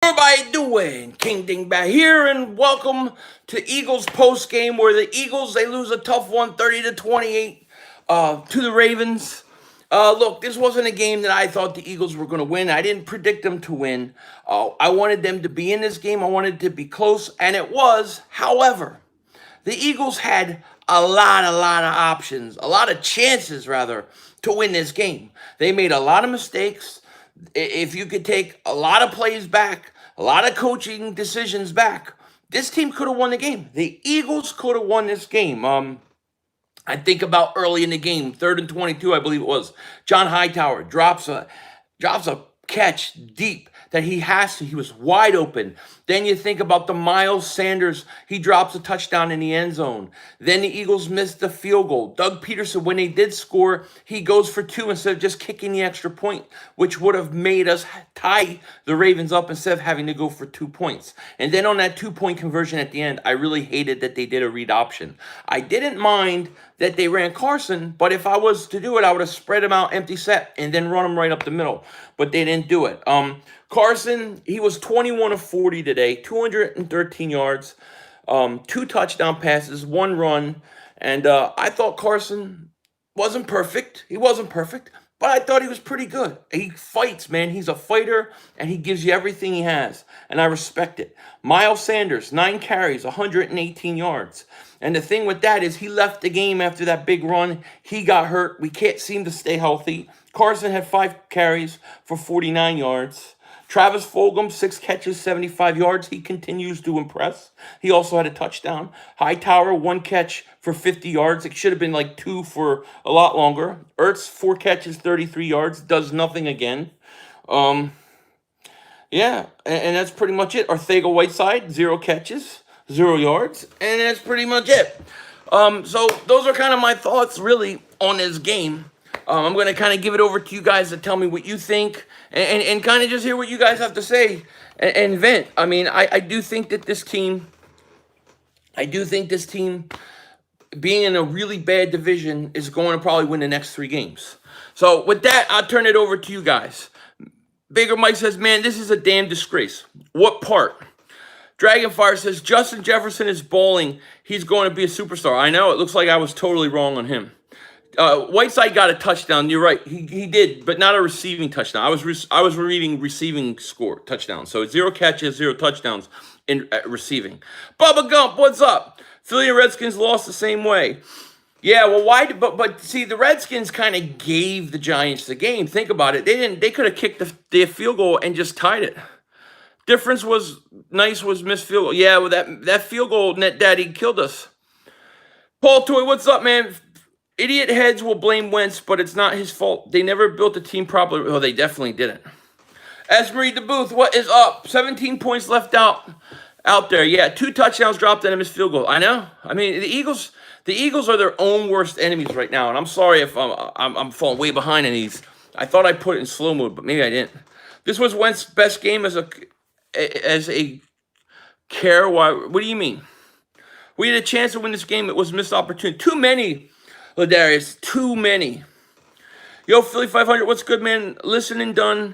Everybody doing? King Dingbat here, and welcome to Eagles Postgame, where the Eagles, they lose a tough one, 30-28 to the Ravens. Look, this wasn't a game that I thought the Eagles were going to win. I didn't predict them to win. I wanted them to be in this game. I wanted it to be close, and it was. However, the Eagles had a lot of options, a lot of chances, rather, to win this game. They made a lot of mistakes. If you could take a lot of plays back, a lot of coaching decisions back, this team could have won the game. The Eagles could have won this game. I think about early in the game, 3rd and 22, I believe it was. John Hightower drops a catch deep that he has to. He was wide open. Then you think about the Miles Sanders. He drops a touchdown in the end zone. Then the Eagles missed the field goal. Doug Peterson, when they did score, he goes for 2 instead of just kicking the extra point, which would have made us tie the Ravens up instead of having to go for 2 points. And then on that 2-point conversion at the end, I really hated that they did a read option. I didn't mind that they ran Carson, but if I was to do it, I would have spread him out empty set and then run him right up the middle. But they didn't do it. Carson, he was 21 of 40 today, 213 yards, 2 touchdown passes, 1 run. And I thought Carson wasn't perfect. He wasn't perfect, but I thought he was pretty good. He fights, man. He's a fighter, and he gives you everything he has, and I respect it. Miles Sanders, 9 carries, 118 yards. And the thing with that is he left the game after that big run. He got hurt. We can't seem to stay healthy. Carson had 5 carries for 49 yards. Travis Fulgham, 6 catches, 75 yards. He continues to impress. He also had a touchdown. Hightower, 1 catch for 50 yards. It should have been like 2 for a lot longer. Ertz, 4 catches, 33 yards. Does nothing again. Yeah, and that's pretty much it. Arcega-Whiteside, 0 catches, 0 yards. And that's pretty much it. So those are kind of my thoughts, really, on this game. I'm going to kind of give it over to you guys to tell me what you think and kind of just hear what you guys have to say and vent. I mean, I do think that this team, being in a really bad division, is going to probably win the next 3 games. So with that, I'll turn it over to you guys. Bigger Mike says, man, this is a damn disgrace. What part? Dragonfire says, Justin Jefferson is balling. He's going to be a superstar. I know, it looks like I was totally wrong on him. Whiteside got a touchdown. You're right. He did, but not a receiving touchdown. I was reading receiving score touchdown. So 0 catches, 0 touchdowns in receiving. Bubba Gump, what's up? Philly and Redskins lost the same way. Yeah, well, why? But see, the Redskins kind of gave the Giants the game. Think about it. They could have kicked the field goal and just tied it. Difference was missed field goal. Yeah, well, that field goal, net daddy killed us. Paul Toy, what's up, man? Idiot heads will blame Wentz, but it's not his fault. They never built the team properly. Oh, they definitely didn't. Esmery DeBooth, what is up? 17 points left out there. Yeah, 2 touchdowns dropped and a missed field goal. I know. I mean, the Eagles are their own worst enemies right now, and I'm sorry if I'm falling way behind in these. I thought I put it in slow mode, but maybe I didn't. This was Wentz's best game as a care. Why? What do you mean? We had a chance to win this game. It was a missed opportunity. Too many. Ladarius, too many. Yo, Philly 500, what's good, man? Listening done.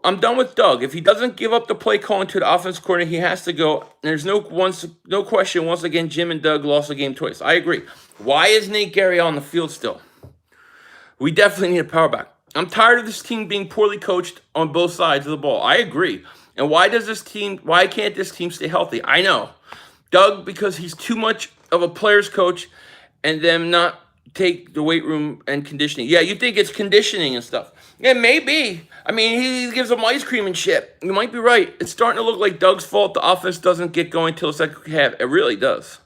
I'm done with Doug. If he doesn't give up the play calling to the offense coordinator, he has to go. There's no question. Once again, Jim and Doug lost the game twice. I agree. Why is Nate Gerry on the field still? We definitely need a power back. I'm tired of this team being poorly coached on both sides of the ball. I agree. And why can't this team stay healthy? I know. Doug, because he's too much of a player's coach and them not take the weight room and conditioning. Yeah, you think it's conditioning and stuff. Yeah, maybe. I mean, he gives them ice cream and shit. You might be right. It's starting to look like Doug's fault. The offense doesn't get going till the second half. It really does.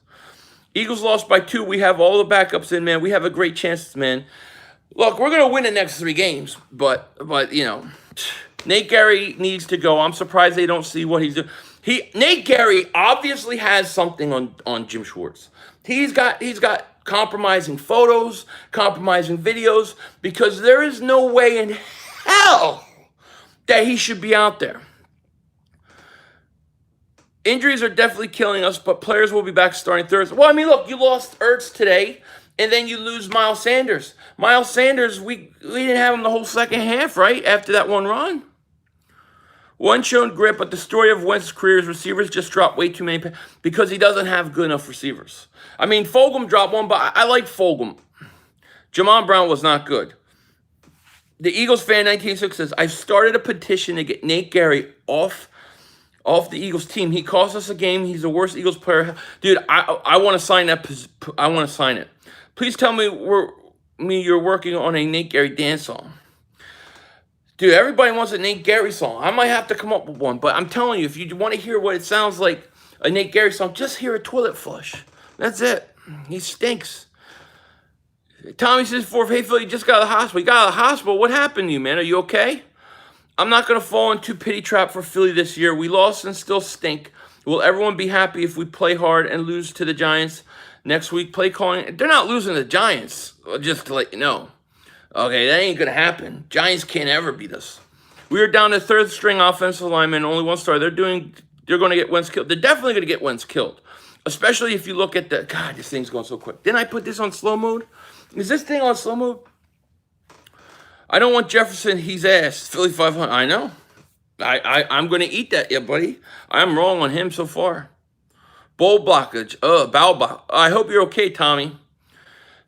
Eagles lost by 2. We have all the backups in, man. We have a great chance, man. Look, we're going to win the next 3 games, but you know, Nate Gerry needs to go. I'm surprised they don't see what he's doing. Nate Gerry obviously has something on Jim Schwartz. He's got compromising photos, compromising videos, because there is no way in hell that he should be out there. Injuries are definitely killing us, but players will be back starting Thursday. Well, I mean, look, you lost Ertz today, and then you lose Miles Sanders. Miles Sanders, we didn't have him the whole second half, right, after that one run? One shown grit, but the story of Wentz's career is receivers just drop way too many because he doesn't have good enough receivers. I mean, Fulgham dropped one, but I like Fulgham. Jamon Brown was not good. The Eagles fan 1986 says, I've started a petition to get Nate Gerry off the Eagles team. He cost us a game. He's the worst Eagles player. Dude, I want to sign that. I want to sign it. Please tell me you're working on a Nate Gerry dance song. Dude, everybody wants a Nate Gerry song. I might have to come up with one, but I'm telling you, if you want to hear what it sounds like, a Nate Gerry song, just hear a toilet flush. That's it. He stinks. Tommy says, hey, Phil, you just got out of the hospital. You got out of the hospital? What happened to you, man? Are you okay? I'm not going to fall into pity trap for Philly this year. We lost and still stink. Will everyone be happy if we play hard and lose to the Giants next week? Play calling. They're not losing to the Giants, just to let you know. Okay, that ain't going to happen. Giants can't ever beat us. We are down to third string offensive lineman, only one star. They're going to get Wentz killed. They're definitely going to get Wentz killed, especially if you look at God, this thing's going so quick. Didn't I put this on slow mode? Is this thing on slow mode? I don't want Jefferson. He's ass. Philly 500. I know. I'm going to eat that, yeah, buddy. I'm wrong on him so far. Bowl blockage. Bow block. I hope you're okay, Tommy.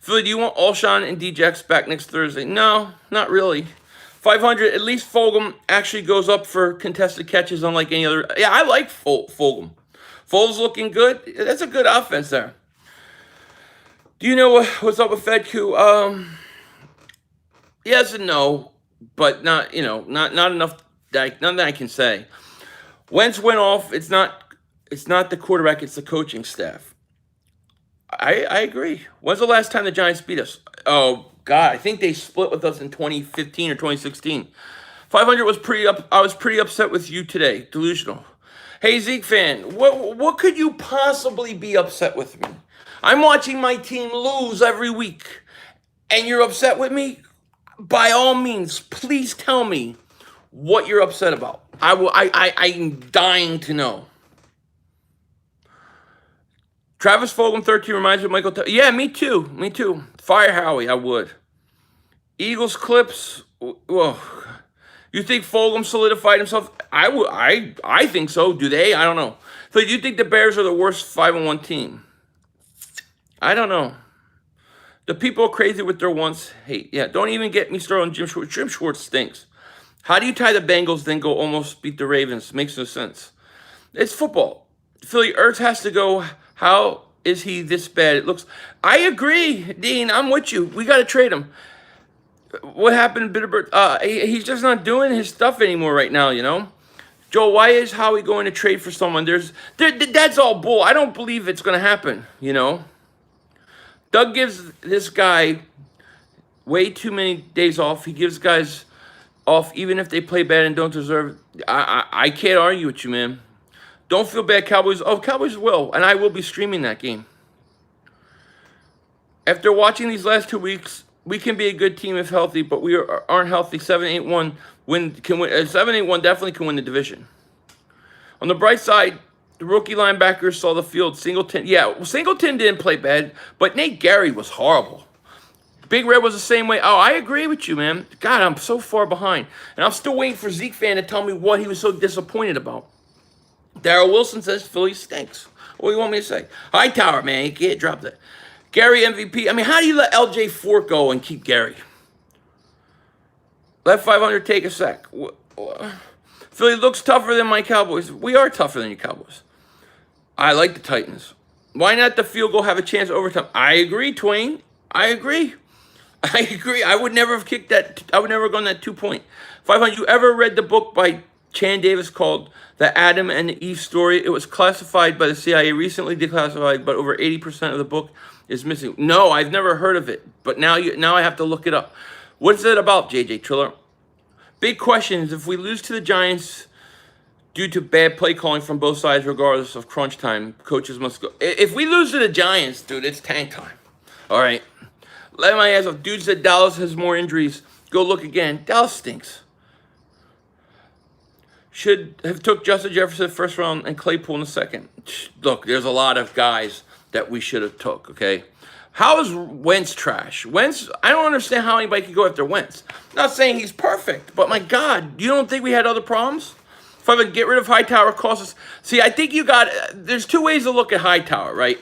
Philly, do you want Alshon and Djax back next Thursday? No, not really. 500. At least Fulgham actually goes up for contested catches, unlike any other. Yeah, I like Fulgham. Foles looking good. That's a good offense there. Do you know what's up with FedQ? Yes and no, but not not enough. Nothing I can say. Wentz went off. It's not the quarterback. It's the coaching staff. I agree. When's the last time the Giants beat us? Oh God, I think they split with us in 2015 or 2016. 500 was pretty up. I was pretty upset with you today. Delusional. Hey Zeke fan, what could you possibly be upset with me? I'm watching my team lose every week, and you're upset with me? By all means, please tell me what you're upset about. I'm dying to know. Travis Fulgham 13 reminds me of Michael. Yeah, me too. Me too. Fire Howie, I would. Eagles clips. Whoa. You think Fulgham solidified himself? I think so. Do they? I don't know. So do you think the Bears are the worst 5-1 team? I don't know. The people are crazy with their wants hate. Yeah, don't even get me started on Jim Schwartz. Jim Schwartz stinks. How do you tie the Bengals, then go almost beat the Ravens? Makes no sense. It's football. Philly, Ertz has to go. How is he this bad? It looks. I agree, Dean. I'm with you. We got to trade him. What happened to Bitterbird? He's just not doing his stuff anymore right now, you know? Joe, why is Howie going to trade for someone? That's all bull. I don't believe it's going to happen, you know? Doug gives this guy way too many days off. He gives guys off even if they play bad and don't deserve it. I can't argue with you, man. Don't feel bad, Cowboys. Oh, Cowboys will, and I will be streaming that game. After watching these last 2 weeks, we can be a good team if healthy, but we aren't healthy. 7-8-1 can win. 7-8-1 definitely can win the division. On the bright side, the rookie linebackers saw the field. Singleton didn't play bad, but Nate Gerry was horrible. Big Red was the same way. Oh, I agree with you, man. God, I'm so far behind. And I'm still waiting for Zeke fan to tell me what he was so disappointed about. Darryl Wilson says Philly stinks. What do you want me to say? Hightower, man. You can't drop that. Gerry MVP. I mean, how do you let LJ Fort go and keep Gerry? Let 500 take a sec. Philly looks tougher than my Cowboys. We are tougher than your Cowboys. I like the Titans. Why not the field goal have a chance overtime? I agree, Twain. I agree. I would never have kicked that. I would never have gone that 2-point. 500. You ever read the book by Chan Davis called The Adam and Eve Story? It was classified by the CIA, recently declassified, but over 80% of the book is missing. No, I've never heard of it, but now I have to look it up. What's it about, JJ Triller? Big question is if we lose to the Giants due to bad play calling from both sides, regardless of crunch time, coaches must go. If we lose to the Giants, dude, it's tank time. All right. Let my ass off. Dude said Dallas has more injuries. Go look again. Dallas stinks. Should have took Justin Jefferson first round and Claypool in the second. Look, there's a lot of guys that we should have took, okay? How is Wentz trash? Wentz, I don't understand how anybody can go after Wentz. Not saying he's perfect, but my God, you don't think we had other problems? If I would get rid of Hightower, cost us. See, I think you got. There's two ways to look at Hightower, right?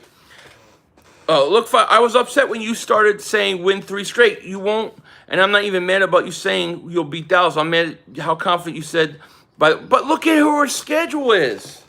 I was upset when you started saying win 3 straight. You won't, and I'm not even mad about you saying you'll beat Dallas. I'm mad at how confident you said. But look at who our schedule is.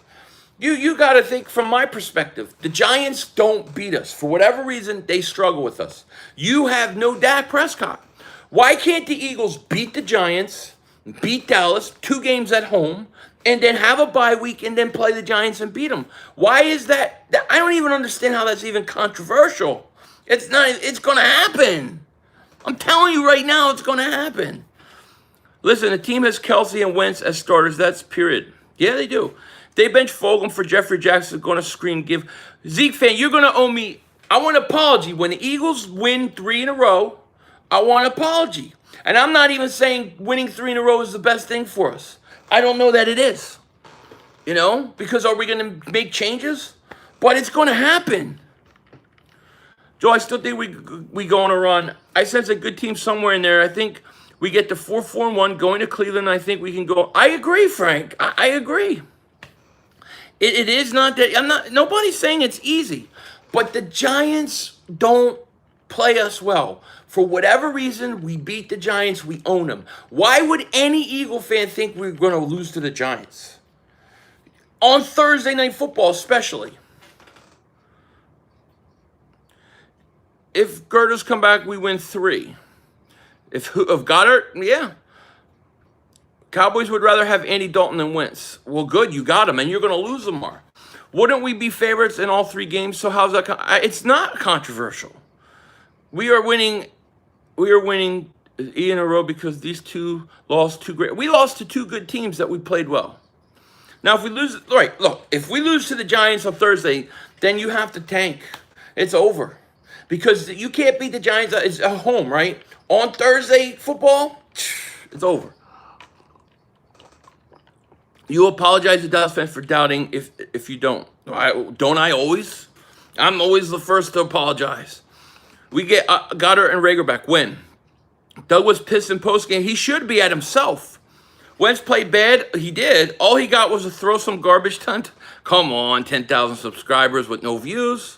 You got to think from my perspective. The Giants don't beat us. For whatever reason, they struggle with us. You have no Dak Prescott. Why can't the Eagles beat the Giants, beat Dallas, 2 games at home, and then have a bye week and then play the Giants and beat them? Why is that? I don't even understand how that's even controversial. It's not. It's going to happen. I'm telling you right now, it's going to happen. Listen, the team has Kelsey and Wentz as starters. That's period. Yeah, they do. They bench Fulgham for Jeffrey Jackson. Going to scream, give Zeke fan. You're going to owe me. I want an apology when the Eagles win 3 in a row. I want an apology, and I'm not even saying winning 3 in a row is the best thing for us. I don't know that it is. Because are we going to make changes? But it's going to happen. Joe, I still think we go on a run. I sense a good team somewhere in there. I think we get to 4-4-1 going to Cleveland. I think we can go. I agree, Frank. I agree. It is not that. Nobody's saying it's easy, but the Giants don't play us well. For whatever reason, we beat the Giants. We own them. Why would any Eagle fan think we're going to lose to the Giants? On Thursday Night Football, especially. If Gerder's come back, we win 3. If Goddard, yeah. Cowboys would rather have Andy Dalton than Wentz. Well, good, you got him, and you're going to lose them more. Wouldn't we be favorites in all 3 games? So how's that? It's not controversial. We are winning in a row because these 2 lost 2 great. We lost to 2 good teams that we played well. Now, if we lose, right? Look, if we lose to the Giants on Thursday, then you have to tank. It's over. Because you can't beat the Giants. It's at home, right? On Thursday football, it's over. You apologize to Dallas fans for doubting if you don't. Don't I always? I'm always the first to apologize. We get Goddard and Rager back. Win. Doug was pissed in postgame. He should be at himself. Wentz played bad. He did. All he got was to throw some garbage tunt. Come on, 10,000 subscribers with no views.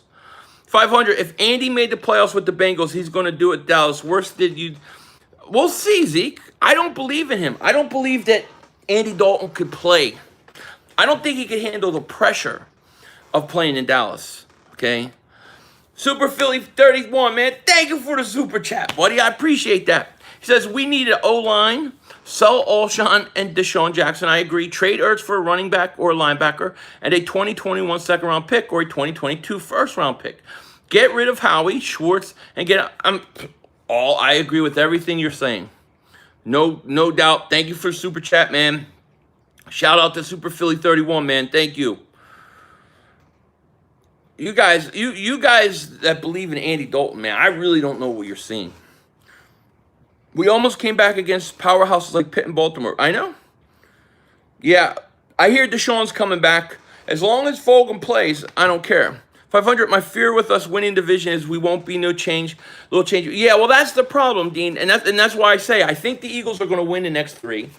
500. If Andy made the playoffs with the Bengals, he's going to do it, Dallas. Worse did you. We'll see, Zeke. I don't believe in him. I don't believe that Andy Dalton could play. I don't think he could handle the pressure of playing in Dallas. Okay? Super Philly 31, man. Thank you for the super chat, buddy. I appreciate that. He says, we need an O-line. Sell Alshon and Deshaun Jackson. I agree. Trade Ertz for a running back or a linebacker and a 2021 second-round pick or a 2022 first-round pick. Get rid of Howie, Schwartz, and I agree with everything you're saying. No doubt. Thank you for the super chat, man. Shout out to Super Philly 31, man. Thank you. You guys that believe in Andy Dalton, man, I really don't know what you're seeing. We almost came back against powerhouses like Pitt and Baltimore. I know. Yeah, I hear Deshaun's coming back. As long as Fulgham plays, I don't care. 500, my fear with us winning division is we won't be little change. Yeah, well, that's the problem, Dean. And that's why I say I think the Eagles are going to win the next 3.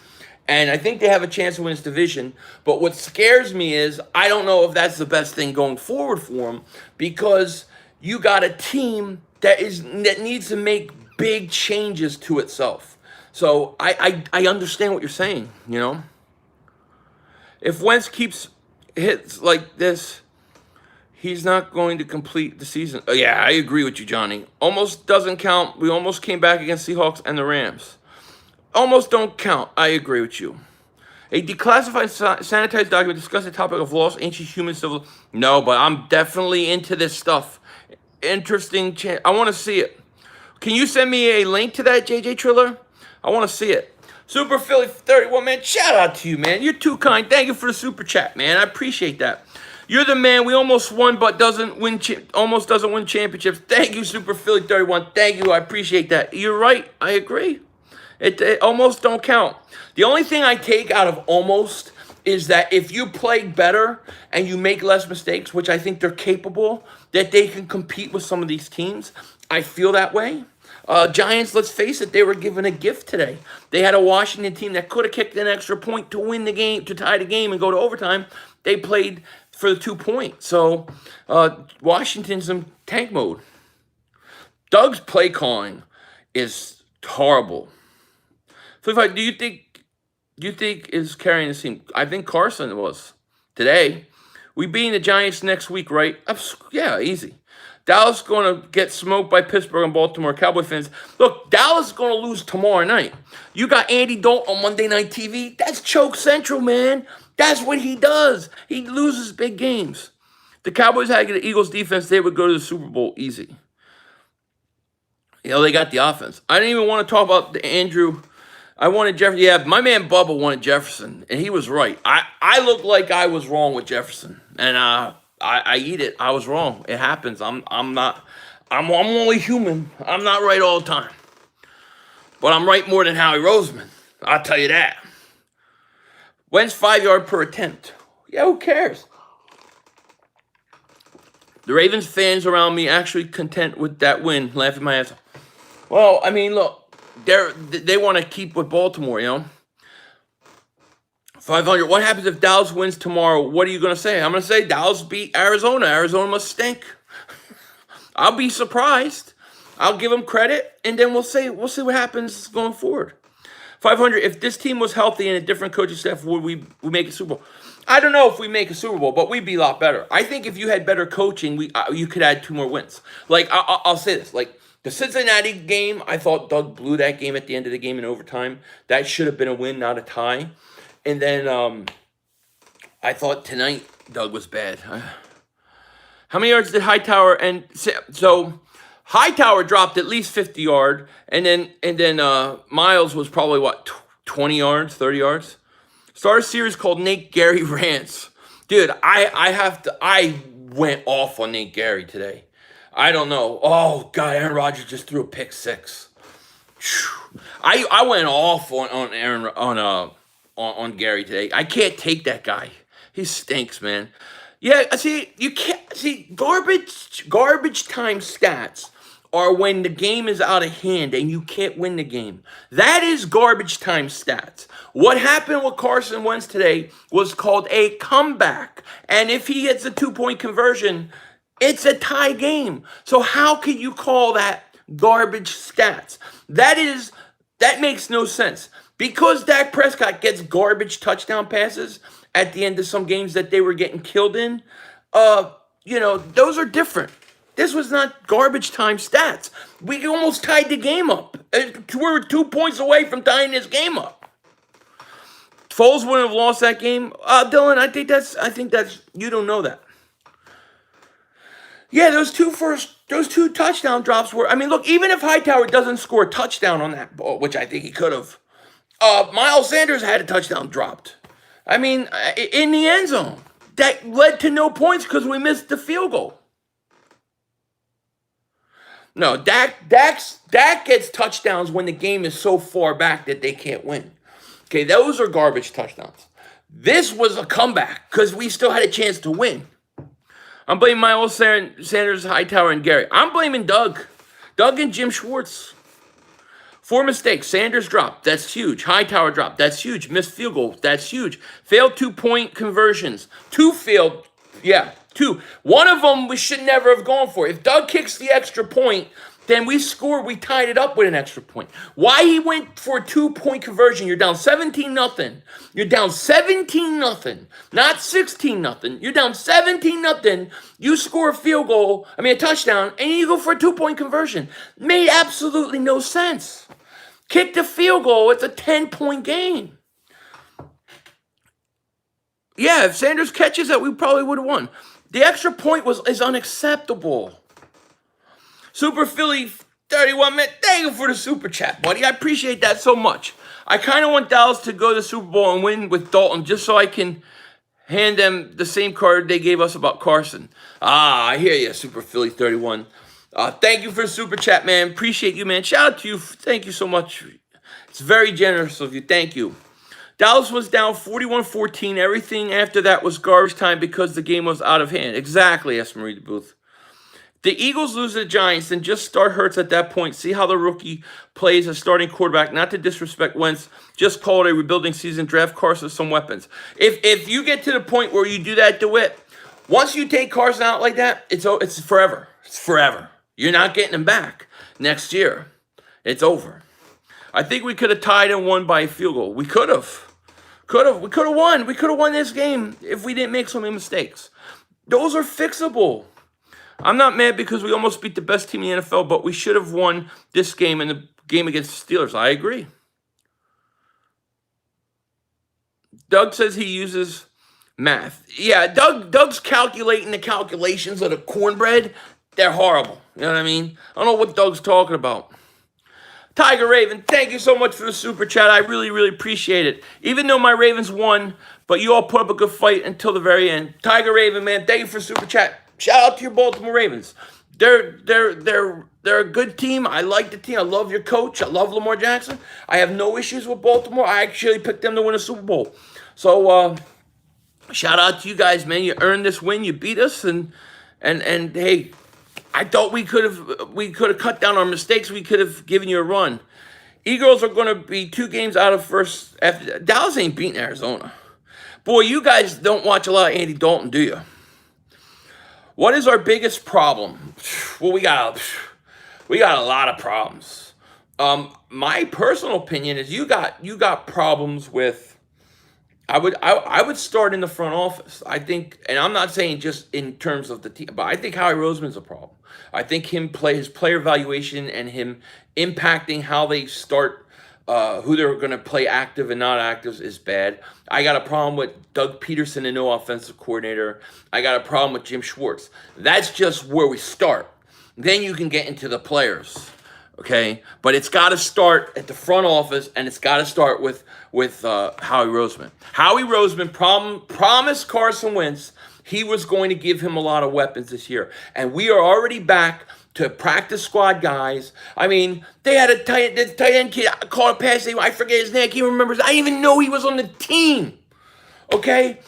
And I think they have a chance to win this division. But what scares me is I don't know if that's the best thing going forward for them because you got a team that needs to make big changes to itself. So I understand what you're saying, If Wentz keeps hits like this, he's not going to complete the season. Yeah, I agree with you, Johnny. Almost doesn't count. We almost came back against Seahawks and the Rams. Almost don't count. I agree with you. A declassified, sanitized document discussing the topic of lost ancient human civil. No, but I'm definitely into this stuff. Interesting. I want to see it. Can you send me a link to that, JJ Triller? I want to see it. Super Philly 31, man. Shout out to you, man. You're too kind. Thank you for the super chat, man. I appreciate that. You're the man. We almost won, but almost doesn't win championships. Thank you, Super Philly 31. Thank you. I appreciate that. You're right. I agree. It almost don't count. The only thing I take out of almost is that if you play better and you make less mistakes, which I think they're capable, that they can compete with some of these teams. I feel that way. Giants, let's face it, they were given a gift today. They had a Washington team that could have kicked an extra point to win the game, to tie the game and go to overtime. They played for the 2 point. So Washington's in tank mode. Doug's play calling is horrible. So do you think is carrying the team? I think Carson was today. We beating the Giants next week, right? Yeah, easy. Dallas going to get smoked by Pittsburgh and Baltimore. Cowboy fans, look, Dallas is going to lose tomorrow night. You got Andy Dalton on Monday Night TV. That's choke central, man. That's what he does. He loses big games. The Cowboys had the Eagles defense. They would go to the Super Bowl easy. They got the offense. I didn't even want to talk about the Andrew. I wanted Jefferson. Yeah, my man Bubba wanted Jefferson, and he was right. I look like I was wrong with Jefferson, and I eat it. I was wrong. It happens. I'm only human. I'm not right all the time, but I'm right more than Howie Roseman. I'll tell you that. When's 5 yard per attempt? Yeah, who cares? The Ravens fans around me actually content with that win, laughing my ass off. Well, I mean, look. They want to keep with Baltimore, 500. What happens if Dallas wins tomorrow? What are you going to say? I'm going to say Dallas beat Arizona. Arizona must stink. I'll be surprised. I'll give them credit, and then we'll see what happens going forward. 500. If this team was healthy and a different coaching staff, would we make a Super Bowl? I don't know if we make a Super Bowl, but we'd be a lot better. I think if you had better coaching, you could add 2 more wins. Like I'll say this, like. The Cincinnati game, I thought Doug blew that game at the end of the game in overtime. That should have been a win, not a tie. And then I thought tonight Doug was bad. How many yards did Hightower and so Hightower dropped at least 50 yards, and then Miles was probably what 20 yards, 30 yards. Start a series called Nate Gerry Rants. Dude, I went off on Nate Gerry today. I don't know. Oh, God, Aaron Rodgers just threw a pick 6. I went off on Gerry today. I can't take that guy. He stinks, man. Yeah, see, you can't see garbage time stats are when the game is out of hand and you can't win the game. That is garbage time stats. What happened with Carson Wentz today was called a comeback. And if he gets a 2-point conversion, it's a tie game. So how can you call that garbage stats? That makes no sense. Because Dak Prescott gets garbage touchdown passes at the end of some games that they were getting killed in, those are different. This was not garbage time stats. We almost tied the game up. We were 2 points away from tying this game up. Foles wouldn't have lost that game. Dylan, I think that's you don't know that. Yeah, those two touchdown drops were. I mean, look, even if Hightower doesn't score a touchdown on that ball, which I think he could have, Miles Sanders had a touchdown dropped. I mean, in the end zone. That led to no points because we missed the field goal. No, Dak gets touchdowns when the game is so far back that they can't win. Okay, those are garbage touchdowns. This was a comeback because we still had a chance to win. I'm blaming Miles Sanders, Hightower, and Gerry. I'm blaming Doug. Doug and Jim Schwartz. 4 mistakes. Sanders dropped. That's huge. Hightower dropped. That's huge. Missed field goal. That's huge. Failed 2-point conversions. 2 failed. Yeah, 2. One of them we should never have gone for. If Doug kicks the extra point, then we scored. We tied it up with an extra point. Why he went for a 2-point conversion? You're down 17-0. You're down 17-0. Not 16-0. You're down 17-0. You score a touchdown, and you go for a 2-point conversion. Made absolutely no sense. Kick the field goal. It's a 10-point game. Yeah, if Sanders catches that, we probably would have won. The extra point is unacceptable. Super Philly 31 minutes. Thank you for the super chat, buddy. I appreciate that so much. I kind of want Dallas to go to the Super Bowl and win with Dalton just so I can hand them the same card they gave us about Carson. I hear you, Super Philly 31. Thank you for the super chat, man. Appreciate you, man. Shout out to you. Thank you so much. It's very generous of you. Thank you. Dallas was down 41-14. Everything after that was garbage time because the game was out of hand. Exactly, asked Marie DeBooth. The Eagles lose to the Giants, then just start Hurts at that point. See how the rookie plays as starting quarterback. Not to disrespect Wentz, just call it a rebuilding season. Draft Carson with some weapons. If you get to the point where you do that, DeWitt, once you take Carson out like that, it's forever. It's forever. You're not getting him back next year. It's over. I think we could have tied and won by a field goal. We could have. We could have won. We could have won this game if we didn't make so many mistakes. Those are fixable. I'm not mad because we almost beat the best team in the NFL, but we should have won this game and the game against the Steelers. I agree. Doug says he uses math. Yeah, Doug's calculating the calculations of the cornbread. They're horrible. You know what I mean? I don't know what Doug's talking about. Tiger Raven, thank you so much for the super chat. I really, really appreciate it. Even though my Ravens won, but you all put up a good fight until the very end. Tiger Raven, man, thank you for the super chat. Shout out to your Baltimore Ravens. They're a good team. I like the team. I love your coach. I love Lamar Jackson. I have no issues with Baltimore. I actually picked them to win a Super Bowl. So shout out to you guys, man. You earned this win. You beat us, and hey, I thought we could have cut down our mistakes. We could have given you a run. Eagles are going to be 2 games out of first. After Dallas ain't beating Arizona. Boy, you guys don't watch a lot of Andy Dalton, do you? What is our biggest problem? Well, we got a lot of problems. My personal opinion is you got problems with. I would start in the front office. I think, and I'm not saying just in terms of the team, but I think Howie Roseman's a problem. I think his player evaluation and him impacting how they start, who they're going to play active and not active is bad. I got a problem with Doug Peterson and no offensive coordinator. I got a problem with Jim Schwartz. That's just where we start. Then you can get into the players, okay? But it's got to start at the front office, and it's got to start with Howie Roseman. Howie Roseman promised Carson Wentz he was going to give him a lot of weapons this year. And we are already back to practice squad guys. I mean, they had a tight end kid caught a pass. I forget his name. I can't remember. I didn't even know he was on the team. Okay?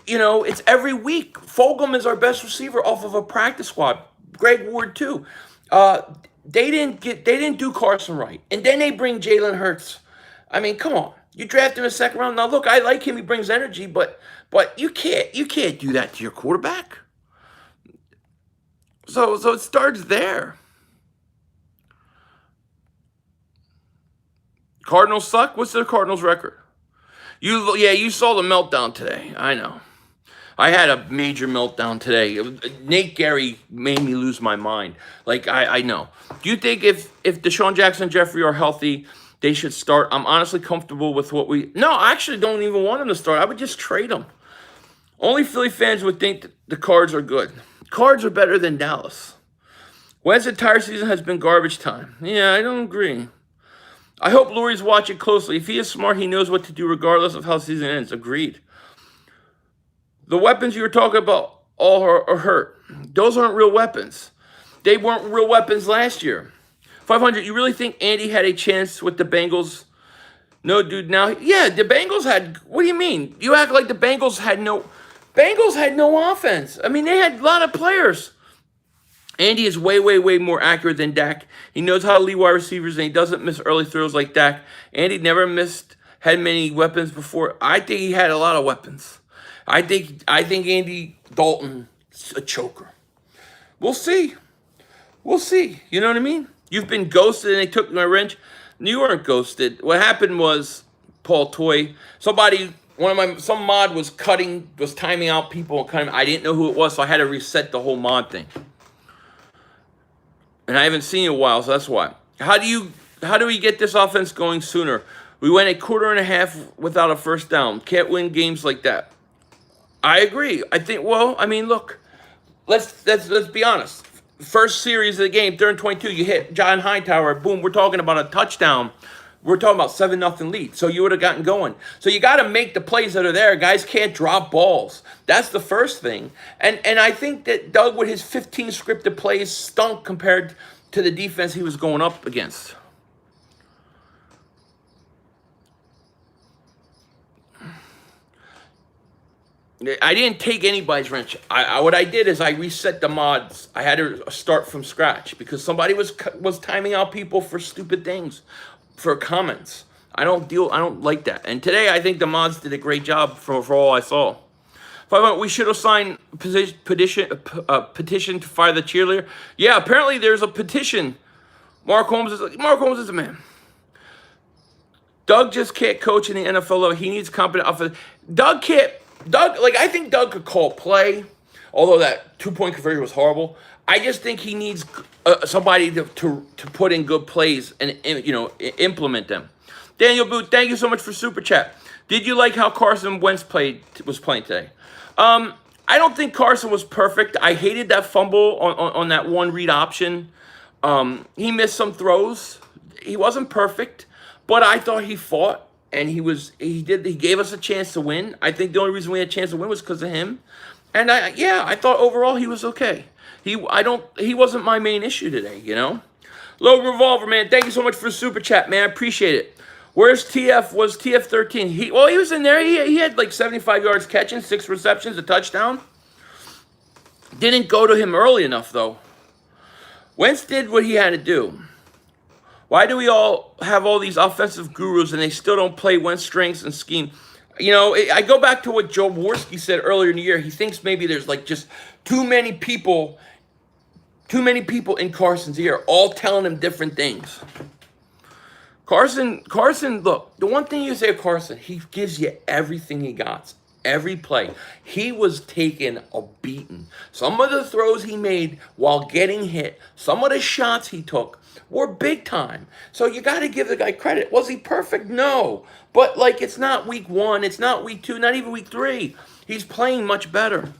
You know, it's every week. Fulgham is our best receiver off of a practice squad. Greg Ward, too. They didn't do Carson right. And then they bring Jalen Hurts. I mean, come on. You draft him in the second round. Now, look, I like him. He brings energy, but you can't do that to your quarterback. So it starts there. Cardinals suck? What's the Cardinals record? You saw the meltdown today. I know. I had a major meltdown today. Nate Gerry made me lose my mind. Like, I know. Do you think if Deshaun Jackson and Jeffrey are healthy, they should start? I'm honestly comfortable with what we... No, I actually don't even want them to start. I would just trade them. Only Philly fans would think that the Cards are good. Cards are better than Dallas. Wentz entire season has been garbage time. Yeah, I don't agree. I hope Lurie's watching closely. If he is smart, he knows what to do regardless of how the season ends. Agreed. The weapons you were talking about all are hurt. Those aren't real weapons. They weren't real weapons last year. 500, you really think Andy had a chance with the Bengals? No, dude, now... Yeah, the Bengals had... What do you mean? You act like the Bengals had no... Bengals had no offense. I mean, they had a lot of players. Andy is way, way, way more accurate than Dak. He knows how to lead wide receivers, and he doesn't miss early throws like Dak. Andy never had many weapons before. I think he had a lot of weapons. I think Andy Dalton is a choker. We'll see. We'll see. You know what I mean? You've been ghosted and they took my wrench. You weren't ghosted. What happened was Paul Toy, some mod was timing out people. I didn't know who it was, so I had to reset the whole mod thing. And I haven't seen you in a while, so that's why. How do we get this offense going sooner? We went a quarter and a half without a first down. Can't win games like that. I agree. I think, look, let's be honest. First series of the game, 3rd and 22, you hit John Hightower, boom, we're talking about a touchdown. We're talking about 7-0 lead. So you would have gotten going. So you got to make the plays that are there. Guys can't drop balls. That's the first thing. And I think that Doug, with his 15 scripted plays, stunk compared to the defense he was going up against. I didn't take anybody's wrench. What I did is I reset the mods. I had to start from scratch because somebody was timing out people for stupid things, for comments. I don't like that. And today I think the mods did a great job for all I saw. We should have signed a petition to fire the cheerleader. Yeah, apparently there's a petition. Mark Holmes is a man. Doug just can't coach in the NFL level. He needs competent offense. I think Doug could call play, although that 2-point conversion was horrible. I just think he needs somebody to put in good plays and implement them. Daniel Boot, thank you so much for Super Chat. Did you like how Carson Wentz was playing today? I don't think Carson was perfect. I hated that fumble on that one read option. He missed some throws. He wasn't perfect, but I thought he fought. And he gave us a chance to win. I think the only reason we had a chance to win was because of him. And I thought overall he was okay. He wasn't my main issue today, Low Revolver, man, thank you so much for the Super Chat, man. I appreciate it. Where's TF? Was TF 13? He was in there. He had like 75 yards catching, 6 receptions, a touchdown. Didn't go to him early enough, though. Wentz did what he had to do. Why do we all have all these offensive gurus and they still don't play Wentz strengths and scheme? I go back to what Joe Worski said earlier in the year. He thinks maybe there's like just too many people in Carson's ear, all telling him different things. Carson, look, the one thing you say of Carson, he gives you everything he got. Every play. He was taking a beating. Some of the throws he made while getting hit, some of the shots he took were big time. So you got to give the guy credit. Was he perfect? No. But, it's not week 1. It's not week 2. Not even week 3. He's playing much better.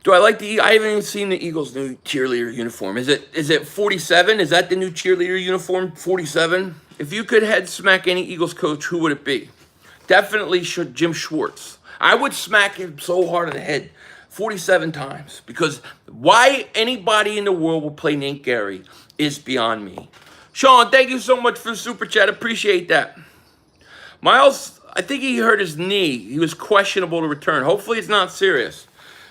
Do I like I haven't even seen the Eagles' new cheerleader uniform. Is it 47? Is that the new cheerleader uniform, 47? If you could head smack any Eagles coach, who would it be? Definitely Jim Schwartz. I would smack him so hard in the head 47 times because why anybody in the world will play Nate Gerry is beyond me. Sean, thank you so much for the Super Chat. Appreciate that. Miles, I think he hurt his knee. He was questionable to return. Hopefully it's not serious.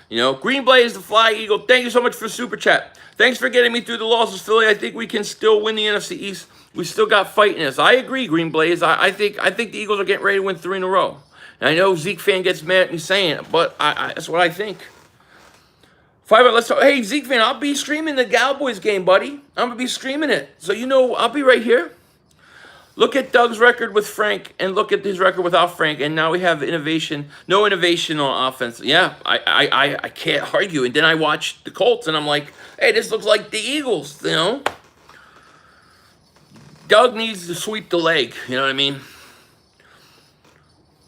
Green Blaze, the Fly Eagle, thank you so much for the Super Chat. Thanks for getting me through the losses, Philly. I think we can still win the NFC East. We still got fight in us. I agree, Green Blaze. I think the Eagles are getting ready to win 3 in a row. And I know Zeke fan gets mad at me saying it, but that's what I think. Let's talk. Hey, Zeke fan, I'll be streaming the Cowboys game, buddy. I'm going to be streaming it. So, I'll be right here. Look at Doug's record with Frank and look at his record without Frank. And now we have no innovation on offense. Yeah, I can't argue. And then I watched the Colts and I'm like, hey, this looks like the Eagles, Doug needs to sweep the leg. You know what I mean?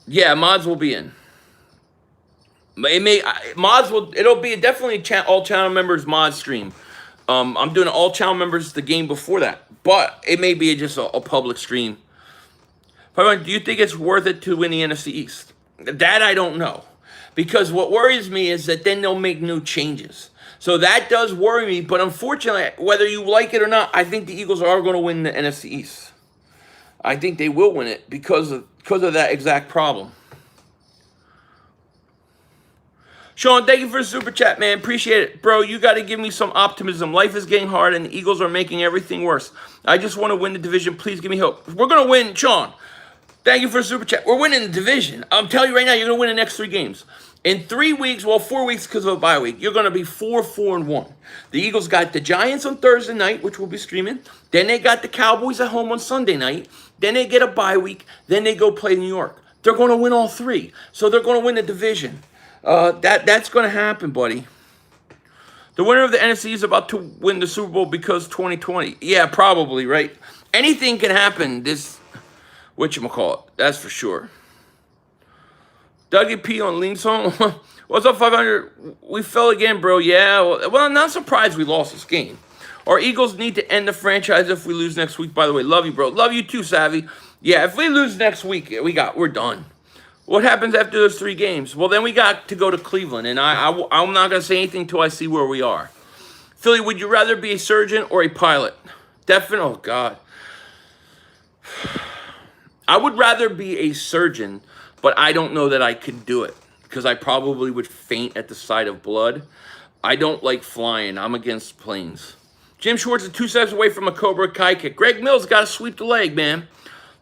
Yeah, mods will be in. It'll be definitely all channel members mod stream. I'm doing all channel members the game before that, but it may be just a public stream. Do you think it's worth it to win the NFC East? That I don't know, because what worries me is that then they'll make new changes. So that does worry me, but unfortunately, whether you like it or not, I think the Eagles are going to win the NFC East. I think they will win it because of that exact problem. Sean, thank you for the Super Chat, man. Appreciate it. Bro, you got to give me some optimism. Life is getting hard, and the Eagles are making everything worse. I just want to win the division. Please give me hope. We're going to win, Sean. Thank you for the Super Chat. We're winning the division. I'm telling you right now, you're going to win the next 3 games. In 3 weeks, 4 weeks because of a bye week, you're going to be 4-4-1. The Eagles got the Giants on Thursday night, which we'll be streaming. Then they got the Cowboys at home on Sunday night. Then they get a bye week. Then they go play New York. They're going to win all 3. So they're going to win the division. That's going to happen, buddy. The winner of the NFC is about to win the Super Bowl because 2020. Yeah, probably, right? Anything can happen whatchamacallit, that's for sure. Dougie P on Lean Song. What's up, 500? We fell again, bro. Yeah, well, I'm not surprised we lost this game. Our Eagles need to end the franchise if we lose next week, by the way. Love you, bro. Love you too, Savvy. Yeah, if we lose next week, we're done. What happens after those 3 games? Well, then we got to go to Cleveland, and I'm not going to say anything until I see where we are. Philly, would you rather be a surgeon or a pilot? Definitely, oh, God. I would rather be a surgeon, but I don't know that I could do it because I probably would faint at the sight of blood. I don't like flying. I'm against planes. Jim Schwartz is 2 steps away from a Cobra Kai kick. Greg Mills got to sweep the leg, man.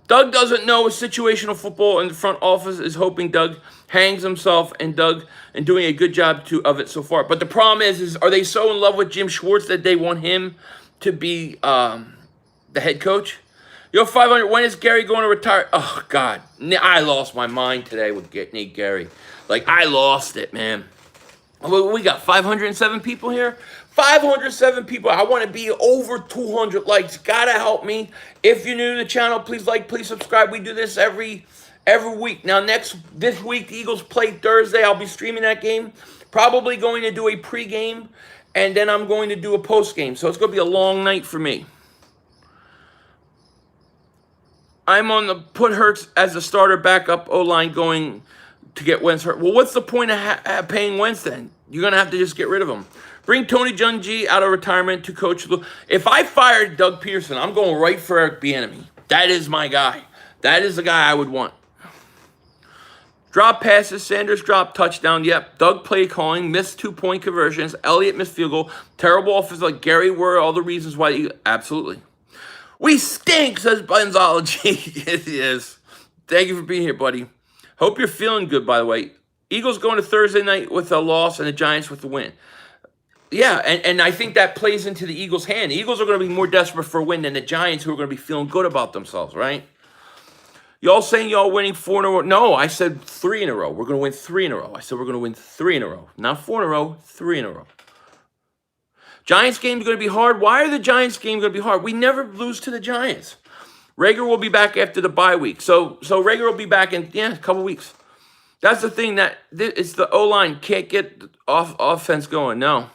Doug doesn't know situational football, and the front office is hoping Doug hangs himself and doing a good job of it so far. But the problem is are they so in love with Jim Schwartz that they want him to be the head coach? Yo, 500, when is Gerry going to retire? Oh, God. I lost my mind today with Nate Gerry. Like, I lost it, man. We got 507 people here. 507 people. I want to be over 200 likes. Gotta help me. If you're new to the channel, please like, please subscribe. We do this every week. Now, this week, the Eagles play Thursday. I'll be streaming that game. Probably going to do a pregame, and then I'm going to do a postgame. So it's going to be a long night for me. I'm on the put Hurts as the starter backup O-line going to get Wentz hurt. Well, what's the point of paying Wentz then? You're going to have to just get rid of him. Bring Tony Dungy out of retirement to coach. If I fired Doug Peterson, I'm going right for Eric Bieniemy. That is my guy. That is the guy I would want. Drop passes. Sanders dropped touchdown. Yep. Doug play calling. Missed 2-point conversions. Elliott missed field goal. Terrible offense like Gerry were all the reasons why. Absolutely. We stink, says Benzology. Yes, yes. Thank you for being here, buddy. Hope you're feeling good, by the way. Eagles going to Thursday night with a loss and the Giants with the win. Yeah, and I think that plays into the Eagles' hand. The Eagles are going to be more desperate for a win than the Giants, who are going to be feeling good about themselves, right? Y'all saying y'all winning 4 in a row? No, I said 3 in a row. We're going to win 3 in a row. I said we're going to win 3 in a row. Not 4 in a row, 3 in a row. Giants game is going to be hard. Why are the Giants game going to be hard? We never lose to the Giants. Rager will be back after the bye week. So Rager will be back in a couple weeks. That's the thing, that it's the O-line can't get offense going. No.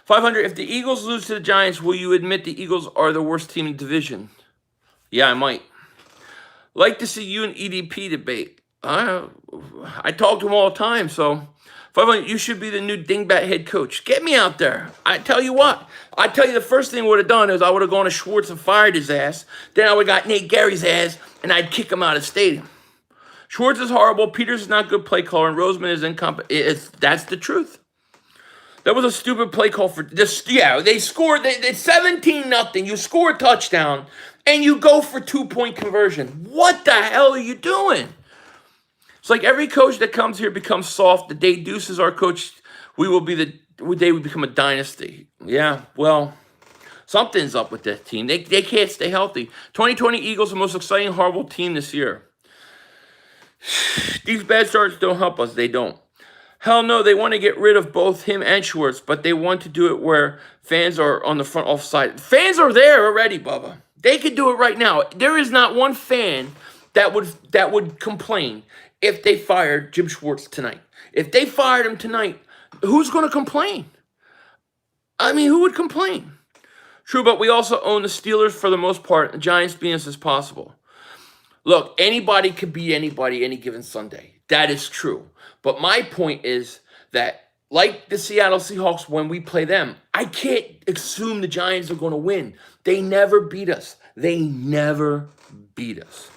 500, if the Eagles lose to the Giants, will you admit the Eagles are the worst team in the division? Yeah, I might. Like to see you and EDP debate. I talk to him all the time, so 500, you should be the new Dingbat head coach. Get me out there. I tell you what. I tell you the first thing I would have done is I would have gone to Schwartz and fired his ass. Then I would have got Nate Gerry's ass, and I'd kick him out of the stadium. Schwartz is horrible. Peters is not good play caller, and Roseman is incompetent. That's the truth. That was a stupid play call for this. Yeah, they scored. It's 17-0. You score a touchdown, and you go for 2-point conversion. What the hell are you doing? It's like every coach that comes here becomes soft. The day Deuce is our coach, we become a dynasty. Yeah, well, something's up with that team. They can't stay healthy. 2020 Eagles, the most exciting, horrible team this year. These bad starts don't help us. They don't. Hell no, they want to get rid of both him and Schwartz, but they want to do it where fans are on the front off side. Fans are there already, Bubba. They could do it right now. There is not one fan that would complain if they fired Jim Schwartz tonight. If they fired him tonight, who's going to complain? I mean, who would complain? True, but we also own the Steelers for the most part, the Giants being as possible. Look, anybody could beat anybody any given Sunday. That is true. But my point is that, like the Seattle Seahawks, when we play them, I can't assume the Giants are going to win. They never beat us. They never beat us.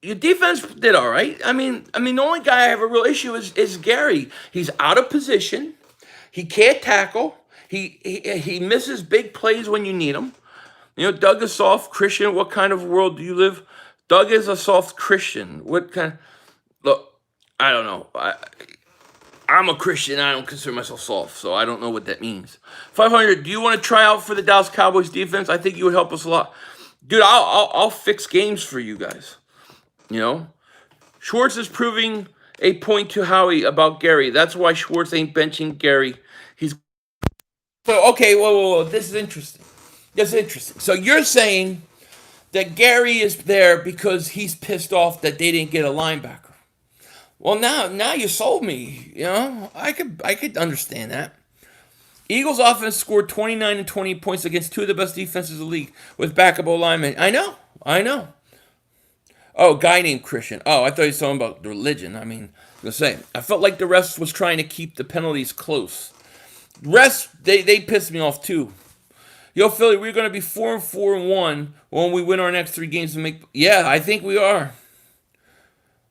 Your defense did all right. I mean, the only guy I have a real issue is Gerry. He's out of position. He can't tackle. He misses big plays when you need him. You know, Doug is soft Christian. What kind of world do you live? Doug is a soft Christian. What kind? Look, I don't know. I'm a Christian. I don't consider myself soft, so I don't know what that means. 500. Do you want to try out for the Dallas Cowboys defense? I think you would help us a lot, dude. I'll fix games for you guys. You know, Schwartz is proving a point to Howie about Gerry. That's why Schwartz ain't benching Gerry. He's so okay. Whoa. This is interesting. So you're saying that Gerry is there because he's pissed off that they didn't get a linebacker. Well, now you sold me. You know, I could understand that. Eagles offense scored 29 and 20 points against two of the best defenses in the league with backup linemen. I know. Oh, guy named Christian. Oh, I thought he was talking about the religion. I mean, I was gonna say, I felt like the rest was trying to keep the penalties close. Rest, they pissed me off too. Yo, Philly, we're going to be 4-4-1 when we win our next 3 games and make. Yeah, I think we are.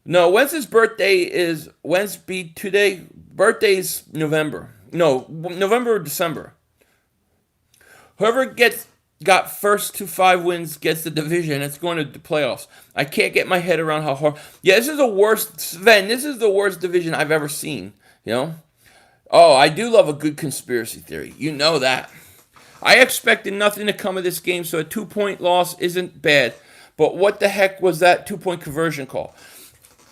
No, Wentz's birthday is Wentz be today. Birthday's November. No, November or December. Whoever got first to 5 wins gets the division. It's going to the playoffs. I can't get my head around how hard. Yeah, this is the worst, Sven. This is the worst division I've ever seen. You know. Oh, I do love a good conspiracy theory. You know that. I expected nothing to come of this game, so a 2-point loss isn't bad. But what the heck was that 2-point conversion call?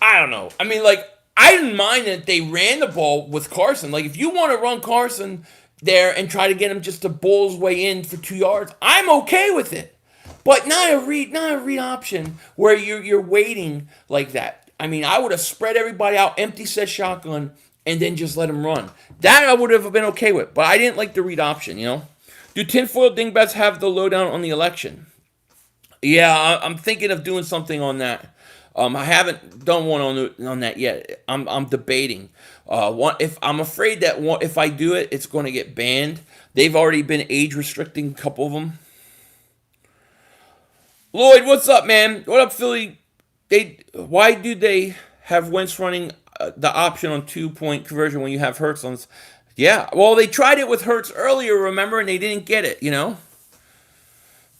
I don't know. I mean, like, I didn't mind that they ran the ball with Carson. Like, if you want to run Carson there and try to get him just to bull his way in for 2 yards, I'm okay with it. But not a read option where you're waiting like that. I mean, I would have spread everybody out, empty set shotgun, and then just let him run. That I would have been okay with. But I didn't like the read option, you know? Do tinfoil dingbats have the lowdown on the election? Yeah, I'm thinking of doing something on that. I haven't done one on that yet. I'm debating. If I'm afraid that if I do it, it's going to get banned. They've already been age restricting a couple of them. Lloyd, what's up, man? What up, Philly? Why do they have Wentz running the option on 2-point conversion when you have Hurts on? Yeah, well, they tried it with Hurts earlier, remember, and they didn't get it, you know?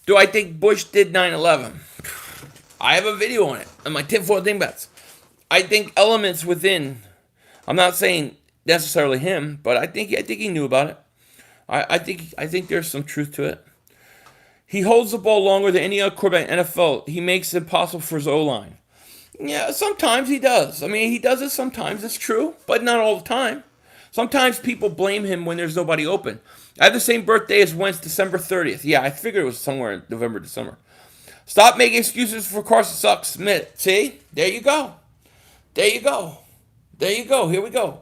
Do I think Bush did 9/11? I have a video on it, on my tinfoil dingbats. I think elements within, I'm not saying necessarily him, but I think he knew about it. I think there's some truth to it. He holds the ball longer than any other quarterback in NFL. He makes it impossible for his O-line. Yeah, sometimes he does. I mean, he does it sometimes, it's true, but not all the time. Sometimes people blame him when there's nobody open. I have the same birthday as Wentz, December 30th. Yeah, I figured it was somewhere in November, December. Stop making excuses for Carson sucks, Smith. See? There you go. There you go. There you go. Here we go.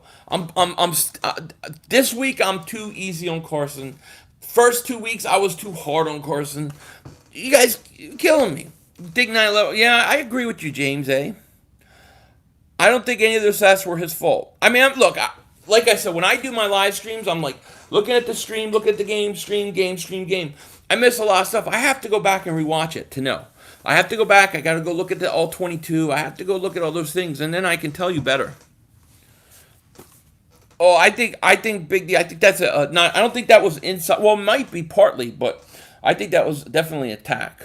This week I'm too easy on Carson. First 2 weeks I was too hard on Carson. You guys killing me. Dig 9/11. Yeah, I agree with you, James. I don't think any of those stats were his fault. I mean, look, like I said, when I do my live streams, I'm like looking at the stream, look at the game, stream, game. I miss a lot of stuff. I have to go back and rewatch it to know. I have to go back. I got to go look at the all 22. I have to go look at all those things, and then I can tell you better. Oh, I think Big D. I think that's not. I don't think that was inside. Well, it might be partly, but I think that was definitely an attack.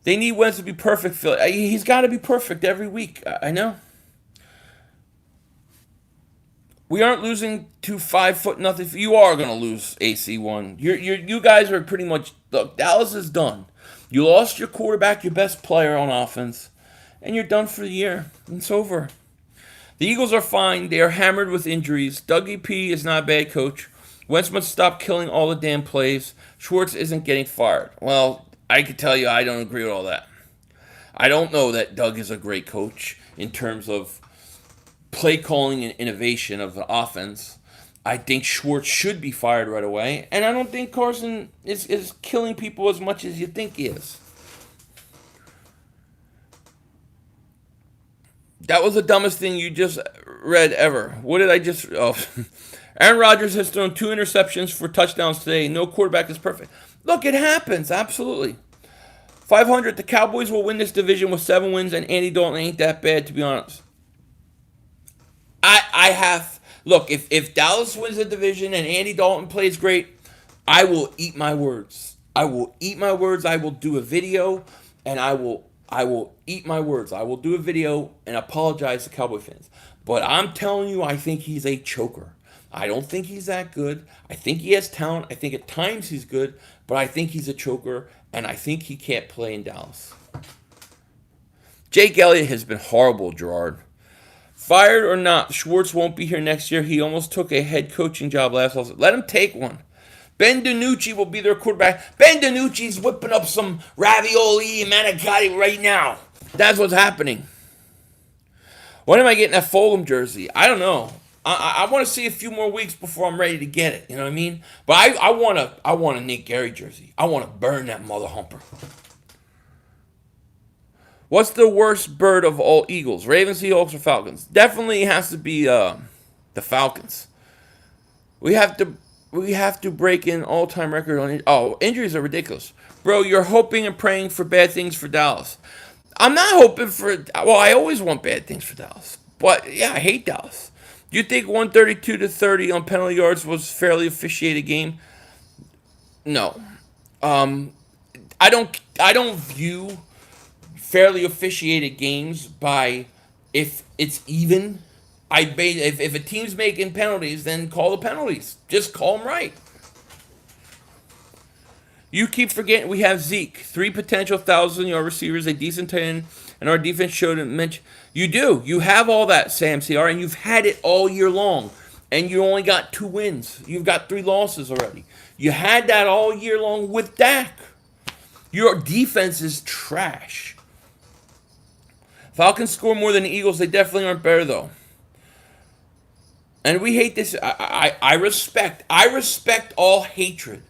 They need Wentz to be perfect, Phil. He's got to be perfect every week. I know. We aren't losing to 5'0". You are gonna lose AC1. You guys are pretty much, look. Dallas is done. You lost your quarterback, your best player on offense, and you're done for the year. It's over. The Eagles are fine. They are hammered with injuries. Dougie P is not a bad coach. Wentz must stop killing all the damn plays. Schwartz isn't getting fired. Well, I can tell you I don't agree with all that. I don't know that Doug is a great coach in terms of play calling and innovation of the offense. I think Schwartz should be fired right away. And I don't think Carson is killing people as much as you think he is. That was the dumbest thing you just read ever. What did I just... Oh. Aaron Rodgers has thrown 2 interceptions for touchdowns today. No quarterback is perfect. Look, it happens. Absolutely. 500. The Cowboys will win this division with 7 wins, and Andy Dalton ain't that bad, to be honest. I have... Look, if Dallas wins the division and Andy Dalton plays great, I will eat my words. I will eat my words. I will do a video, and I will eat my words. I will do a video and apologize to Cowboy fans. But I'm telling you, I think he's a choker. I don't think he's that good. I think he has talent. I think at times he's good, but I think he's a choker, and I think he can't play in Dallas. Jake Elliott has been horrible, Gerard. Fired or not, Schwartz won't be here next year. He almost took a head coaching job last season. Let him take one. Ben DiNucci will be their quarterback. Ben DiNucci's whipping up some ravioli and manicotti right now. That's what's happening. When am I getting that Fulham jersey? I don't know. I want to see a few more weeks before I'm ready to get it. You know what I mean? But I want a Nick Gerry jersey. I want to burn that mother humper. What's the worst bird of all Eagles? Ravens, Seahawks, or Falcons? Definitely has to be the Falcons. We have to break an all-time record on it. Oh, injuries are ridiculous. Bro, you're hoping and praying for bad things for Dallas. I'm not hoping for. Well, I always want bad things for Dallas, but yeah, I hate Dallas. Do you think 132-30 on penalty yards was fairly officiated game? No. I don't. I don't view fairly officiated games by if it's even. If a team's making penalties, then call the penalties. Just call them right. You keep forgetting we have Zeke, 3 potential 1,000-yard receivers, a decent tight end, and our defense showed it. You do. You have all that, Sam CR, and you've had it all year long. And you only got 2 wins. You've got 3 losses already. You had that all year long with Dak. Your defense is trash. Falcons score more than the Eagles. They definitely aren't better, though. And we hate this. I respect all hatred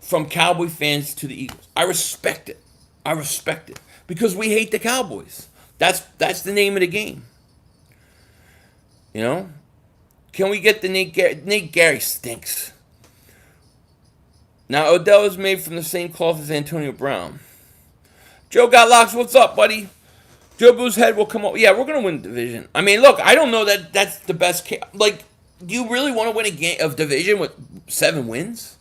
from Cowboy fans to the Eagles. I respect it. I respect it. Because we hate the Cowboys. That's the name of the game. You know? Can we get the Nate Gerry stinks. Now, Odell is made from the same cloth as Antonio Brown. Joe got locks. What's up, buddy? Joe Boo's head will come up. Yeah, we're going to win the division. I mean, look, I don't know that that's the best case. Like, do you really want to win a game of division with 7 wins?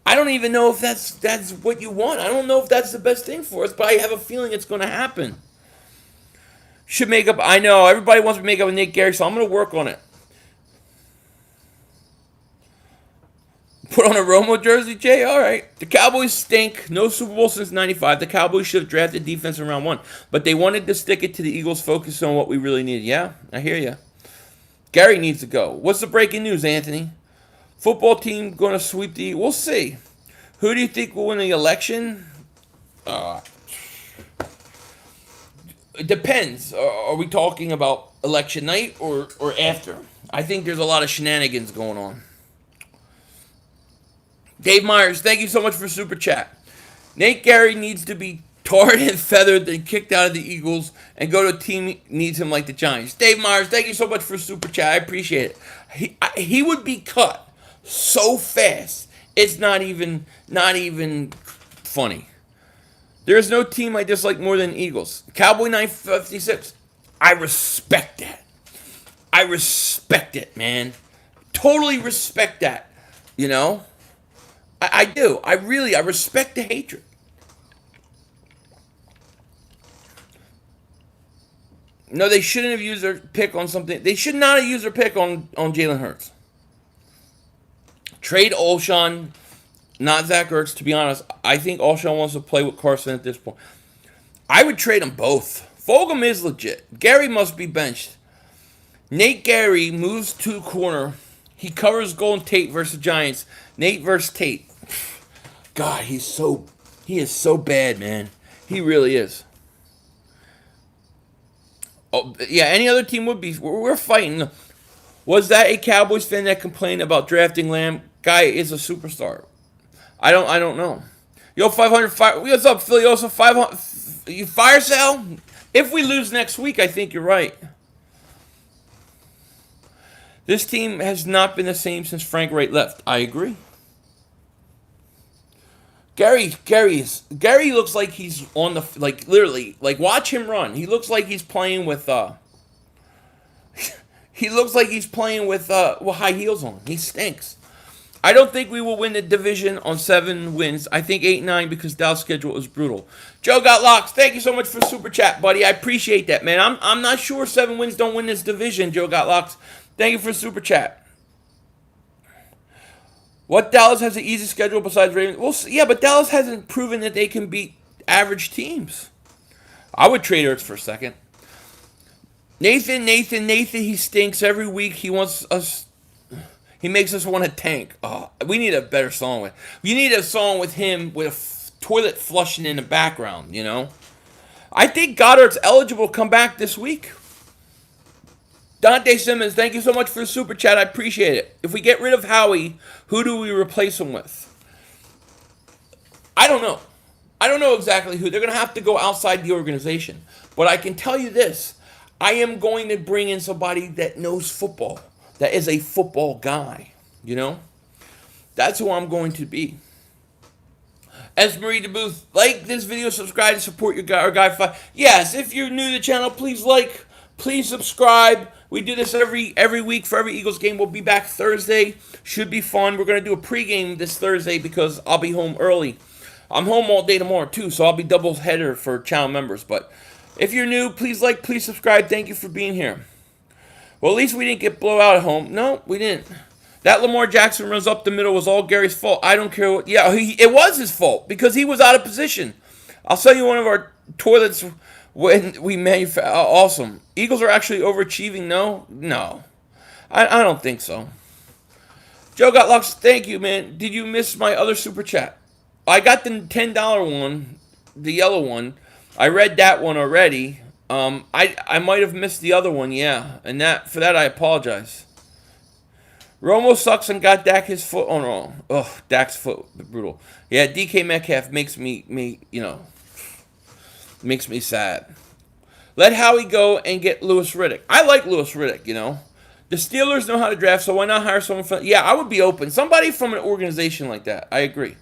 I don't even know if that's what you want. I don't know if that's the best thing for us, but I have a feeling it's going to happen. Should make up. I know. Everybody wants to make up with Nate Gerry, so I'm going to work on it. Put on a Romo jersey, Jay? All right. The Cowboys stink. No Super Bowl since 95. The Cowboys should have drafted defense in round 1. But they wanted to stick it to the Eagles, focus on what we really needed. Yeah, I hear you. Gerry needs to go. What's the breaking news, Anthony? Football team going to sweep the... We'll see. Who do you think will win the election? It depends. Are we talking about election night or after? I think there's a lot of shenanigans going on. Dave Myers, thank you so much for Super Chat. Nate Gerry needs to be tarred and feathered and kicked out of the Eagles and go to a team needs him like the Giants. Dave Myers, thank you so much for Super Chat. I appreciate it. He would be cut so fast, it's not even funny. There is no team I dislike more than Eagles. Cowboy 956. I respect that. I respect it, man. Totally respect that. You know? I do. I respect the hatred. No, they shouldn't have used their pick on something. They should not have used their pick on Jalen Hurts. Trade Olshan, not Zach Ertz. To be honest, I think Olshan wants to play with Carson at this point. I would trade them both. Fulgham is legit. Gerry must be benched. Nate Gerry moves to corner. He covers Golden Tate versus Giants. Nate versus Tate. God, he is so bad, man. He really is. Oh, yeah, any other team would be. We're fighting. Was that a Cowboys fan that complained about drafting Lamb? Guy is a superstar. I don't know. Yo, 500. What's up, Philly? Also 500. You fire sale? If we lose next week, I think you're right. This team has not been the same since Frank Wright left. I agree. Gerry looks like he's on the, like, literally, like, watch him run. He looks like he's playing with high heels on. He stinks. I don't think we will win the division on 7 wins. I think 8-9 because Dallas' schedule is brutal. Joe got locks. Thank you so much for Super Chat, buddy. I appreciate that, man. I'm not sure 7 wins don't win this division, Joe got locks. Thank you for Super Chat. What Dallas has the easy schedule besides Ravens? Well, yeah, but Dallas hasn't proven that they can beat average teams. I would trade Ertz for a second. Nathan, he stinks every week. He makes us want to tank. Oh, we need a better song with. You need a song with him with a toilet flushing in the background, you know? I think Goddard's eligible to come back this week. Dante Simmons, thank you so much for the Super Chat. I appreciate it. If we get rid of Howie, who do we replace him with? I don't know. I don't know exactly who. They're going to have to go outside the organization. But I can tell you this. I am going to bring in somebody that knows football. That is a football guy. You know? That's who I'm going to be. Marie DeBooth, like this video, subscribe to support our guy. Yes, if you're new to the channel, please like, please subscribe. We do this every week for every Eagles game. We'll be back Thursday. Should be fun. We're gonna do a pregame this Thursday because I'll be home early. I'm home all day tomorrow too, so I'll be double header for channel members. But if you're new, please like, please subscribe. Thank you for being here. Well, at least we didn't get blown out at home. No, we didn't. That Lamar Jackson runs up the middle was all Gerry's fault. I don't care what. Yeah, it was his fault because he was out of position. I'll sell you one of our toilets when we manufacture. Awesome. Eagles are actually overachieving. No. I don't think so. Joe got locks. Thank you, man. Did you miss my other super chat? I got the $10 one, the yellow one. I read that one already. I might have missed the other one, yeah. And for that I apologize. Romo sucks and got Dak his foot. Oh no. Ugh, Dak's foot brutal. Yeah, DK Metcalf makes me makes me sad. Let Howie go and get Louis Riddick. I like Louis Riddick, The Steelers know how to draft, so why not hire someone from... Yeah, I would be open. Somebody from an organization like that. I agree.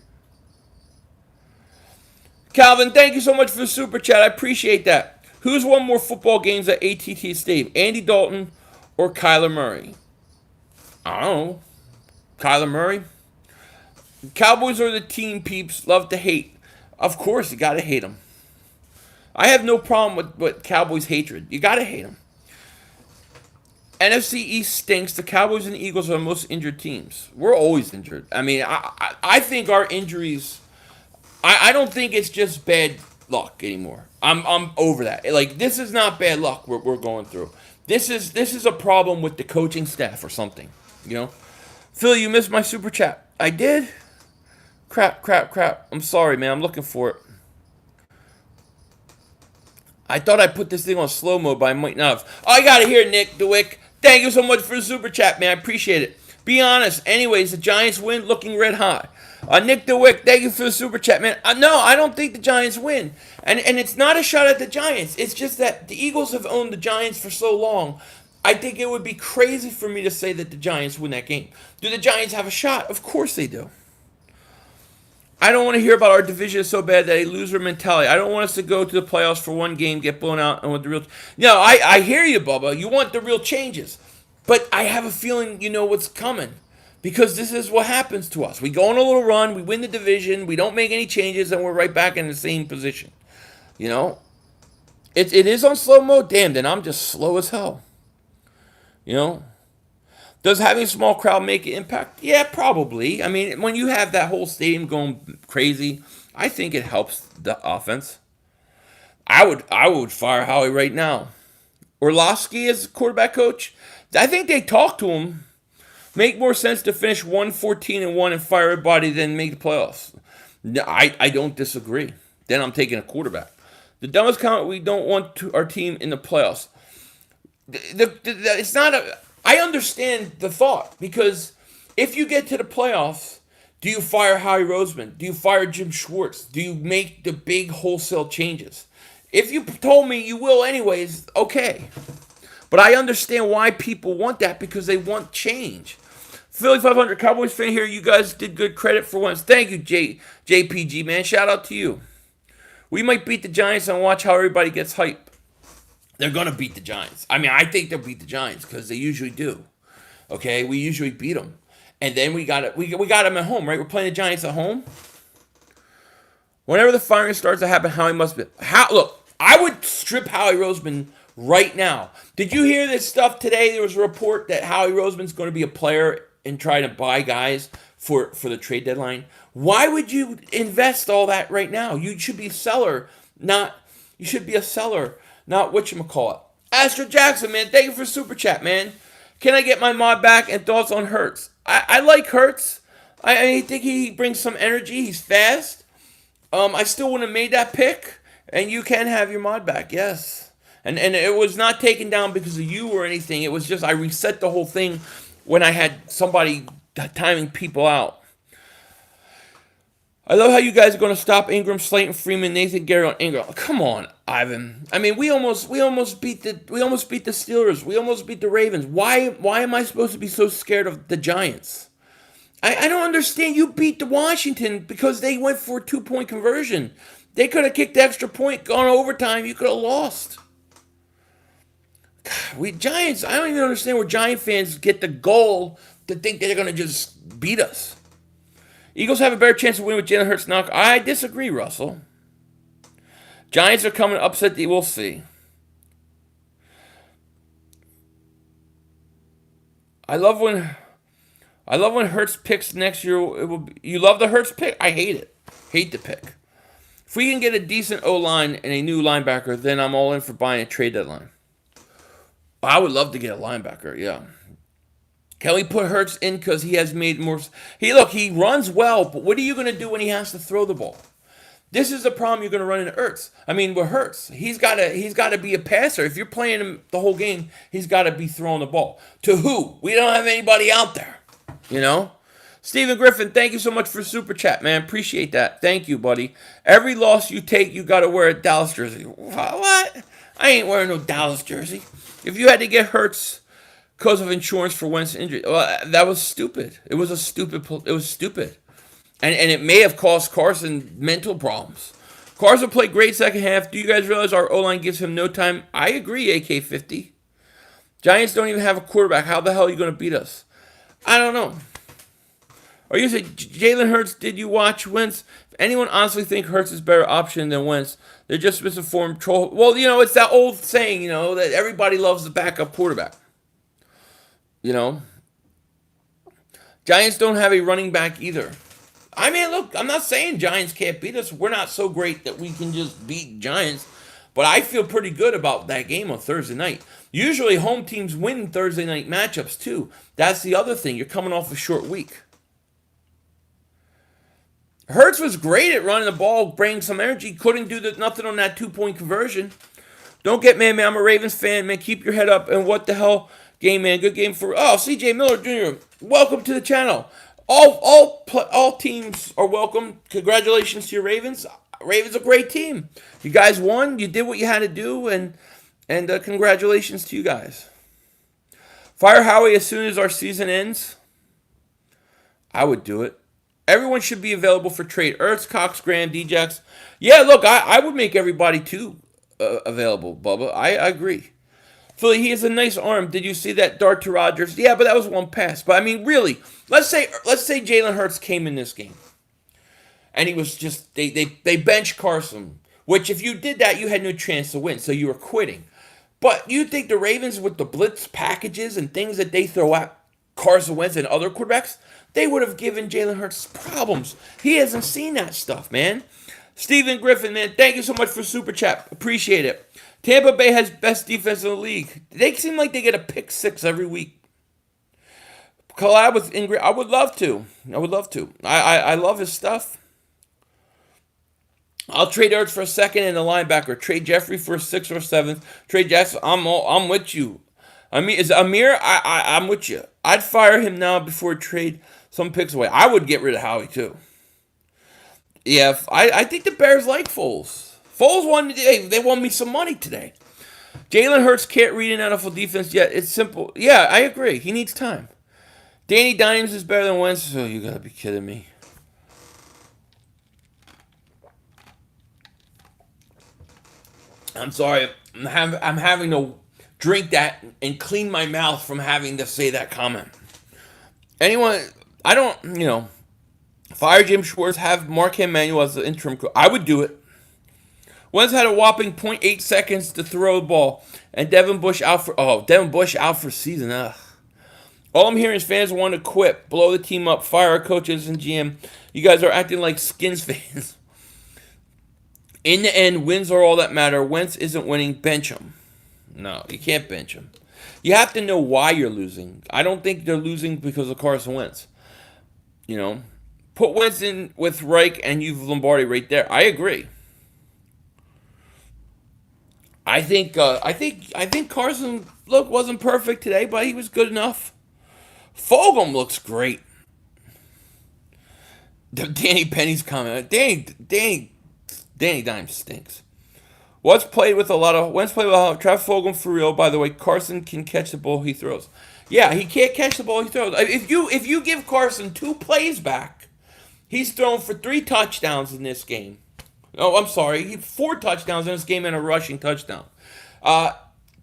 Calvin, thank you so much for the super chat. I appreciate that. Who's won more football games at AT&T Stadium? Andy Dalton or Kyler Murray? I don't know. Kyler Murray? Cowboys are the team peeps love to hate. Of course, you got to hate them. I have no problem with Cowboys hatred. You got to hate them. NFC East stinks. The Cowboys and the Eagles are the most injured teams. We're always injured. I mean, I think our injuries... I don't think it's just bad luck anymore. I'm over that. Like, this is not bad luck we're going through. This is a problem with the coaching staff or something. Phil, you missed my super chat. I did? Crap. I'm sorry, man. I'm looking for it. I thought I put this thing on slow mode, but I might not have. Oh, I got it here, Nick DeWick. Thank you so much for the super chat, man. I appreciate it. Be honest. Anyways, the Giants win looking red hot. Nick DeWick, thank you for the super chat, man. No, I don't think the Giants win. And it's not a shot at the Giants. It's just that the Eagles have owned the Giants for so long. I think it would be crazy for me to say that the Giants win that game. Do the Giants have a shot? Of course they do. I don't want to hear about our division so bad that a loser mentality. I don't want us to go to the playoffs for one game, get blown out, and with the real... No, I hear you, Bubba. You want the real changes. But I have a feeling you know what's coming. Because this is what happens to us. We go on a little run, we win the division, we don't make any changes, and we're right back in the same position. It is on slow mode. Damn, then I'm just slow as hell. Does having a small crowd make an impact? Yeah, probably. I mean, when you have that whole stadium going crazy, I think it helps the offense. I would fire Howie right now. Orlovsky as quarterback coach, I think they talked to him. Make more sense to finish 1-14-1 and fire everybody than make the playoffs. I don't disagree. Then I'm taking a quarterback. The dumbest comment: we don't want our team in the playoffs. It's not a... I understand the thought, because if you get to the playoffs, do you fire Howie Roseman? Do you fire Jim Schwartz? Do you make the big wholesale changes? If you told me you will anyways, okay. But I understand why people want that, because they want change. Philly 500 Cowboys fan here. You guys did good credit for once. Thank you, JPG, man. Shout out to you. We might beat the Giants and watch how everybody gets hype. They're going to beat the Giants. I mean, I think they'll beat the Giants because they usually do. Okay? We usually beat them. And then we got them at home, right? We're playing the Giants at home. Whenever the firing starts to happen, Howie must be... Look, I would strip Howie Roseman right now. Did you hear this stuff today? There was a report that Howie Roseman's going to be a player and try to buy guys for the trade deadline. Why would you invest all that right now? You should be a seller, not whatchamacallit. Astro Jackson, man, thank you for super chat, man. Can I get my mod back and thoughts on Hurts? I like Hurts. I think he brings some energy. He's fast. I still wouldn't have made that pick, and you can have your mod back, yes. And it was not taken down because of you or anything. It was just I reset the whole thing when I had somebody timing people out. I love how you guys are going to stop Ingram, Slayton, Freeman, Nathan, Gerry on Ingram. Come on, Ivan. I mean, we almost beat the Steelers. We almost beat the Ravens. Why am I supposed to be so scared of the Giants? I don't understand. You beat the Washington because they went for a 2-point conversion. They could have kicked the extra point, gone overtime. You could have lost. We Giants. I don't even understand where Giant fans get the goal to think they're going to just beat us. Eagles have a better chance of winning with Jalen Hurts knock. I disagree, Russell. Giants are coming upset. We'll see. I love when Hurts picks next year. It will be, you love the Hurts pick? I hate it. Hate the pick. If we can get a decent O-line and a new linebacker, then I'm all in for buying a trade deadline. I would love to get a linebacker, yeah. Can we put Hurts in because he has made more... He runs well, but what are you going to do when he has to throw the ball? This is the problem you're going to run into Hurts. With Hurts, he's got to be a passer. If you're playing him the whole game, he's got to be throwing the ball. To who? We don't have anybody out there, you know? Stephen Griffin, thank you so much for Super Chat, man. Appreciate that. Thank you, buddy. Every loss you take, you got to wear a Dallas jersey. What? I ain't wearing no Dallas jersey. If you had to get Hurts because of insurance for Wentz injury, well, that was stupid. It was stupid. And it may have caused Carson mental problems. Carson played great second half. Do you guys realize our O-line gives him no time? I agree, AK-50. Giants don't even have a quarterback. How the hell are you going to beat us? I don't know. Or you say, Jalen Hurts, did you watch Wentz? If anyone honestly think Hurts is a better option than Wentz, they're just misinformed troll. Well, it's that old saying, that everybody loves the backup quarterback. Giants don't have a running back either. Look, I'm not saying Giants can't beat us. We're not so great that we can just beat Giants. But I feel pretty good about that game on Thursday night. Usually home teams win Thursday night matchups too. That's the other thing. You're coming off a short week. Hurts was great at running the ball, bringing some energy. Couldn't do nothing on that 2-point conversion. Don't get mad, man. I'm a Ravens fan, man. Keep your head up. And what the hell game, man? Good game for... Oh, CJ Miller Jr., welcome to the channel. All teams are welcome. Congratulations to your Ravens. Ravens are a great team. You guys won. You did what you had to do, and congratulations to you guys. Fire Howie as soon as our season ends. I would do it. Everyone should be available for trade. Ertz, Cox, Graham, Djax. Yeah, look, I would make everybody too available, Bubba. I agree. Philly, he has a nice arm. Did you see that dart to Rodgers? Yeah, but that was one pass. But really, let's say Jalen Hurts came in this game, and he was just they benched Carson. Which, if you did that, you had no chance to win, so you were quitting. But you think the Ravens, with the blitz packages and things that they throw at Carson Wentz and other quarterbacks, they would have given Jalen Hurts problems. He hasn't seen that stuff, man. Stephen Griffin, man, thank you so much for Super Chat. Appreciate it. Tampa Bay has best defense in the league. They seem like they get a pick 6 every week. Collab with Ingrid. I would love to. I love his stuff. I'll trade Ertz for a second and a linebacker. Trade Jeffrey for a 6th or 7th. Trade Jackson. I'm with you. Is Amir? I'm with you. I'd fire him now before trade some picks away. I would get rid of Howie too. Yeah, I think the Bears like Foles. Foles won. Hey, they won me some money today. Jalen Hurts can't read an NFL defense yet. It's simple. Yeah, I agree. He needs time. Danny Dimes is better than Wentz. Oh, you gotta be kidding me. I'm sorry. I'm having to drink that and clean my mouth from having to say that comment. Anyone, I don't, fire Jim Schwartz, have Mark Emanuel as the interim coach. I would do it. Wentz had a whopping 0.8 seconds to throw the ball, and Devin Bush out for season. Ugh. All I'm hearing is fans want to quit, blow the team up, fire our coaches and GM. You guys are acting like Skins fans. In the end, wins are all that matter. Wentz isn't winning. Bench him. No, you can't bench him. You have to know why you're losing. I don't think they're losing because of Carson Wentz. Put Wentz in with Reich and you've Lombardi right there. I agree. I think Carson wasn't perfect today, but he was good enough. Fulgham looks great. Danny Penny's comment. Danny Dimes stinks. Wentz played with a lot of Travis Fulgham for real. By the way, Carson can catch the ball he throws. Yeah, he can't catch the ball he throws. If you give Carson 2 plays back, he's thrown for 3 touchdowns in this game. Oh, I'm sorry, 4 touchdowns in this game and a rushing touchdown.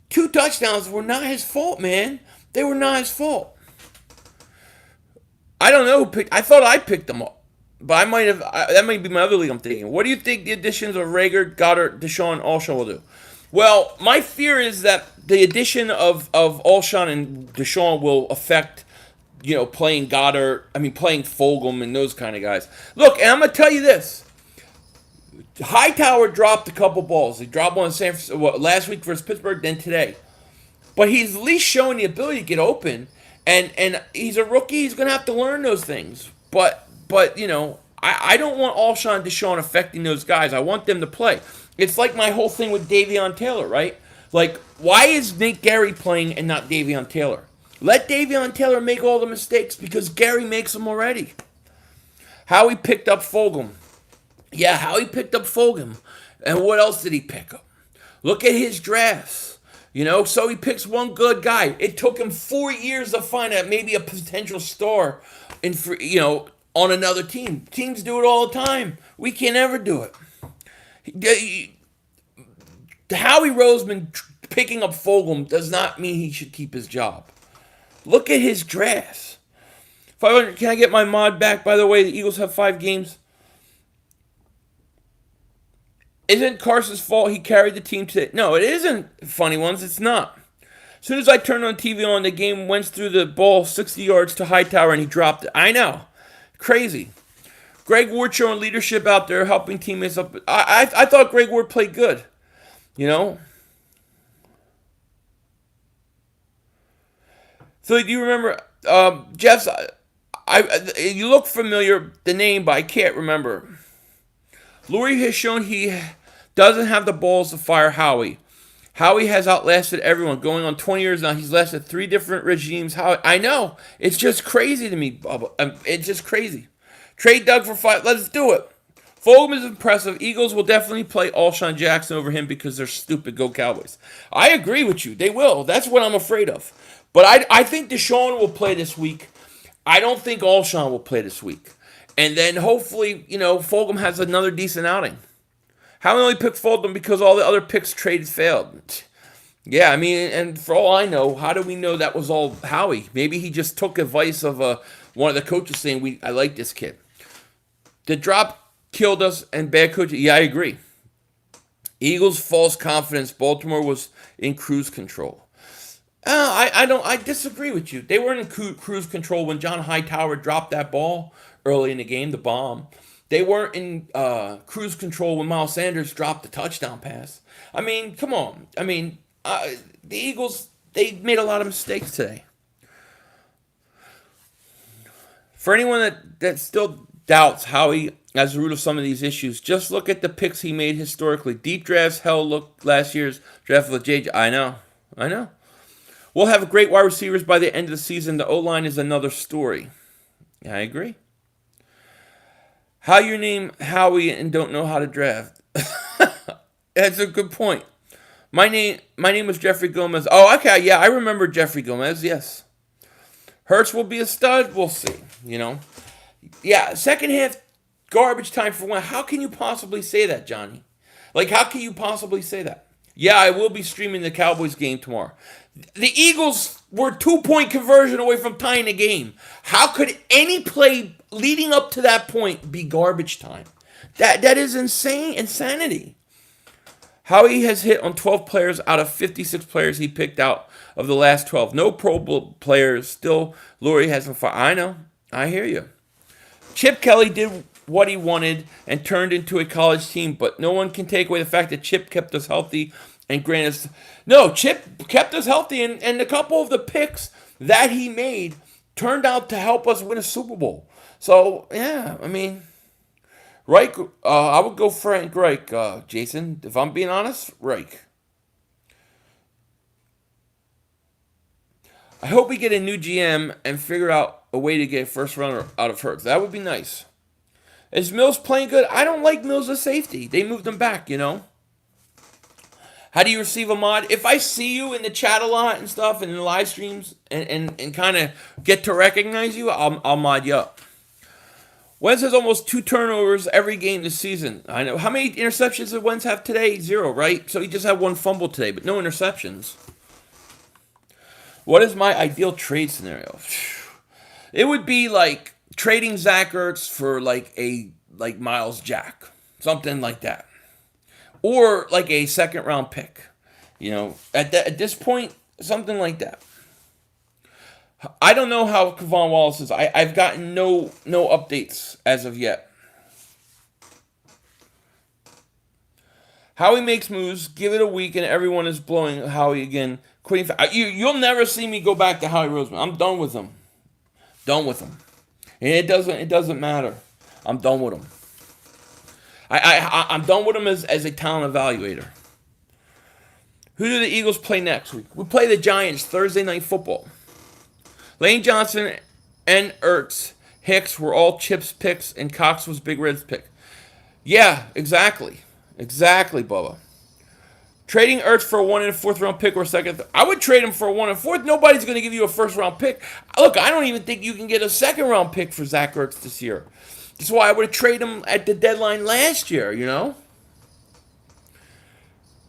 2 touchdowns were not his fault, man. They were not his fault. I don't know who picked. I thought I picked them up, but I might have. That might be my other league I'm thinking. What do you think the additions of Rager, Goddard, Deshaun, Alshon will do? Well, my fear is that the addition of Alshon and Deshaun will affect, playing Goddard. I mean, playing Fulgham and those kind of guys. Look, and I'm gonna tell you this. Hightower dropped a couple balls. He dropped one in San Francisco last week versus Pittsburgh, then today. But he's at least showing the ability to get open, and he's a rookie. He's going to have to learn those things. But I don't want Alshon and Deshaun affecting those guys. I want them to play. It's like my whole thing with Davion Taylor, right? Like, why is Nate Gerry playing and not Davion Taylor? Let Davion Taylor make all the mistakes because Gerry makes them already. How he picked up Fulgham. Yeah, how he picked up Fulgham. And what else did he pick up? Look at his drafts. So he picks one good guy. It took him 4 years to find out maybe a potential star on another team. Teams do it all the time. We can't ever do it. Howie Roseman picking up Fulgham does not mean he should keep his job. Look at his drafts. 500. Can I get my mod back? By the way, the Eagles have 5 games. Isn't Carson's fault he carried the team today? No, it isn't, funny ones. It's not. As soon as I turned on TV the game went through the ball 60 yards to Hightower and he dropped it. I know. Crazy. Greg Ward showing leadership out there, helping teammates up. I thought Greg Ward played good. So do you remember, Jeff's, you look familiar, the name, but I can't remember. Lurie has shown he doesn't have the balls to fire Howie. Howie has outlasted everyone. Going on 20 years now, he's lasted 3 different regimes. I know. It's just crazy to me, Bubba. It's just crazy. Trade Doug for 5. Let's do it. Fulgham is impressive. Eagles will definitely play Alshon Jackson over him because they're stupid. Go Cowboys. I agree with you. They will. That's what I'm afraid of. But I think Deshaun will play this week. I don't think Alshon will play this week. And then hopefully, Fulgham has another decent outing. Howie only picked Fulgham because all the other picks traded failed. Yeah, I mean, and for all I know, how do we know that was all Howie? Maybe he just took advice of one of the coaches saying, I like this kid. The drop killed us and bad coaching. Yeah, I agree. Eagles false confidence. Baltimore was in cruise control. I disagree with you. They weren't in cruise control when John Hightower dropped that ball early in the game, the bomb. They weren't in cruise control when Miles Sanders dropped the touchdown pass. I mean, come on. I mean, the Eagles, they made a lot of mistakes today. For anyone that still doubts Howie as the root of some of these issues, just look at the picks he made historically. Deep drafts, look last year's draft with JJ. I know. We'll have great wide receivers by the end of the season. The O-line is another story. Yeah, I agree. How you name Howie and don't know how to draft? That's a good point. My name was Jeffrey Gomez. Oh, okay. Yeah, I remember Jeffrey Gomez. Yes. Hurts will be a stud. We'll see. Yeah, second half garbage time for one. How can you possibly say that, Johnny? How can you possibly say that? Yeah, I will be streaming the Cowboys game tomorrow. The Eagles were 2-point conversion away from tying the game. How could any play leading up to that point be garbage time? That is insanity. Howie has hit on 12 players out of 56 players he picked out of the last 12. No Pro Bowl players. Still, Lurie hasn't fought. I know. I hear you. Chip Kelly did what he wanted and turned into a college team, but no one can take away the fact that Chip kept us healthy and granted us. No, Chip kept us healthy, and a couple of the picks that he made turned out to help us win a Super Bowl. So, yeah, I mean, Reich, I would go Frank Reich, Jason. If I'm being honest, Reich. I hope we get a new GM and figure out a way to get a first runner out of Hurts. That would be nice. Is Mills playing good? I don't like Mills as safety. They moved him back, How do you receive a mod? If I see you in the chat a lot and stuff and in the live streams and kind of get to recognize you, I'll mod you up. Wentz has almost 2 turnovers every game this season. I know. How many interceptions did Wentz have today? 0, right? So he just had 1 fumble today, but no interceptions. What is my ideal trade scenario? It would be like trading Zach Ertz for like Miles Jack. Something like that. Or like a 2nd round pick. You know, at this point, something like that. I don't know how Kevon Wallace is. I've gotten no updates as of yet. Howie makes moves. Give it a week, and everyone is blowing Howie again. Quitting. You'll never see me go back to Howie Roseman. I'm done with him. Done with him. And it doesn't matter. I'm done with him. I'm done with him as a talent evaluator. Who do the Eagles play next week? We play the Giants Thursday Night Football. Lane Johnson and Ertz, Hicks were all Chip's picks, and Cox was Big Red's pick. Yeah, exactly. Exactly, Bubba. Trading Ertz for a 1 and a 4th round pick or a 2nd. I would trade him for a 1 and 4th. Nobody's going to give you a 1st round pick. Look, I don't even think you can get a 2nd round pick for Zach Ertz this year. That's why I would have traded him at the deadline last year, you know?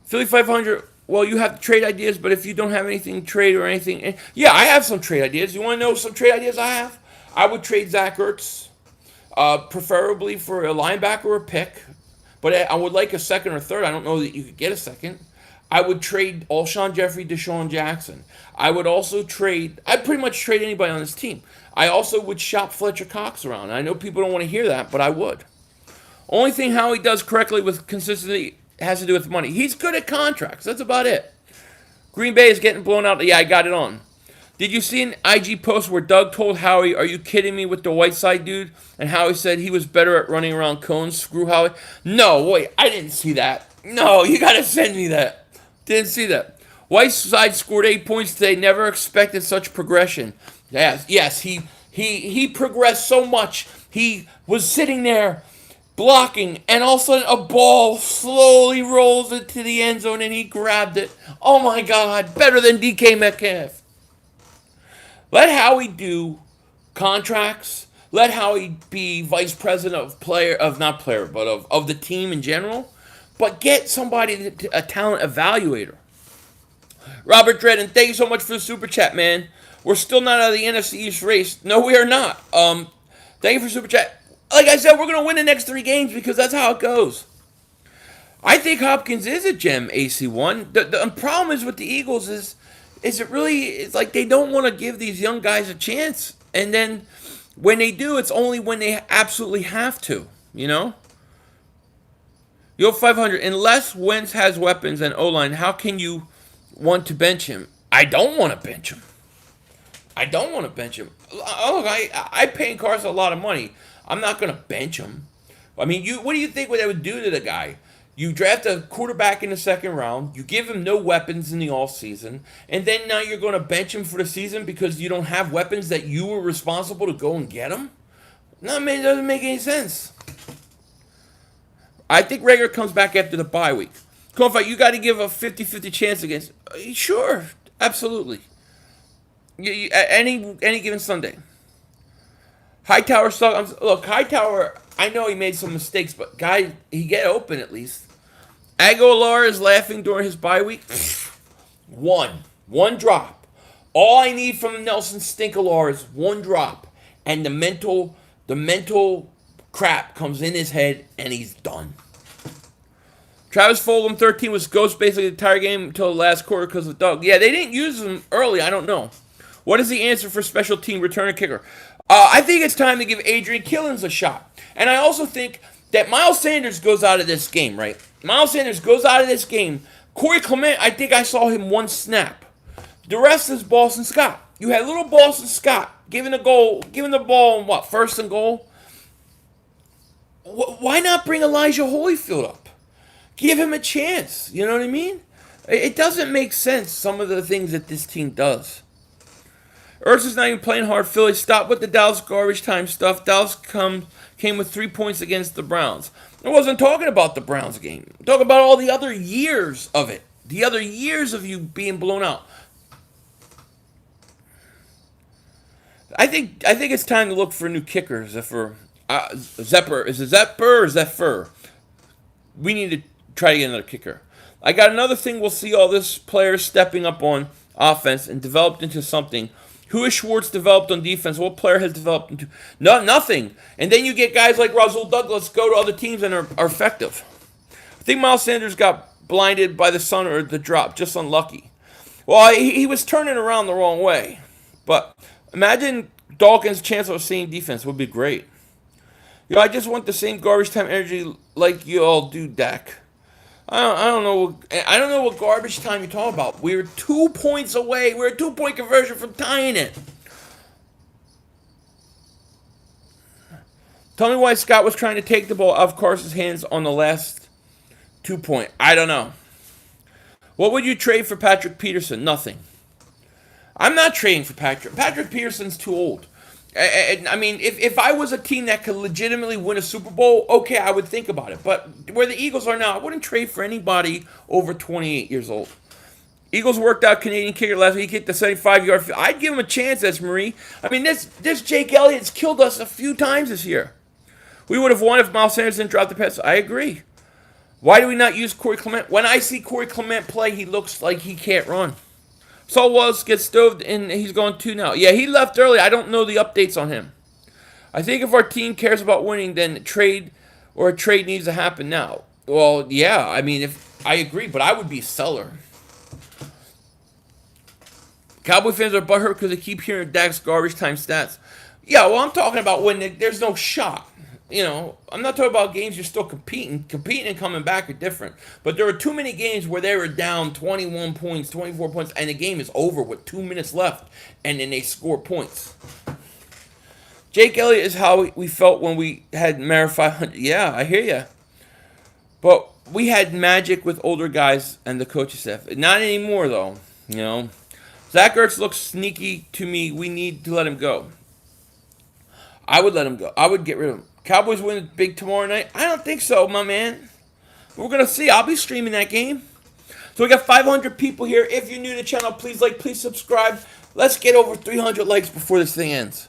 Philly 500. Well, you have trade ideas, but if you don't have anything to trade or anything... Yeah, I have some trade ideas. You want to know some trade ideas I have? I would trade Zach Ertz, preferably for a linebacker or a pick. But I would like a 2nd or 3rd. I don't know that you could get a 2nd. I would trade Alshon Jeffrey, Deshaun Jackson. I would also trade... I'd pretty much trade anybody on this team. I also would shop Fletcher Cox around. I know people don't want to hear that, but I would. Only thing Howie does correctly with consistency has to do with money. He's good at contracts. That's about it. Green Bay is getting blown out. Yeah, I got it on. Did you see an IG post where Doug told Howie, "Are you kidding me with the Whiteside dude?" And Howie said he was better at running around cones. Screw Howie. No, wait, I didn't see that. No, you got to send me that. Didn't see that. Whiteside scored 8 points today. Never expected such progression. Yes, he progressed so much. He was sitting there blocking, and all of a sudden a ball slowly rolls into the end zone, and he grabbed it. Oh my God, better than DK Metcalf. Let Howie do contracts. Let Howie be vice president of the team in general. But get somebody, a talent evaluator. Robert Dredden, thank you so much for the super chat, man. We're still not out of the NFC East race. No, we are not. Thank you for super chat. Like I said, we're going to win the next 3 games because that's how it goes. I think Hopkins is a gem, AC1. The problem is with the Eagles is it's like they don't want to give these young guys a chance. And then when they do, it's only when they absolutely have to, you know? Yo, 500, unless Wentz has weapons and O-line, how can you want to bench him? I don't want to bench him. Look, I pay Carson a lot of money. I'm not going to bench him. I mean, what do you think what that would do to the guy? You draft a quarterback in the 2nd round, you give him no weapons in the offseason, and then now you're going to bench him for the season because you don't have weapons that you were responsible to go and get him? No, man, it doesn't make any sense. I think Rager comes back after the bye week. Kofi, you got to give a 50-50 chance against... Sure, absolutely. Any given Sunday. Hightower sucks. Look, Hightower, I know he made some mistakes, but guy, he get open at least. Aguilar is laughing during his bye week. One drop. All I need from Nelson Stinkalar is 1 drop, and the mental crap comes in his head, and he's done. Travis Fulgham, 13, was ghost basically the entire game until the last quarter because of Doug. Yeah, they didn't use him early. I don't know. What is the answer for special team returner kicker? I think it's time to give Adrian Killens a shot. And I also think that Miles Sanders goes out of this game, right? Miles Sanders goes out of this game. Corey Clement, I think I saw him 1 snap. The rest is Boston Scott. You had little Boston Scott giving the ball in 1st and goal? Why not bring Elijah Holyfield up? Give him a chance. You know what I mean? It doesn't make sense, some of the things that this team does. Ertz is not even playing hard. Philly, stop with the Dallas garbage time stuff. Dallas came with 3 points against the Browns. I wasn't talking about the Browns game. I'm talking about all the other years of it. the other years of you being blown out. I think it's time to look for a new kicker. Zephyr, Zepper, is it Zepper or Zephyr? We need to try to get another kicker. I got another thing. We'll see all this players stepping up on offense and developed into something. Who has Schwartz developed on defense? What player has developed into nothing? And then you get guys like Rasul Douglas go to other teams and are effective. I think Miles Sanders got blinded by the sun or the drop, just unlucky. Well, he was turning around the wrong way. But imagine Dawkins' chance of seeing defense would be great. I just want the same garbage time energy like you all do, Dak. I don't know. I don't know what garbage time you're talking about. We were 2 points away. We're a 2-point conversion from tying it. Tell me why Scott was trying to take the ball out of Carson's hands on the last 2-point. I don't know. What would you trade for Patrick Peterson? Nothing. I'm not trading for Patrick. Patrick Peterson's too old. I mean, if I was a team that could legitimately win a Super Bowl, okay, I would think about it. But where the Eagles are now, I wouldn't trade for anybody over 28 years old. Eagles worked out Canadian kicker last week. He kicked the 75-yard field. I'd give him a chance, as Marie. I mean, this Jake Elliott's killed us a few times this year. We would have won if Miles Sanders didn't drop the pass. I agree. Why do we not use Corey Clement? When I see Corey Clement play, he looks like he can't run. Saul Walls gets stoved, and he's going 2 now. Yeah, he left early. I don't know the updates on him. I think if our team cares about winning, then a trade needs to happen now. Well, yeah, I mean, if I agree, but I would be a seller. Cowboy fans are butthurt because they keep hearing Dak's garbage time stats. Yeah, well, I'm talking about when there's no shot. I'm not talking about games you're still competing. Competing and coming back are different. But there were too many games where they were down 21 points, 24 points, and the game is over with 2 minutes left, and then they score points. Jake Elliott is how we felt when we had Mara 500. Yeah, I hear you. But we had magic with older guys and the coaching staff. Not anymore, though. Zach Ertz looks sneaky to me. We need to let him go. I would let him go. I would get rid of him. Cowboys win big tomorrow night? I don't think so, my man. We're going to see. I'll be streaming that game. So we got 500 people here. If you're new to the channel, please like, please subscribe. Let's get over 300 likes before this thing ends.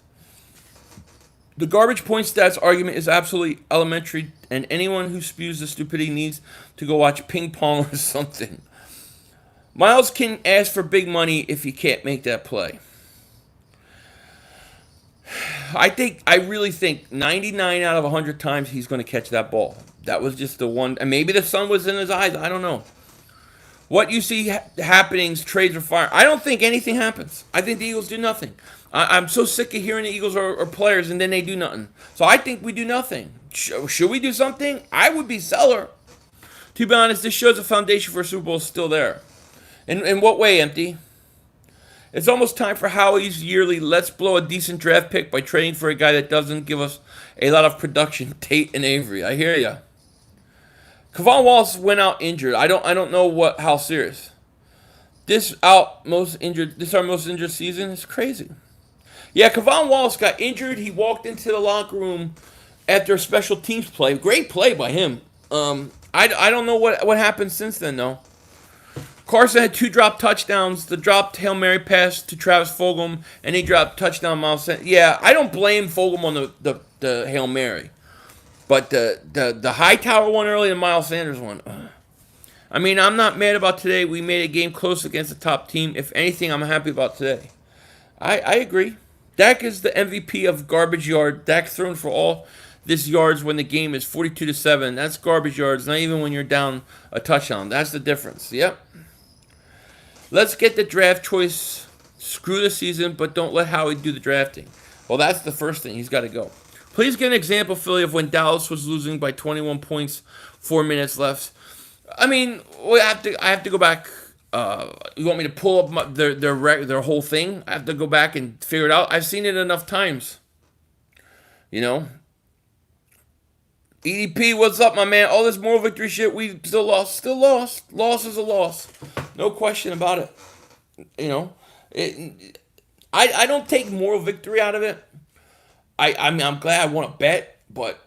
The garbage point stats argument is absolutely elementary, and anyone who spews the stupidity needs to go watch ping pong or something. Miles can ask for big money if he can't make that play. I really think 99 out of 100 times he's going to catch that ball. That was just the one, and maybe the sun was in his eyes. I don't know. What you see happenings, trades or fire. I don't think anything happens. I think the Eagles do nothing. I'm so sick of hearing the Eagles are players and then they do nothing. So I think we do nothing. Should we do something? I would be seller. To be honest, this shows the foundation for a Super Bowl is still there. In what way, Empty? It's almost time for Howie's yearly let's blow a decent draft pick by trading for a guy that doesn't give us a lot of production, Tate and Avery. I hear ya. Kevon Wallace went out injured. I don't know how serious. This our most injured season is crazy. Yeah, Kevon Wallace got injured. He walked into the locker room after a special teams play. Great play by him. I don't know what happened since then though. Carson had 2 drop touchdowns. The dropped Hail Mary pass to Travis Fulgham, and he dropped touchdown Miles Sanders. Yeah, I don't blame Fulgham on the Hail Mary. But the Hightower one early and Miles Sanders one. I mean, I'm not mad about today. We made a game close against the top team. If anything, I'm happy about today. I agree. Dak is the MVP of garbage yard. Dak thrown for all this yards when the game is 42-7. That's garbage yards, not even when you're down a touchdown. That's the difference. Yep. Let's get the draft choice. Screw the season, but don't let Howie do the drafting. Well, that's the first thing. He's got to go. Please get an example, Philly, of when Dallas was losing by 21 points, 4 minutes left. I mean, I have to go back. You want me to pull up their whole thing? I have to go back and figure it out. I've seen it enough times. EDP, what's up, my man? All this moral victory shit, we still lost. Still lost. Loss is a loss. No question about it. I don't take moral victory out of it. I mean, I'm glad I won a bet, but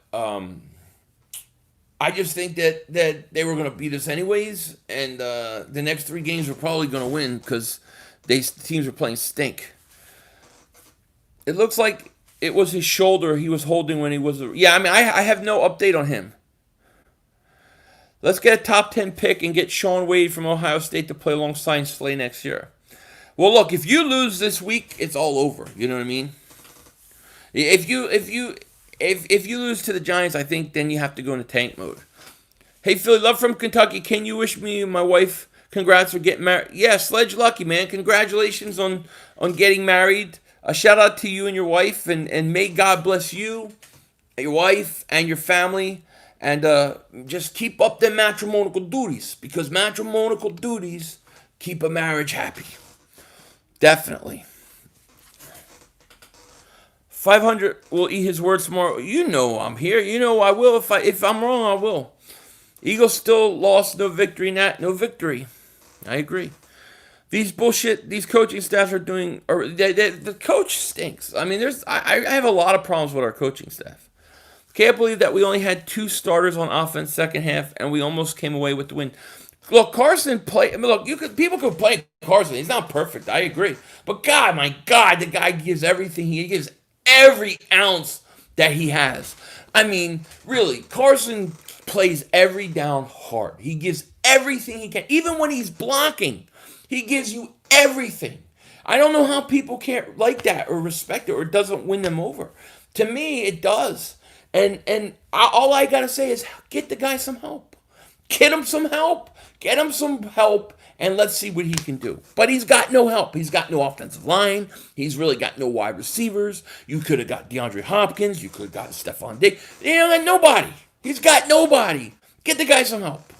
I just think that they were going to beat us anyways, and the next 3 games were probably going to win because teams were playing stink. It looks like it was his shoulder he was holding when he was. Yeah, I mean, I have no update on him. Let's get a top 10 pick and get Sean Wade from Ohio State to play alongside Slay next year. Well, look, if you lose this week, it's all over. You know what I mean? If you lose to the Giants, I think then you have to go into tank mode. Hey, Philly, love from Kentucky. Can you wish me and my wife congrats for getting married? Yeah, Sledge Lucky, man. Congratulations on getting married. A shout out to you and your wife, and may God bless you, your wife, and your family. And just keep up them matrimonial duties, because matrimonial duties keep a marriage happy. Definitely. 500 will eat his words tomorrow. You know I'm here. You know I will. If I'm wrong, I will. Eagles still lost, no victory. No victory. I agree. These coaching staffs are doing. The coach stinks. I mean, I have a lot of problems with our coaching staff. Can't believe that we only had 2 starters on offense second half, and we almost came away with the win. Look, Carson play. I mean, look, people could play Carson. He's not perfect. I agree, but God, my God, the guy gives everything. He gives every ounce that he has. I mean, really, Carson plays every down hard. He gives everything he can, even when he's blocking. He gives you everything. I don't know how people can't like that or respect it or it doesn't win them over. To me, it does. And all I gotta say is get the guy some help. Get him some help. Get him some help, and let's see what he can do. But he's got no help. He's got no offensive line. He's really got no wide receivers. You could have got DeAndre Hopkins. You could have got Stephon Diggs. You know, got nobody. He's got nobody. Get the guy some help.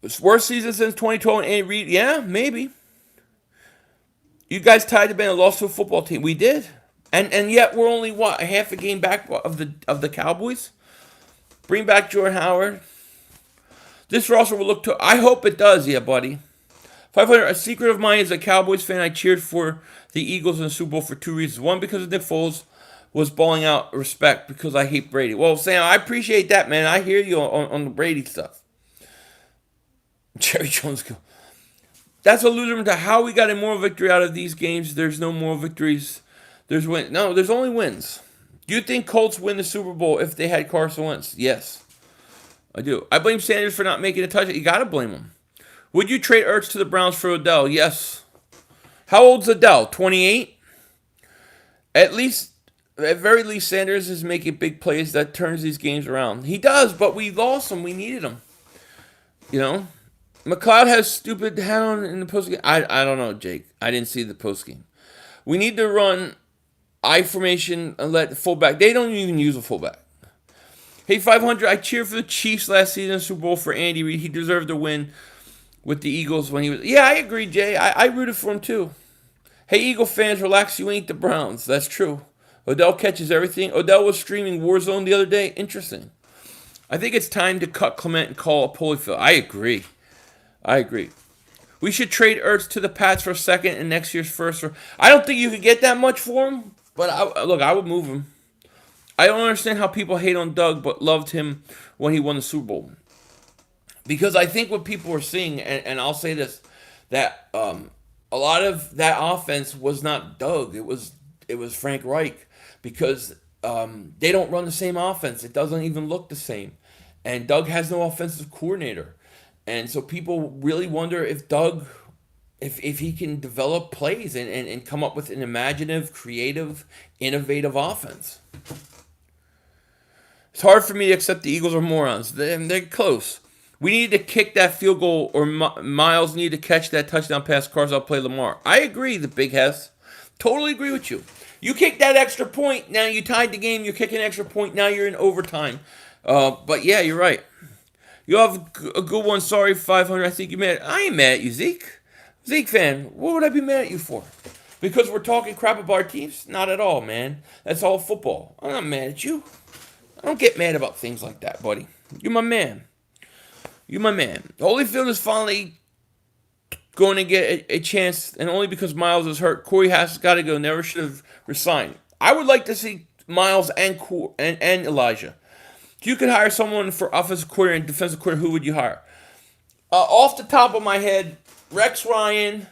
It's worst season since 2012 and Andy Reid. Yeah, maybe. You guys tied the band and lost to a football team. We did. And yet we're only, a half a game back of the Cowboys? Bring back Jordan Howard. This roster will look to... I hope it does, yeah, buddy. 500, a secret of mine is a Cowboys fan. I cheered for the Eagles in the Super Bowl for 2 reasons. One, because of Nick Foles was balling out. Respect, because I hate Brady. Well, Sam, I appreciate that, man. I hear you on the Brady stuff. Jerry Jones go. That's alluding to how we got a moral victory out of these games. There's no moral victories. There's only wins. Do you think Colts win the Super Bowl if they had Carson Wentz? Yes, I do. I blame Sanders for not making a touchdown. You got to blame him. Would you trade Ertz to the Browns for Odell? Yes. How old's Odell? 28? At very least, Sanders is making big plays that turns these games around. He does, but we lost him. We needed him. You know? McLeod has stupid hat on in the postgame. I don't know, Jake. I didn't see the postgame. We need to run I formation and let the fullback. They don't even use a fullback. Hey, 500. I cheered for the Chiefs last season in the Super Bowl for Andy Reid. He deserved to win with the Eagles when he was. Yeah, I agree, Jay. I rooted for him too. Hey, Eagle fans, relax. You ain't the Browns. That's true. Odell catches everything. Odell was streaming Warzone the other day. Interesting. I think it's time to cut Clement and call up Holyfield. I agree. We should trade Ertz to the Pats for a second and next year's first. I don't think you could get that much for him, but I would move him. I don't understand how people hate on Doug but loved him when he won the Super Bowl. Because I think what people are seeing, and I'll say this, that a lot of that offense was not Doug. It was Frank Reich, because they don't run the same offense. It doesn't even look the same. And Doug has no offensive coordinator. And so people really wonder if Doug, if he can develop plays and come up with an imaginative, creative, innovative offense. It's hard for me to accept the Eagles are morons. They're close. We need to kick that field goal, or Miles need to catch that touchdown pass. Carswell play Lamar. I agree, the big Hess. Totally agree with you. You kick that extra point, now you tied the game, you're kicking an extra point, now you're in overtime. But yeah, you're right. You have a good one. Sorry, 500. I think you're mad. I ain't mad at you, Zeke. Zeke fan, what would I be mad at you for? Because we're talking crap about our teams? Not at all, man. That's all football. I'm not mad at you. I don't get mad about things like that, buddy. You're my man. Holyfield is finally going to get a chance, and only because Miles is hurt. Corey has got to go. Never should have resigned. I would like to see Miles and Elijah. If you could hire someone for offensive coordinator and defensive coordinator, who would you hire? Off the top of my head, Rex Ryan,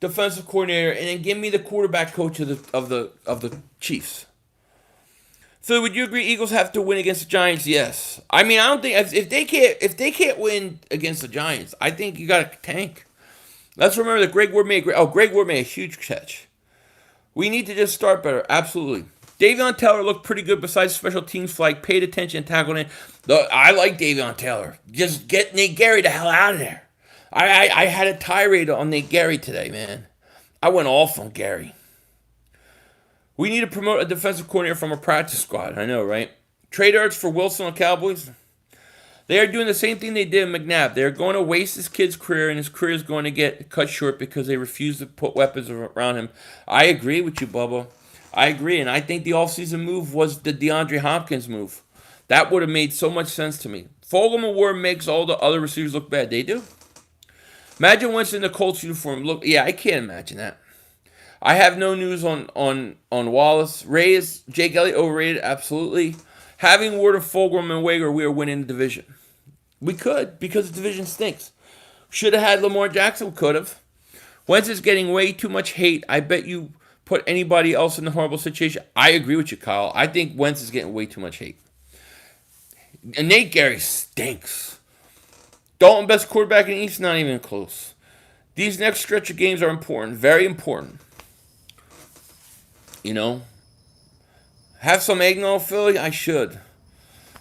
defensive coordinator, and then give me the quarterback coach of the Chiefs. So would you agree Eagles have to win against the Giants? Yes. I mean, I don't think if they can't win against the Giants, I think you got to tank. Let's remember that Greg Ward made a huge catch. We need to just start better. Absolutely. Davion Taylor looked pretty good besides special teams flag. Paid attention and tackled in. I like Davion Taylor. Just get Nate Gerry the hell out of there. I had a tirade on Nate Gerry today, man. I went off on Gerry. We need to promote a defensive coordinator from a practice squad. I know, right? Trade Ertz for Wilson on Cowboys. They are doing the same thing they did in McNabb. They are going to waste this kid's career, and his career is going to get cut short because they refuse to put weapons around him. I agree with you, Bubba. I agree, and I think the offseason move was the DeAndre Hopkins move. That would have made so much sense to me. Fogelman Ward makes all the other receivers look bad. They do. Imagine Wentz in the Colts uniform. Look, yeah, I can't imagine that. I have no news on Wallace. Reyes, Jake Elliott overrated, absolutely. Having Ward and Fulgham and Wager, we are winning the division. We could, because the division stinks. Should have had Lamar Jackson, could have. Wentz is getting way too much hate. I bet you put anybody else in a horrible situation. I agree with you, Kyle. I think Wentz is getting way too much hate. And Nate Gerry stinks. Dalton, best quarterback in the East, not even close. These next stretch of games are important, very important. You know, have some eggnog, Philly? I should.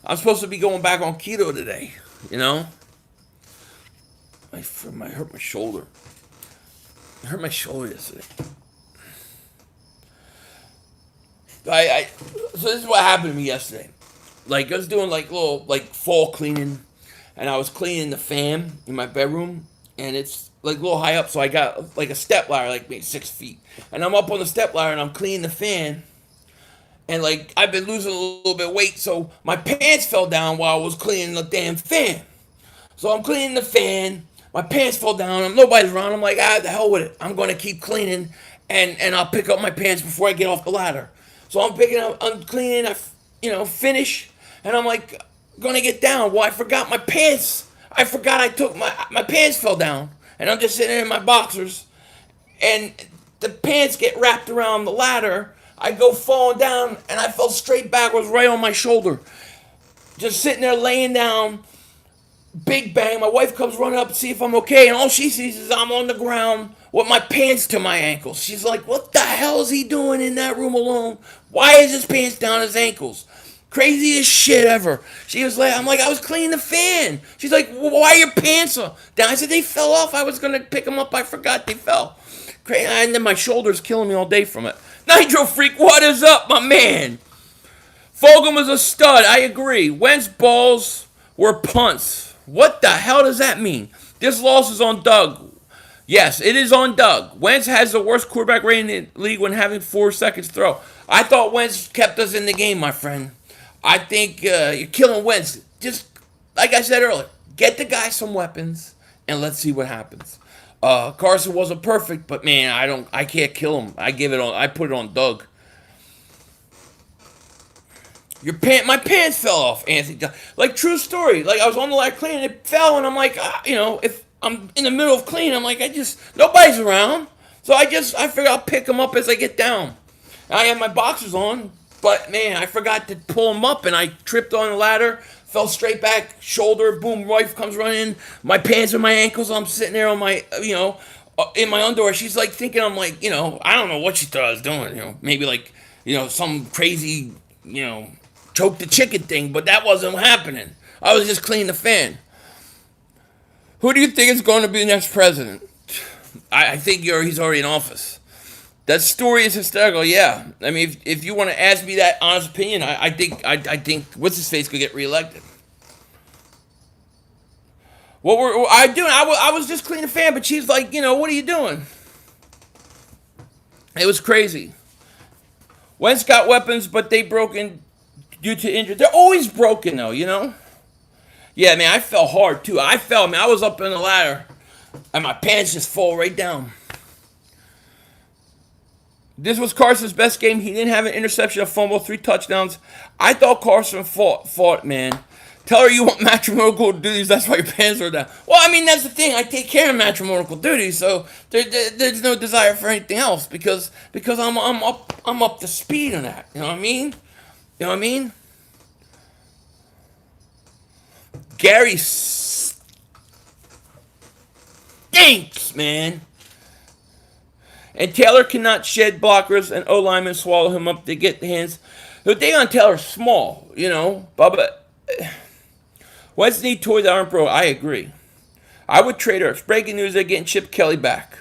I'm supposed to be going back on keto today, you know? I hurt my shoulder. I hurt my shoulder yesterday. So this is what happened to me yesterday. Like, I was doing little fall cleaning, and I was cleaning the fan in my bedroom, and it's a little high up, so I got a step ladder, maybe 6 feet. And I'm up on the step ladder, and I'm cleaning the fan. And, I've been losing a little bit of weight, so my pants fell down while I was cleaning the damn fan. So I'm cleaning the fan. My pants fell down. Nobody's around. I'm like, the hell with it. I'm going to keep cleaning, and I'll pick up my pants before I get off the ladder. So I'm cleaning, finish, and I'm going to get down. Well, I forgot my pants. I forgot I took my pants fell down. And I'm just sitting there in my boxers, and the pants get wrapped around the ladder. I go falling down, and I fell straight backwards right on my shoulder. Just sitting there laying down, big bang. My wife comes running up to see if I'm okay, and all she sees is I'm on the ground with my pants to my ankles. She's like, what the hell is he doing in that room alone? Why is his pants down his ankles? Craziest shit ever. She was like, I was cleaning the fan. She's like, well, why are your pants down? I said, they fell off. I was going to pick them up. I forgot they fell. And then my shoulder's killing me all day from it. Nitro Freak, what is up, my man? Fulgham was a stud. I agree. Wentz balls were punts. What the hell does that mean? This loss is on Doug. Yes, it is on Doug. Wentz has the worst quarterback rating in the league when having 4 seconds to throw. I thought Wentz kept us in the game, my friend. I think you're killing Wentz. Just like I said earlier, get the guy some weapons and let's see what happens. Carson wasn't perfect, but man, I can't kill him. I put it on Doug. My pants fell off, Anthony. True story. I was on the ladder cleaning, it fell, and I'm if I'm in the middle of cleaning, nobody's around, so I figure I'll pick them up as I get down. I have my boxers on. But, man, I forgot to pull him up, and I tripped on the ladder, fell straight back, shoulder, boom, wife comes running, my pants are my ankles, I'm sitting there on my, in my underwear. She's, thinking I'm, I don't know what she thought I was doing, maybe, some crazy, choke the chicken thing, but that wasn't happening. I was just cleaning the fan. Who do you think is going to be the next president? I think he's already in office. That story is hysterical, yeah. I mean, if you want to ask me that honest opinion, I think what's his face could get reelected. What were I doing? I was just cleaning the fan, but she's like, what are you doing? It was crazy. Wentz got weapons, but they broken due to injury. They're always broken, though, Yeah, man, I fell hard, too. I was up in the ladder, and my pants just fall right down. This was Carson's best game. He didn't have an interception, a fumble, 3 touchdowns. I thought Carson fought, man. Tell her you want matrimonial duties. That's why your pants are down. Well, I mean, that's the thing. I take care of matrimonial duties, so there's no desire for anything else because I'm up to speed on that. You know what I mean? You know what I mean? Gerry stinks, man. And Taylor cannot shed blockers, and O linemen swallow him up to get the hands. The thing on Taylor's small, you know. Bubba, Wentz need toys that aren't broke. I agree. I would trade her. It's breaking news. They're getting Chip Kelly back.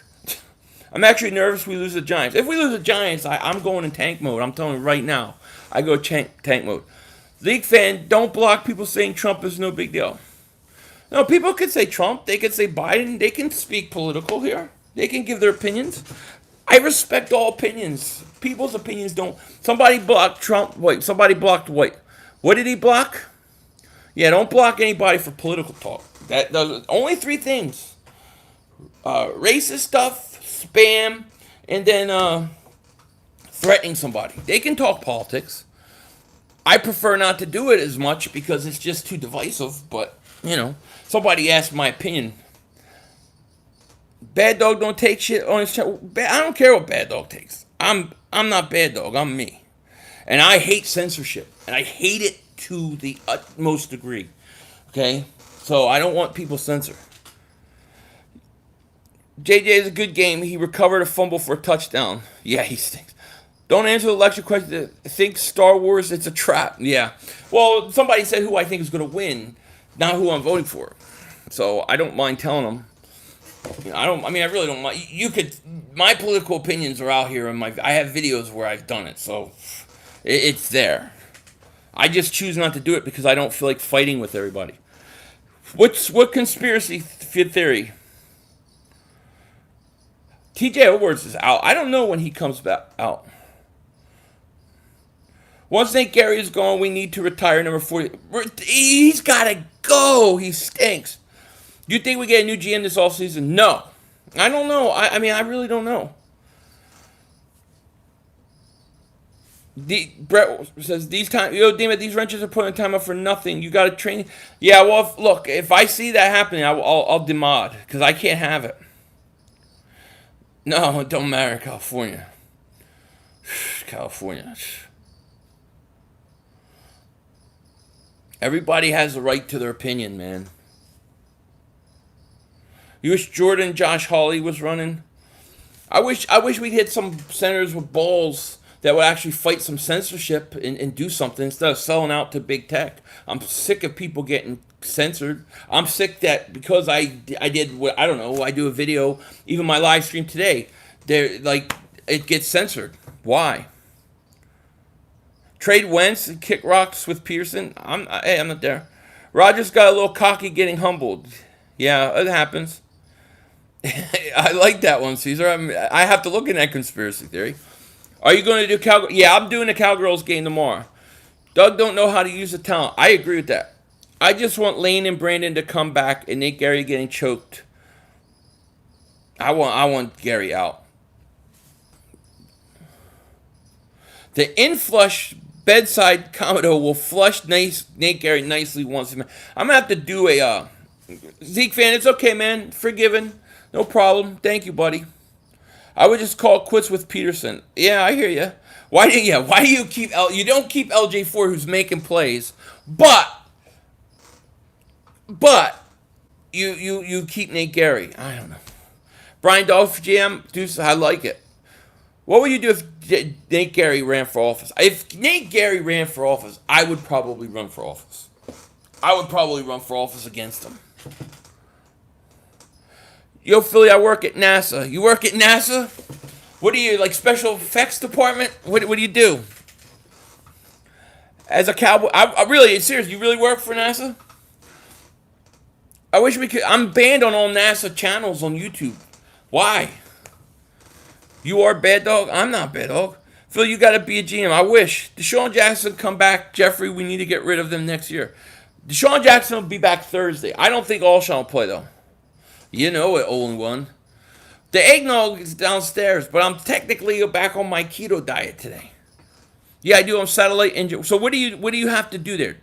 I'm actually nervous we lose the Giants. If we lose the Giants, I'm going in tank mode. I'm telling you right now. I go tank mode. League fan, don't block people saying Trump is no big deal. No, people could say Trump. They could say Biden. They can speak political here. They can give their opinions. I respect all opinions. People's opinions don't. Somebody blocked Trump. Wait, somebody blocked White. What did he block? Yeah, don't block anybody for political talk. Those only 3 things: racist stuff, spam, and then threatening somebody. They can talk politics. I prefer not to do it as much because it's just too divisive. But you know, somebody asked my opinion. Bad Dog don't take shit on his channel. I don't care what Bad Dog takes. I'm not Bad Dog. I'm me. And I hate censorship. And I hate it to the utmost degree. Okay? So I don't want people censored. JJ is a good game. He recovered a fumble for a touchdown. Yeah, he stinks. Don't answer the lecture question. Think Star Wars, it's a trap. Yeah. Well, somebody said who I think is going to win, not who I'm voting for. So I don't mind telling them. I really don't mind. You could. My political opinions are out here, and I have videos where I've done it, so it's there. I just choose not to do it because I don't feel like fighting with everybody. What conspiracy theory? TJ Edwards is out. I don't know when he comes back out. Once Nate Gerry is gone, we need to retire number 40. He's got to go. He stinks. Do you think we get a new GM this offseason? No. I don't know. I really don't know. Brett says, Dingbat, these wrenches are putting time up for nothing. You got to train. Yeah, well, look, if I see that happening, I'll demod because I can't have it. No, it don't matter, California. California. Everybody has the right to their opinion, man. You wish Jordan Josh Hawley was running. I wish we'd hit some senators with balls that would actually fight some censorship and do something instead of selling out to big tech. I'm sick of people getting censored. I'm sick that because I did what I don't know. I do a video, even my live stream today. It gets censored. Why? Trade Wentz and kick rocks with Pearson. I'm not there. Rodgers got a little cocky, getting humbled. Yeah, it happens. I like that one, Caesar. I have to look in that conspiracy theory. Are you going to do Cowgirls? Yeah, I'm doing the Cowgirls game tomorrow. Doug don't know how to use the talent. I agree with that. I just want Lane and Brandon to come back and Nate Gerry getting choked. I want Gerry out. The inflush bedside Commodore will flush Nate Gerry nicely once a minute. I'm going to have to do a Zeke fan. It's okay, man. Forgiven. No problem. Thank you, buddy. I would just call quits with Peterson. Yeah, I hear you. Why do you keep you don't keep LJ4 who's making plays, but you keep Nate Gerry. I don't know. Brian Dolph GM, Deuce, I like it. What would you do if Nate Gerry ran for office? If Nate Gerry ran for office, I would probably run for office. I would probably run for office against him. Yo, Philly, I work at NASA. You work at NASA? What do you, like, special effects department? What do you do? As a cowboy? I really, serious, you really work for NASA? I wish we could. I'm banned on all NASA channels on YouTube. Why? You are Bad Dog? I'm not Bad Dog. Phil, you got to be a GM. I wish. Deshaun Jackson come back. Jeffrey, we need to get rid of them next year. Deshaun Jackson will be back Thursday. I don't think Alshon will play, though. You know it, 0-1. The eggnog is downstairs, but I'm technically back on my keto diet today. Yeah, I do. I'm satellite engine. So what do you have to do there?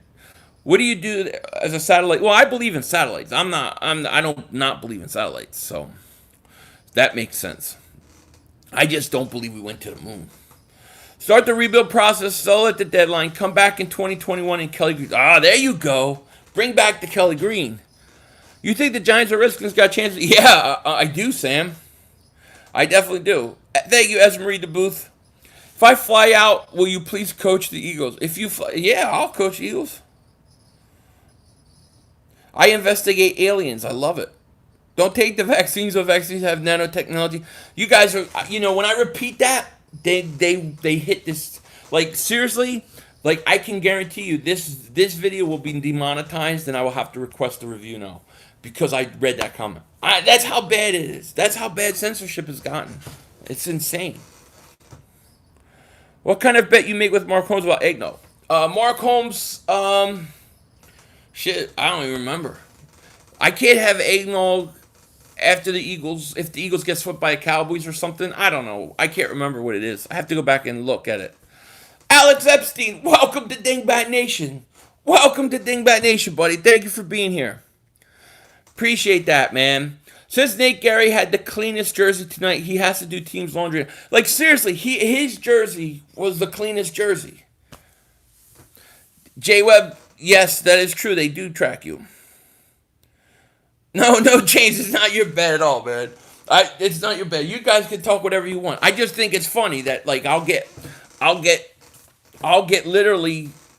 What do you do as a satellite? Well, I believe in satellites. I don't not believe in satellites. So that makes sense. I just don't believe we went to the moon. Start the rebuild process, sell at the deadline, come back in 2021 and Kelly Green. Ah, there you go. Bring back the Kelly Green. You think the Giants or Redskins got chances? Yeah, I do, Sam. I definitely do. Thank you, Esmarie DeBooth. If I fly out, will you please coach the Eagles? If you fly, yeah, I'll coach Eagles. I investigate aliens. I love it. Don't take the vaccines. The vaccines have nanotechnology. You guys are, when I repeat that, they hit this. Like, seriously, like, I can guarantee you this video will be demonetized and I will have to request a review now because I read that comment. That's how bad it is. That's how bad censorship has gotten. It's insane. What kind of bet you make with Mark Holmes about eggnog? Mark Holmes, shit, I don't even remember. I can't have eggnog after the Eagles, if the Eagles get swept by the Cowboys or something. I don't know. I can't remember what it is. I have to go back and look at it. Alex Epstein, welcome to Dingbat Nation. Welcome to Dingbat Nation, buddy. Thank you for being here. Appreciate that, man. Since Nate Gerry had the cleanest jersey tonight, he has to do team's laundry. Like, seriously, his jersey was the cleanest jersey. J Webb, yes, that is true. They do track you. No, James, it's not your bet at all, man. It's not your bet. You guys can talk whatever you want. I just think it's funny that, like, I'll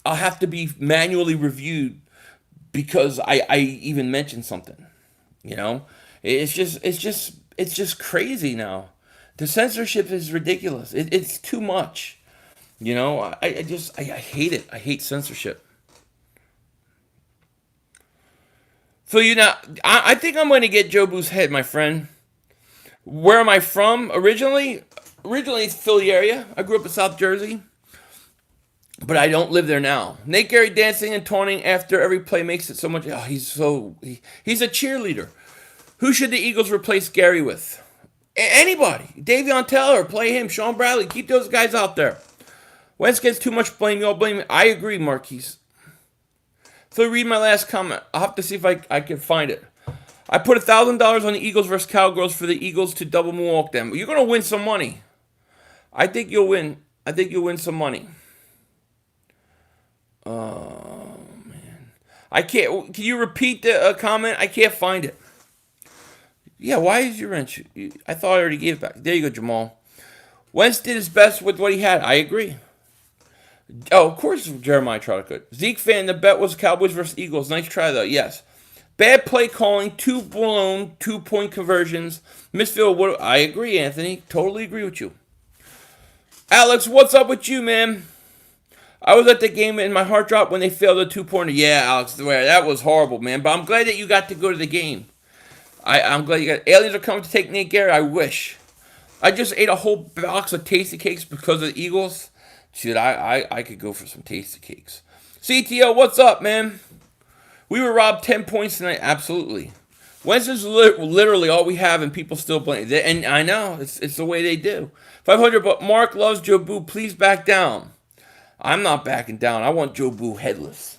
have to be manually reviewed because I even mentioned something. It's just crazy now. The censorship is ridiculous. It's too much. I hate it. I hate censorship. So I think I'm going to get Joe Boo's head, my friend. Where am I from originally? Originally, it's Philly area. I grew up in South Jersey, but I don't live there now. Nate Gerry dancing and taunting after every play makes it so much. Oh, he's a cheerleader. Who should the Eagles replace Gerry with? Anybody. Davion Taylor, play him. Sean Bradley, keep those guys out there. Wentz gets too much blame. You all blame me. I agree, Marquise. So read my last comment. I'll have to see if I can find it. I put $1,000 on the Eagles versus Cowgirls for the Eagles to double moonwalk them. You're going to win some money. I think you'll win. I think you'll win some money. Oh, man. I can't. Can you repeat the comment? I can't find it. Yeah, why is your wrench? I thought I already gave it back. There you go, Jamal. Wentz did his best with what he had. I agree. Oh, of course, Jeremiah Trotter could. Zeke fan, the bet was Cowboys versus Eagles. Nice try, though. Yes. Bad play calling, 2 blown, 2-point conversions. Misfield, I agree, Anthony. Totally agree with you. Alex, what's up with you, man? I was at the game and my heart dropped when they failed a 2-pointer. Yeah, Alex, that was horrible, man. But I'm glad that you got to go to the game. I'm glad you got. Aliens are coming to take Nate Gerry. I wish. I just ate a whole box of Tasty Cakes because of the Eagles. Dude, I could go for some Tasty Cakes. CTO, what's up, man? We were robbed 10 points tonight. Absolutely. Wentz is literally all we have, and people still blame. And I know it's the way they do. 500, but Mark loves Joe Boo. Please back down. I'm not backing down. I want Joe Boo headless.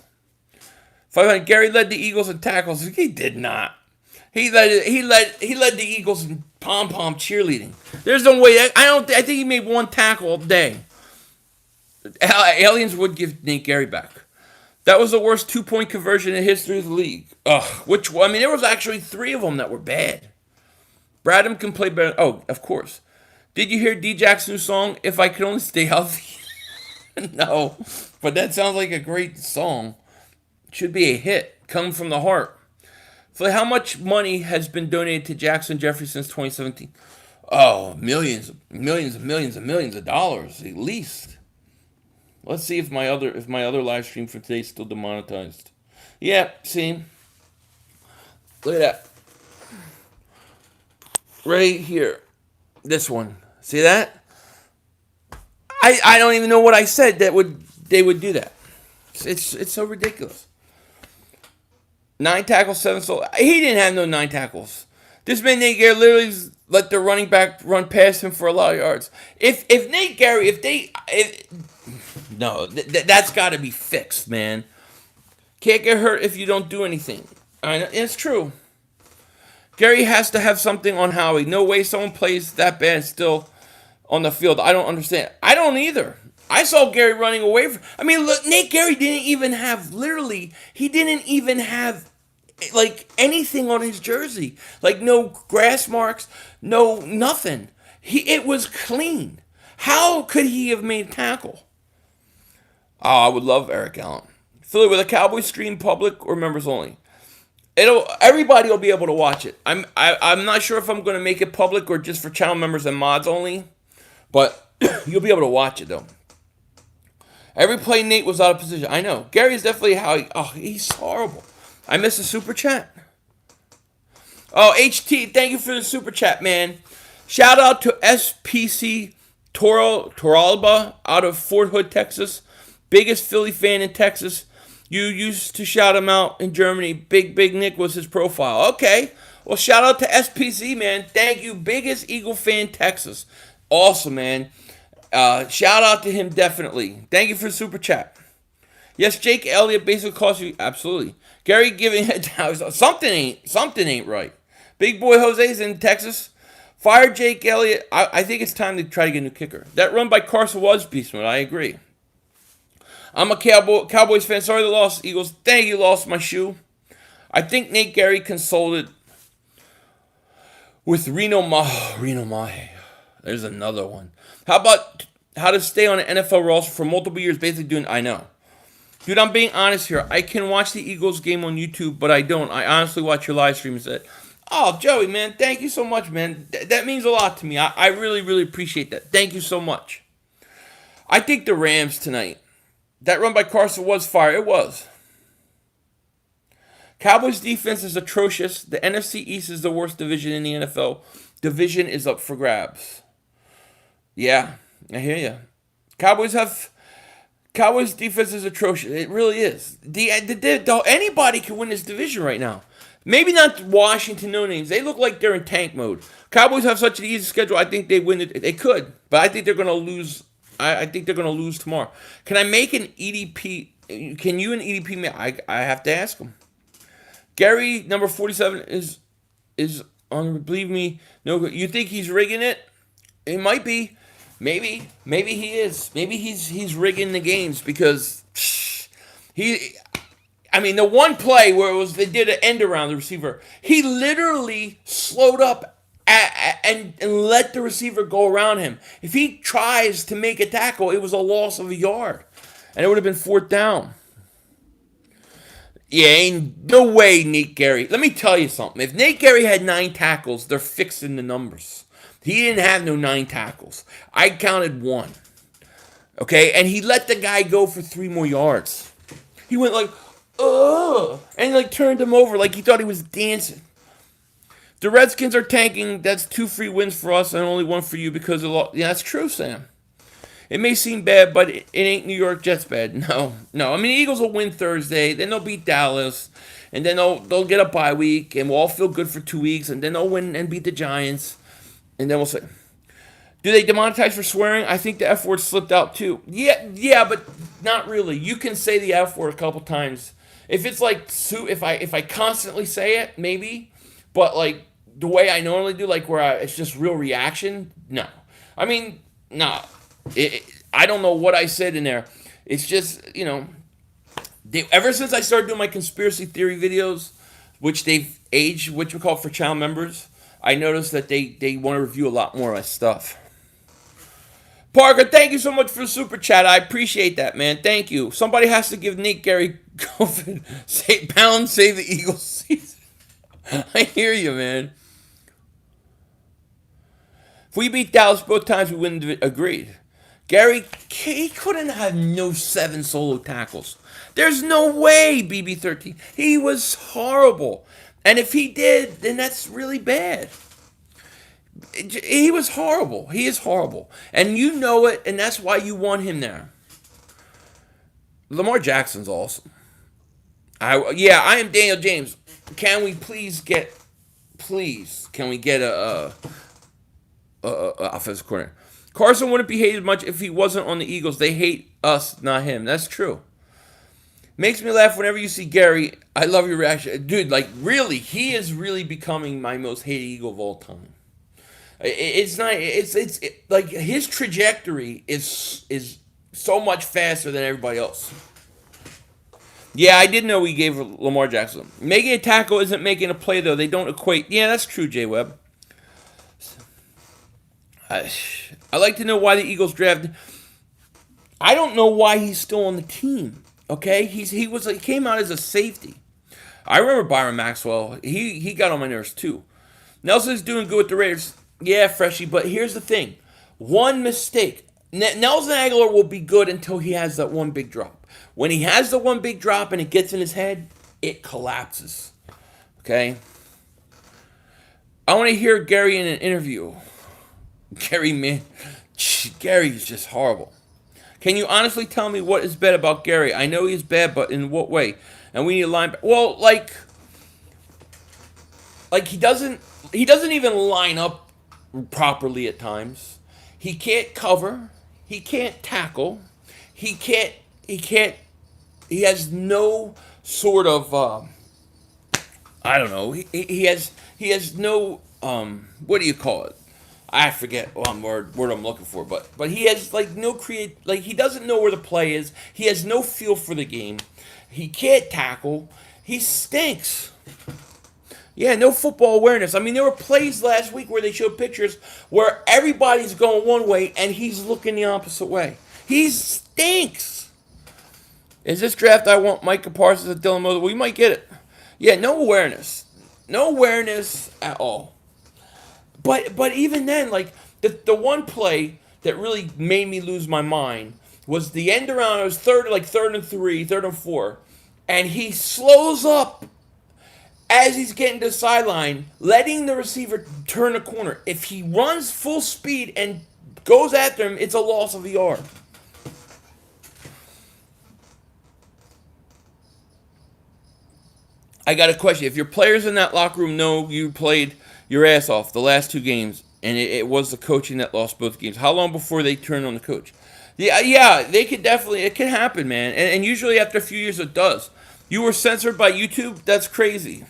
500. Gerry led the Eagles in tackles. He did not. He led the Eagles in pom-pom cheerleading. There's no way. I think he made one tackle all day. Aliens would give Nate Gerry back. That was the worst 2-point conversion in the history of the league. Which one? I mean, there was actually 3 of them that were bad. Bradham can play better. Oh, of course. Did you hear D. Jackson's song, If I Could Only Stay Healthy? No, but that sounds like a great song. Should be a hit. Come from the heart. So how much money has been donated to Jackson Jeffrey since 2017? Oh, millions of dollars, at least. Let's see if my other live stream for today is still demonetized. Yeah, see? Look at that. Right here. This one. See that? I don't even know what I said they would do that. It's so ridiculous. 9 tackles, 7 solo. He didn't have no 9 tackles. This man Nate Gerry literally let the running back run past him for a lot of yards. If Nate Gerry, no, that's got to be fixed, man. Can't get hurt if you don't do anything. I know, it's true. Gerry has to have something on Howie. No way someone plays that bad still on the field. I don't understand. I don't either. I saw Gerry running away from. I mean, look, Nate Gerry didn't even have he didn't even have like anything on his jersey. Like no grass marks, no nothing. It was clean. How could he have made a tackle? Oh, I would love Eric Allen. Philly with a Cowboys stream, public or members only. Everybody will be able to watch it. I'm not sure if I'm going to make it public or just for channel members and mods only, but you'll be able to watch it though. Every play Nate was out of position. I know. Gary's definitely he's horrible. I missed a super chat. Oh, HT, thank you for the super chat, man. Shout out to SPC Toralba out of Fort Hood, Texas. Biggest Philly fan in Texas. You used to shout him out in Germany. Big Nick was his profile. Okay. Well, shout out to SPC, man. Thank you. Biggest Eagle fan, Texas. Awesome, man. Shout out to him, definitely. Thank you for the super chat. Yes, Jake Elliott basically cost you. Absolutely. Gerry giving it down. Something ain't right. Big boy Jose's in Texas. Fire Jake Elliott. I think it's time to try to get a new kicker. That run by Carson was beast mode. I agree. I'm a Cowboys fan. Sorry the loss, Eagles. Thank you, lost my shoe. I think Nate Gerry consulted with Reno Mahe. There's another one. How about how to stay on an NFL roster for multiple years, basically doing, I know. Dude, I'm being honest here. I can watch the Eagles game on YouTube, but I don't. I honestly watch your live streams. Oh, Joey, man, thank you so much, man. That means a lot to me. I really, really appreciate that. Thank you so much. I think the Rams tonight. That run by Carson was fire. It was. Cowboys defense is atrocious. The NFC East is the worst division in the NFL. Division is up for grabs. Yeah, I hear you. Cowboys defense is atrocious. It really is. Anybody can win this division right now. Maybe not Washington, no names. They look like they're in tank mode. Cowboys have such an easy schedule. I think they win it. They could, but I think they're going to lose. I think they're going to lose tomorrow. Can I make an EDP? Can you an EDP? I have to ask him. Gerry, number 47, is on. Believe me, no. You think he's rigging it? It might be. Maybe he is. Maybe he's rigging the games because I mean, the one play where they did an end around the receiver, he literally slowed up and let the receiver go around him. If he tries to make a tackle, it was a loss of a yard, and it would have been 4th down. Yeah, ain't no way Nate Gerry. Let me tell you something. If Nate Gerry had 9 tackles, they're fixing the numbers. He didn't have no 9 tackles. I counted 1. Okay, and he let the guy go for 3 more yards. He went like, ugh, and like turned him over like he thought he was dancing. The Redskins are tanking. That's 2 free wins for us and only 1 for you because of law. Yeah, that's true, Sam. It may seem bad, but it ain't New York Jets bad. No. I mean, the Eagles will win Thursday. Then they'll beat Dallas. And then they'll get a bye week. And we'll all feel good for 2 weeks. And then they'll win and beat the Giants. And then we'll say, do they demonetize for swearing? I think the F word slipped out too. Yeah, but not really. You can say the F word a couple times. If it's like, if I constantly say it, maybe. But like the way I normally do, like where it's just real reaction, no. I mean, no. I don't know what I said in there. It's just, ever since I started doing my conspiracy theory videos, which they've aged, which we call for channel members, I noticed that they want to review a lot more of my stuff. Parker, thank you so much for the super chat. I appreciate that, man. Thank you. Somebody has to give Nate Gerry COVID. Save the Eagles season. I hear you, man. If we beat Dallas both times, we wouldn't have agreed. Gerry, he couldn't have no 7 solo tackles. There's no way, BB13. He was horrible. And if he did, then that's really bad. He was horrible. He is horrible. And you know it, and that's why you want him there. Lamar Jackson's awesome. I am Daniel James. Can we please get please, can we get a offensive coordinator? Carson wouldn't be hated much if he wasn't on the Eagles. They hate us, not him. That's true. Makes me laugh whenever you see Gerry. I love your reaction. Dude, like, really, he is really becoming my most hated Eagle of all time. It's not, like, his trajectory is so much faster than everybody else. Yeah, I did know we gave Lamar Jackson. Making a tackle isn't making a play, though. They don't equate. Yeah, that's true, J. Webb. I like to know why the Eagles drafted. I don't know why he's still on the team. Okay, he came out as a safety. I remember Byron Maxwell. He got on my nerves too. Nelson's doing good with the Raiders. Yeah, Freshie. But here's the thing: one mistake. Nelson Aguilar will be good until he has that one big drop. When he has the one big drop and it gets in his head, it collapses. Okay. I want to hear Gerry in an interview. Gerry, man, Gary's just horrible. Can you honestly tell me what is bad about Gerry? I know he's bad, but in what way? And we need a linebacker. Well, like he doesn't even line up properly at times. He can't cover. He can't tackle. He has no sort of I don't know. He has no what do you call it? I forget what word I'm looking for, but he has like no he doesn't know where the play is. He has no feel for the game. He can't tackle. He stinks. Yeah, no football awareness. I mean, there were plays last week where they showed pictures where everybody's going one way and he's looking the opposite way. He stinks. Is this draft I want Micah Parsons and Dylan Moses? We might get it. Yeah, no awareness. No awareness at all. But even then, like, the one play that really made me lose my mind was the end around. It was third and 3, 3rd and 4. And he slows up as he's getting to the sideline, letting the receiver turn the corner. If he runs full speed and goes after him, it's a loss of a yard. I got a question. If your players in that locker room know you played your ass off the last 2 games, and it was the coaching that lost both games, how long before they turn on the coach? Yeah, they could definitely, it can happen, man. And usually after a few years it does. You were censored by YouTube? That's crazy.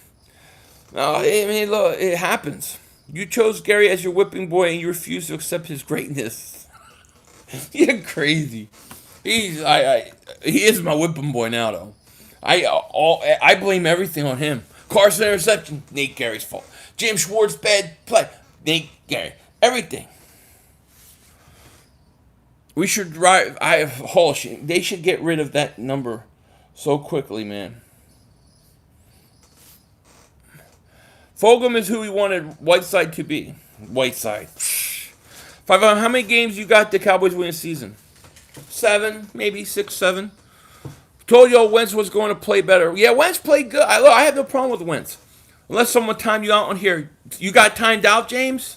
I mean, look, it happens. You chose Gerry as your whipping boy and you refused to accept his greatness. You're crazy. He is my whipping boy now, though. I blame everything on him. Carson interception, Nate Gerry's fault. James Schwartz, bad play, Nate Gerry. Everything. We should drive. They should get rid of that number so quickly, man. Fulgham is who we wanted Whiteside to be. Whiteside. 5. How many games you got the Cowboys win a season? 7, maybe 6, 7. Told y'all Wentz was going to play better. Yeah, Wentz played good. I have no problem with Wentz. Unless someone timed you out on here. You got timed out, James?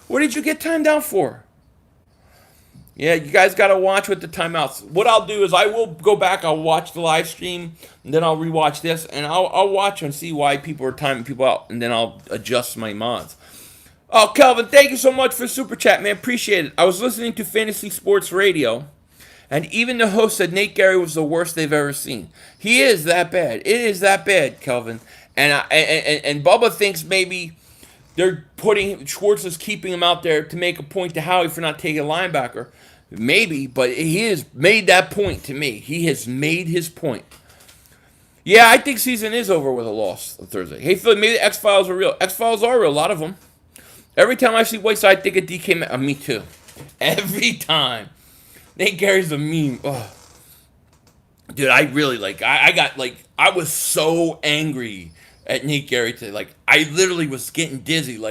What did you get timed out for? Yeah, you guys got to watch with the timeouts. What I'll do is I will go back. I'll watch the live stream, and then I'll rewatch this, and I'll watch and see why people are timing people out, and then I'll adjust my mods. Oh, Kelvin, thank you so much for Super Chat, man. Appreciate it. I was listening to Fantasy Sports Radio, and even the host said Nate Gerry was the worst they've ever seen. He is that bad. It is that bad, Kelvin. And Bubba thinks maybe they're Schwartz is keeping him out there to make a point to Howie for not taking a linebacker. Maybe, but he has made that point to me. He has made his point. Yeah, I think season is over with a loss on Thursday. Hey, Phil, maybe the X-Files are real. X-Files are real, a lot of them. Every time I see Whiteside, I think of DK. Me too. Every time. Nate Gerry's a meme. Ugh. Dude, I really, I was so angry at Nate Gerry today. I literally was getting dizzy.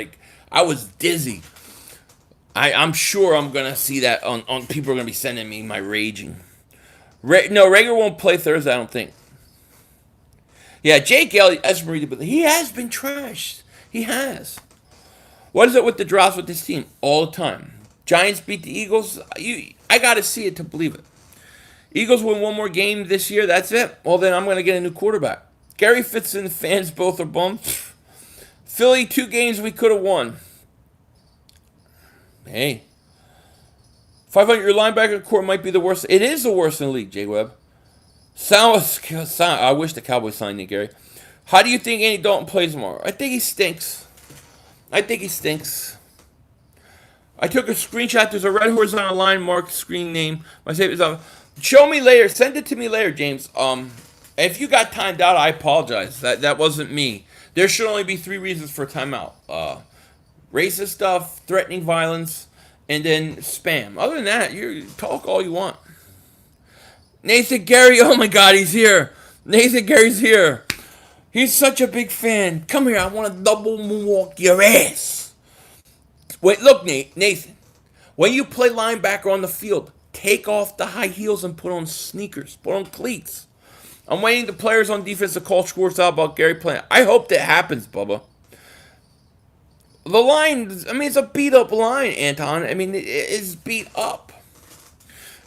I was dizzy. I'm sure I'm going to see that on people are going to be sending me my raging. No, Rager won't play Thursday, I don't think. Yeah, Jake Elliott, but he has been trashed. He has. What is it with the drops with this team? All the time. Giants beat the Eagles. I got to see it to believe it. Eagles win one more game this year. That's it. Well, then I'm going to get a new quarterback. Gerry fits in. The fans both are bummed. Philly, 2 games we could have won. Hey, 500 your linebacker core might be the worst. It is the worst in the league, J Webb. I wish the Cowboys signed Nick Gerry. How do you think Andy Dalton plays tomorrow? I think he stinks. I think he stinks. I took a screenshot. There's a red horizontal line marked screen name. My save is up. Show me later. Send it to me later, James. If you got timed out, I apologize. That wasn't me. There should only be 3 reasons for timeout. Racist stuff, threatening violence, and then spam. Other than that, you talk all you want. Nathan Gerry, oh my God, he's here. Nathan Gerry's here. He's such a big fan. Come here, I want to double moonwalk your ass. Wait, look, Nathan. When you play linebacker on the field, take off the high heels and put on sneakers. Put on cleats. I'm waiting the players on defense to call scores out about Gerry playing. I hope that happens, Bubba. The line, I mean, it's a beat-up line, Anton. I mean, it's beat up.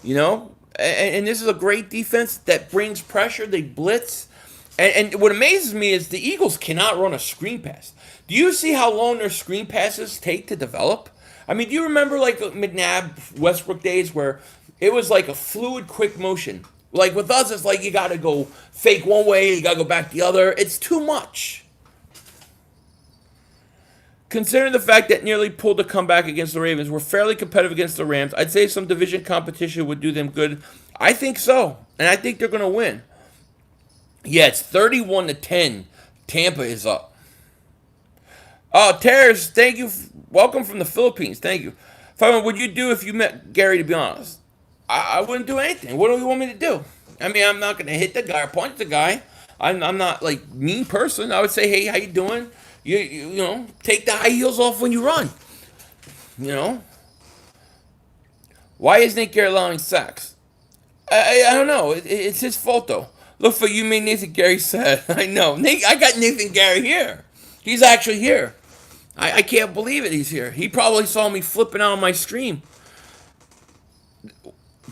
You know? And this is a great defense that brings pressure. They blitz. And what amazes me is the Eagles cannot run a screen pass. Do you see how long their screen passes take to develop? I mean, do you remember like McNabb, Westbrook days where it was like a fluid, quick motion? Like with us, it's like you got to go fake one way, you got to go back the other. It's too much. Considering the fact that nearly pulled a comeback against the Ravens, we're fairly competitive against the Rams. I'd say some division competition would do them good. I think so, and I think they're going to win. Yeah, it's 31-10. Tampa is up. Oh, Terrace, thank you. Welcome from the Philippines. Thank you. What would you do if you met Gerry, to be honest? I wouldn't do anything. What do you want me to do? I mean, I'm not going to hit the guy or punch the guy. I'm not, like, mean person. I would say, hey, how you doing? You know, take the high heels off when you run. You know? Why is Nick Gerry allowing sacks? I don't know. It's his fault, though. Look for you made Nathan Gerry sad. I know. I got Nathan Gerry here. He's actually here. I can't believe it. He's here. He probably saw me flipping out on my stream.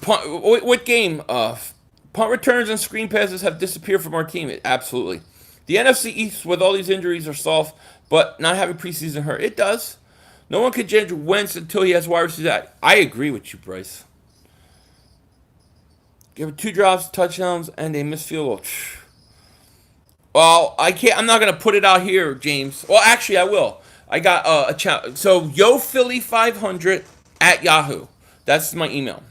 What game? Punt returns and screen passes have disappeared from our team. Absolutely. The NFC East, with all these injuries, are soft, but not having preseason hurt. It does. No one can judge Wentz until he has wide receivers. I agree with you, Bryce. Give it 2 drops, touchdowns, and a missed field goal. Well, I can't. I'm not gonna put it out here, James. Well, actually, I will. I got a chat. So, YoPhilly500 at Yahoo. That's my email.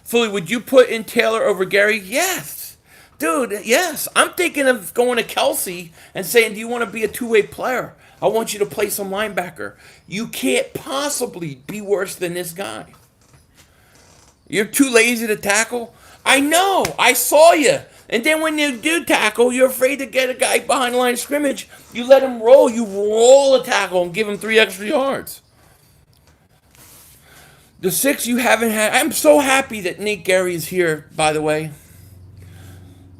Philly, would you put in Taylor over Gerry? Yes. Dude, yes. I'm thinking of going to Kelsey and saying, do you want to be a two-way player? I want you to play some linebacker. You can't possibly be worse than this guy. You're too lazy to tackle? I know. I saw you. And then when you do tackle, you're afraid to get a guy behind the line of scrimmage. You let him roll. You roll a tackle and give him 3 extra yards. The 6 you haven't had. I'm so happy that Nate Gerry is here, by the way.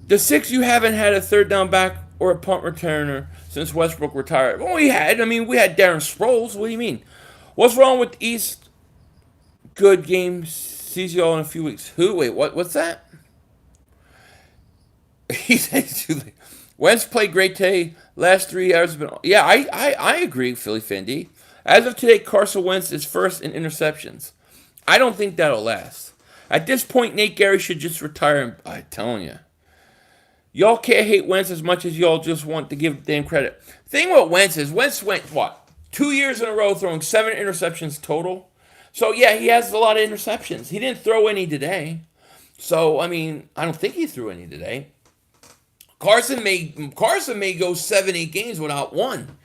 The 6 you haven't had a third down back or a punt returner since Westbrook retired. Well, we had Darren Sproles. What do you mean? What's wrong with East? Good game. Sees you all in a few weeks. Who? Wait, what's that? He says, Wentz played great today. Last 3 hours have been. Yeah, I agree, Philly fan D. As of today, Carson Wentz is first in interceptions. I don't think that'll last. At this point, Nate Gerry should just retire. I'm telling you. Y'all can't hate Wentz as much as y'all just want to give damn credit. Thing with Wentz is, Wentz went, 2 years in a row throwing 7 interceptions total. So, yeah, he has a lot of interceptions. He didn't throw any today. So, I mean, I don't think he threw any today. Carson may go 7-8 games without one.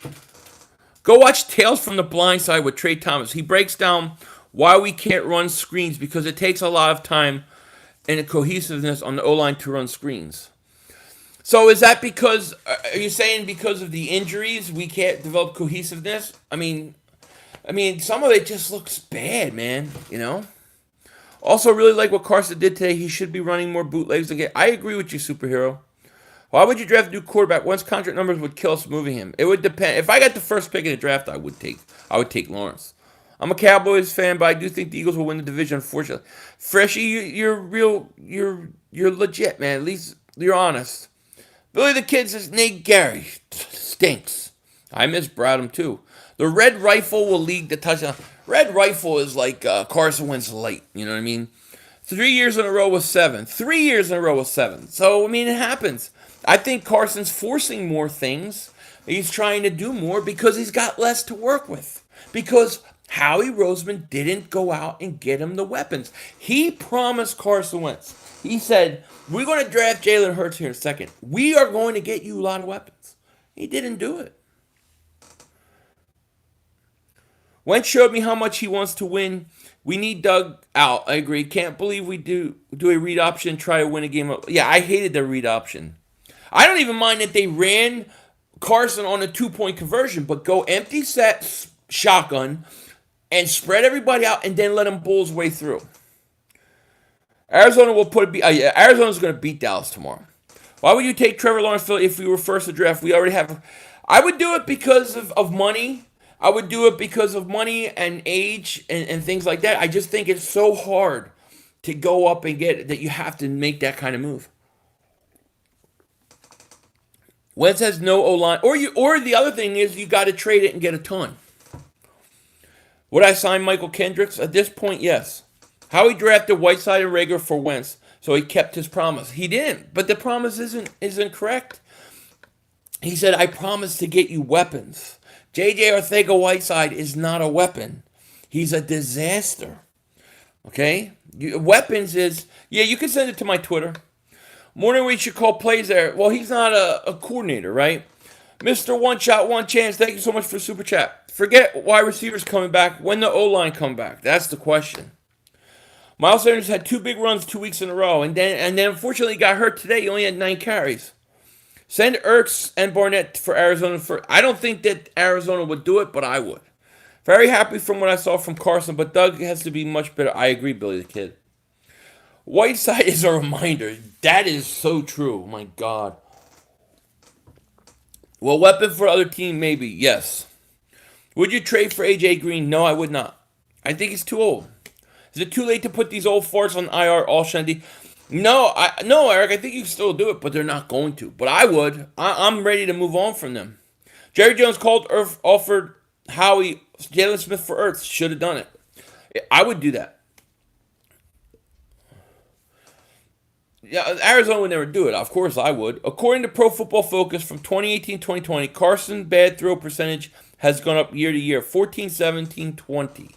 Go watch Tales from the Blind Side with Trey Thomas. He breaks down why we can't run screens because it takes a lot of time and a cohesiveness on the O-line to run screens. So is that because, are you saying because of the injuries we can't develop cohesiveness? I mean, some of it just looks bad, man, you know? Also, really like what Carson did today. He should be running more bootlegs again. I agree with you, superhero. Why would you draft a new quarterback? Once contract numbers would kill us moving him. It would depend. If I got the first pick in the draft, I would take Lawrence. I'm a Cowboys fan, but I do think the Eagles will win the division, unfortunately. Freshie, you're legit, man. At least you're honest. Billy the Kid says, Nate Gerry stinks. I miss Bradham too. The Red Rifle will lead the touchdown. Red Rifle is like Carson Wentz light. You know what I mean? 3 years in a row with 7. 3 years in a row with 7. So, I mean, it happens. I think Carson's forcing more things. He's trying to do more because he's got less to work with. Because Howie Roseman didn't go out and get him the weapons. He promised Carson Wentz. He said, we're going to draft Jalen Hurts here in a second. We are going to get you a lot of weapons. He didn't do it. Wentz showed me how much he wants to win. We need Doug out. I agree. Can't believe we do a read option and try to win a game. Yeah, I hated the read option. I don't even mind that they ran Carson on a 2-point conversion, but go empty set shotgun and spread everybody out and then let him bull his way through. Arizona will Arizona's going to beat Dallas tomorrow. Why would you take Trevor Lawrence if we were first to draft? We already have. I would do it because of money. I would do it because of money and age and things like that. I just think it's so hard to go up and get it that you have to make that kind of move. Wentz has no O-line. Or the other thing is you got to trade it and get a ton. Would I sign Michael Kendricks? At this point, yes. Howie drafted Whiteside and Rager for Wentz, so he kept his promise. He didn't, but the promise isn't correct. He said, I promised to get you weapons. J.J. Arcega-Whiteside is not a weapon. He's a disaster. Okay? Weapons is... Yeah, you can send it to my Twitter. Morning we should call plays there. Well, he's not a coordinator, right? Mr. One Shot, One Chance, thank you so much for Super Chat. Forget wide receivers coming back. When the O-line come back? That's the question. Miles Sanders had 2 big runs 2 weeks in a row, and then unfortunately got hurt today. He only had 9 carries. Send Ertz and Barnett for Arizona. I don't think that Arizona would do it, but I would. Very happy from what I saw from Carson, but Doug has to be much better. I agree, Billy the Kid. Whiteside is a reminder. That is so true. Oh my God. Well, weapon for other team, maybe. Yes. Would you trade for A.J. Green? No, I would not. I think he's too old. Is it too late to put these old farts on IR all shandy? No, Eric, I think you can still do it, but they're not going to. But I would. I'm ready to move on from them. Jerry Jones offered Howie Jalen Smith for Ertz. Should have done it. I would do that. Yeah, Arizona would never do it. Of course I would. According to Pro Football Focus from 2018-2020, Carson's bad throw percentage has gone up year to year. 14, 17, 20.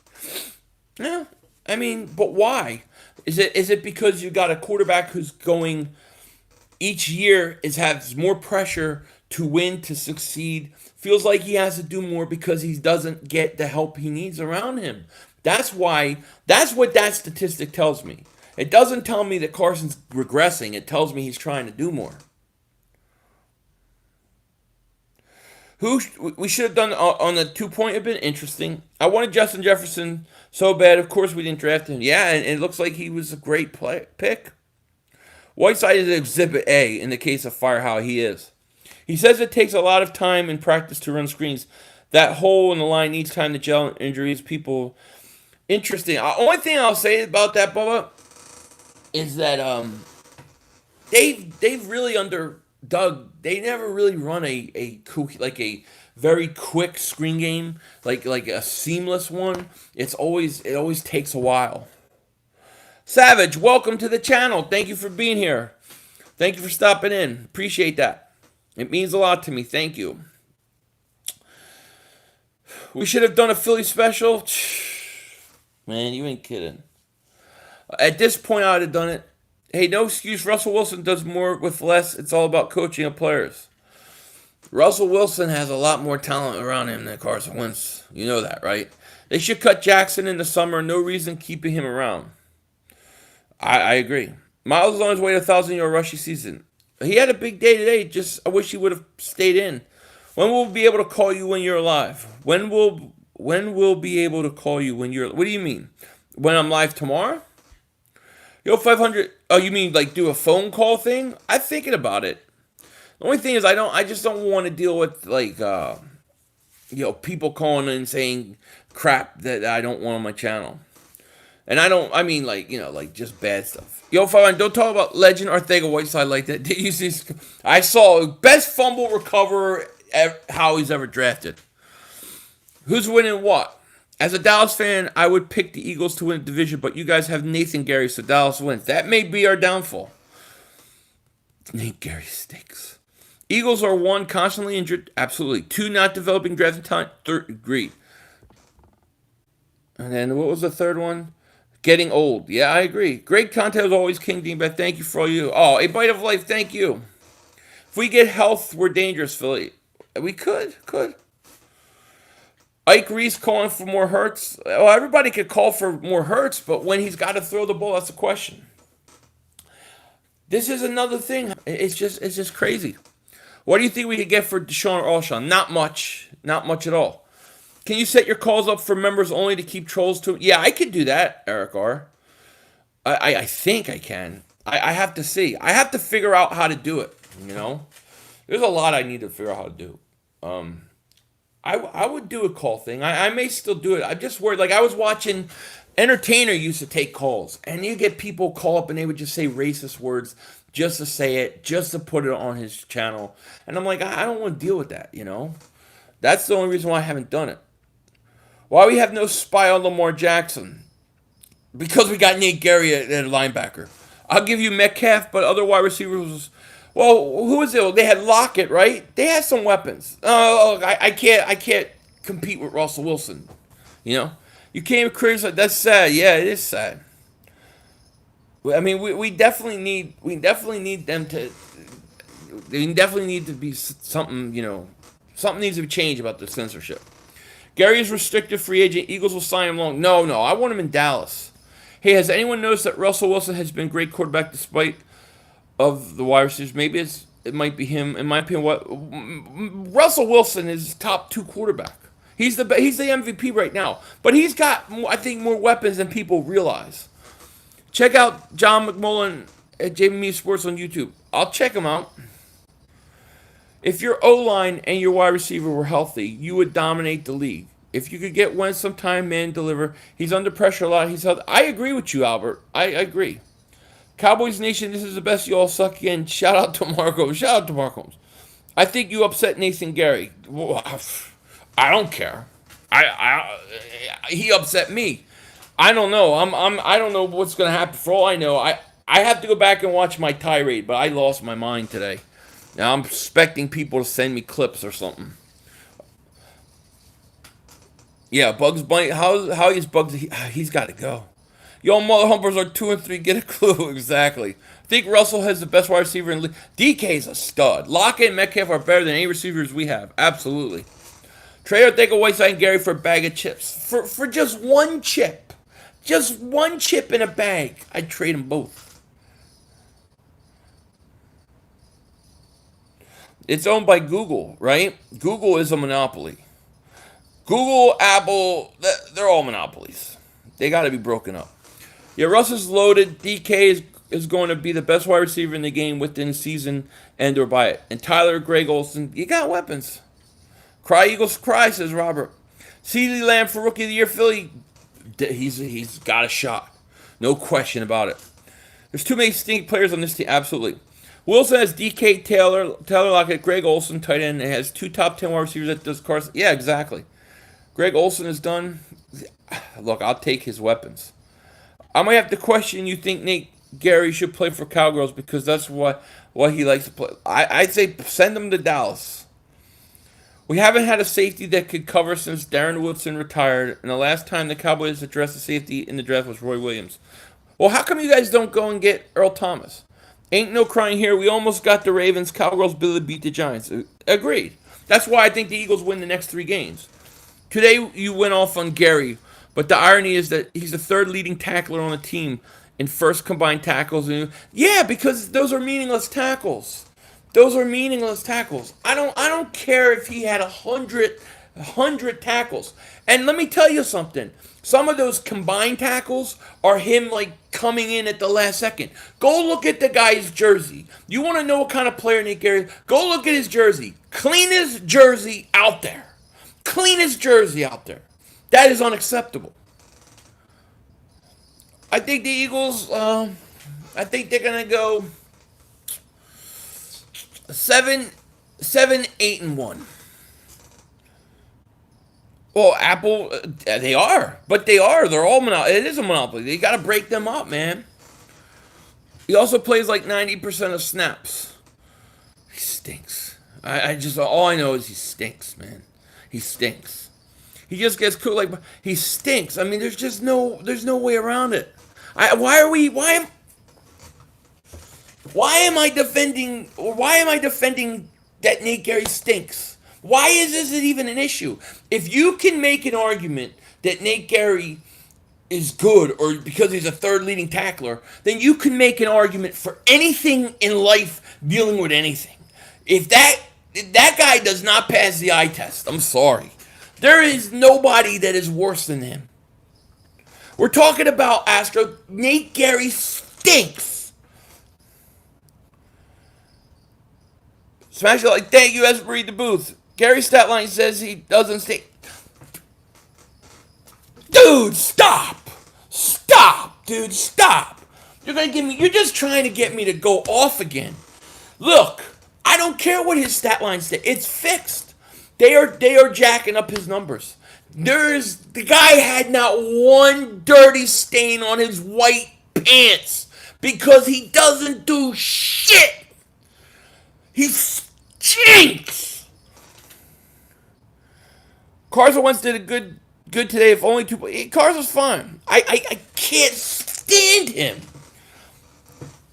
Yeah, I mean, but why? Is it because you got a quarterback who's going each year has more pressure to win, to succeed, feels like he has to do more because he doesn't get the help he needs around him. That's what that statistic tells me. It doesn't tell me that Carson's regressing. It tells me he's trying to do more. We should have done on the 2-point have been interesting. I wanted Justin Jefferson so bad. Of course, we didn't draft him. Yeah, and it looks like he was a great pick. Whiteside is Exhibit A in the case of Fire how he is. He says it takes a lot of time and practice to run screens. That hole in the line needs time to gel. Injuries, people. Interesting. Only thing I'll say about that, Bubba, is that they've really under Doug. They never really run a very quick screen game, like a seamless one. It always takes a while. Savage, welcome to the channel. Thank you for being here. Thank you for stopping in. Appreciate that. It means a lot to me. Thank you. We should have done a Philly special. Man, you ain't kidding. At this point, I would have done it. Hey, no excuse. Russell Wilson does more with less. It's all about coaching of players. Russell Wilson has a lot more talent around him than Carson Wentz. You know that, right? They should cut Jackson in the summer. No reason keeping him around. I agree. Miles is on his way to 1,000-yard rushing season. He had a big day today. I wish he would have stayed in. When will we be able to call you when you're alive? When we'll be able to call you when you're... What do you mean? When I'm live tomorrow? Yo, 500... Oh, you mean like do a phone call thing? I'm thinking about it. The only thing is I just don't want to deal with like people calling in saying crap that I don't want on my channel. And I mean like just bad stuff. Yo, 500, don't talk about legend Arcega Whiteside like that. Did you see? I saw best fumble recoverer Howie's ever drafted. Who's winning what? As a Dallas fan, I would pick the Eagles to win the division, but you guys have Nathan Gerry, so Dallas wins. That may be our downfall. Nate Gerry stinks. Eagles are 1, constantly injured. Absolutely. 2, not developing drafting talent. 3, agreed. And then what was the third one? Getting old. Yeah, I agree. Great content as always, King Dingbat. Thank you for all you. Oh, a bite of life. Thank you. If we get health, we're dangerous, Philly. We could. Ike Reese calling for more Hurts. Well, everybody could call for more Hurts, but when he's got to throw the ball, that's the question. This is another thing. It's just crazy. What do you think we could get for Deshaun or Alshon? Not much. Not much at all. Can you set your calls up for members only to keep trolls to? Yeah, I could do that, Eric R. I think I can. I have to see. I have to figure out how to do it, you know? There's a lot I need to figure out how to do. I would do a call thing. I may still do it. I'm just worried. Like, I was watching, Entertainer used to take calls, and you get people call up and they would just say racist words just to say it, just to put it on his channel. And I'm like, I don't want to deal with that, you know? That's the only reason why I haven't done it. Why we have no spy on Lamar Jackson? Because we got Nate Gerry at linebacker. I'll give you Metcalf, but other wide receivers. Well, who was it? They had Lockett, right? They had some weapons. Oh, I can't compete with Russell Wilson. You know, you can't criticize. That's sad. Yeah, it is sad. I mean, we definitely need them to. They definitely need to be something. You know, something needs to be changed about the censorship. Gerry is restricted free agent. Eagles will sign him long. No, I want him in Dallas. Hey, has anyone noticed that Russell Wilson has been a great quarterback despite of the wide receivers? Maybe it might be him. In my opinion, Russell Wilson is top 2 quarterback. He's the MVP right now. But he's got, I think, more weapons than people realize. Check out John McMullen at JME Sports on YouTube. I'll check him out. If your O-line and your wide receiver were healthy, you would dominate the league. If you could get Wentz sometime, man, deliver. He's under pressure a lot. He's healthy. I agree with you, Albert. I agree. Cowboys Nation, this is the best. You all suck again. Shout out to Marco. Shout out to Marco. I think you upset Nathan Gerry. I don't care. He upset me. I don't know. I don't know what's gonna happen. For all I know, I have to go back and watch my tirade, but I lost my mind today. Now I'm expecting people to send me clips or something. Yeah, Bugs Bunny. How is Bugs? He's got to go. Yo, mother humpers are 2 and 3. Get a clue. Exactly. I think Russell has the best wide receiver in the league. DK's a stud. Lockett and Metcalf are better than any receivers we have. Absolutely. Trade or take a Whiteside and Gerry for a bag of chips. For just one chip. Just one chip in a bag. I'd trade them both. It's owned by Google, right? Google is a monopoly. Google, Apple, they're all monopolies. They got to be broken up. Yeah, Russ is loaded. DK is going to be the best wide receiver in the game within season and or by it. And Tyler, Greg Olsen, you got weapons. Cry Eagles cry, says Robert. CeeDee Lamb for Rookie of the Year, Philly. He's got a shot. No question about it. There's too many stink players on this team. Absolutely. Wilson has DK, Taylor Lockett, Greg Olsen, tight end, and has 2 top 10 wide receivers that does Carson. Yeah, exactly. Greg Olsen is done. Look, I'll take his weapons. I might have to question you think Nate Gerry should play for Cowgirls because that's what he likes to play. I'd say send him to Dallas. We haven't had a safety that could cover since Darren Woodson retired, and the last time the Cowboys addressed the safety in the draft was Roy Williams. Well, how come you guys don't go and get Earl Thomas? Ain't no crying here. We almost got the Ravens. Cowgirls beat the Giants. Agreed. That's why I think the Eagles win the next 3 games. Today, you went off on Gerry, but the irony is that he's the 3rd leading tackler on the team in first combined tackles. Yeah, because those are meaningless tackles. Those are meaningless tackles. I don't care if he had 100 tackles. And let me tell you something. Some of those combined tackles are him like coming in at the last second. Go look at the guy's jersey. You want to know what kind of player Nate Gerry is? Go look at his jersey. Cleanest jersey out there. Cleanest jersey out there. That is unacceptable. I think the Eagles, I think they're going to go 7, 8, and 1. Well, Apple, they are. But they are. They're all monopoly. It is a monopoly. They got to break them up, man. He also plays like 90% of snaps. He stinks. I just, all I know is he stinks, man. He stinks. He just gets cool. Like, he stinks. I mean, there's no way around it. Why am I defending that Nate Gerry stinks? Why is this even an issue? If you can make an argument that Nate Gerry is good or because he's a third leading tackler, then you can make an argument for anything in life dealing with anything. If that guy does not pass the eye test, I'm sorry. There is nobody that is worse than him. We're talking about Astro. Nate Gerry stinks. Smash it like, thank you, Esbury the Booth. Gary's stat line says he doesn't stink. Dude, stop! Stop, dude, stop! You're just trying to get me to go off again. Look, I don't care what his stat line says. It's fixed. They are jacking up his numbers. The guy had not one dirty stain on his white pants because he doesn't do shit. He stinks. Carson once did a good today. If only two. Carson's fine. I can't stand him.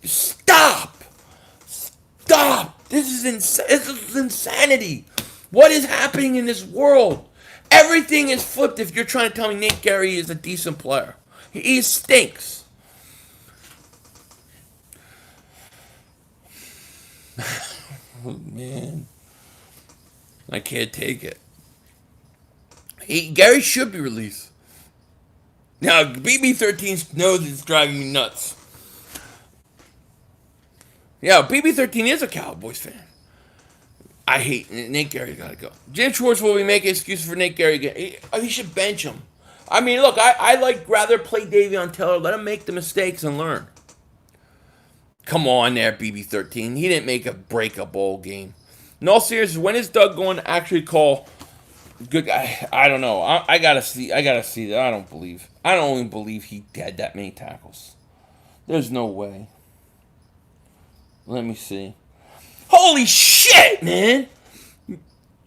Stop. This is insanity. What is happening in this world? Everything is flipped if you're trying to tell me Nate Gerry is a decent player. He stinks. Oh, man. I can't take it. Gerry should be released. Now, BB13 knows it's driving me nuts. Yeah, BB13 is a Cowboys fan. I hate Nate Gerry. Gotta go. Jim Schwartz will be making excuses for Nate Gerry again. He should bench him. I mean, look, I like rather play Davion Taylor. Let him make the mistakes and learn. Come on there, BB13. He didn't make a break-up bowl game. In all seriousness, when is Doug going to actually call good guy? I don't know. I gotta see that. I don't even believe he had that many tackles. There's no way. Let me see. Holy shit, man!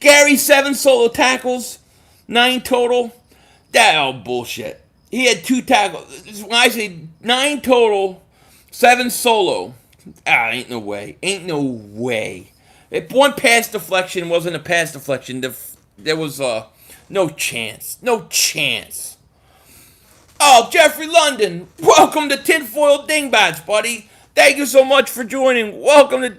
Gerry, 7 solo tackles, 9 total. That bullshit. He had 2 tackles. When I say 9 total, 7 solo. Ain't no way. If one pass deflection wasn't a pass deflection, there was no chance. Oh, Jeffrey London, welcome to Tinfoil Dingbats, buddy. Thank you so much for joining. Welcome to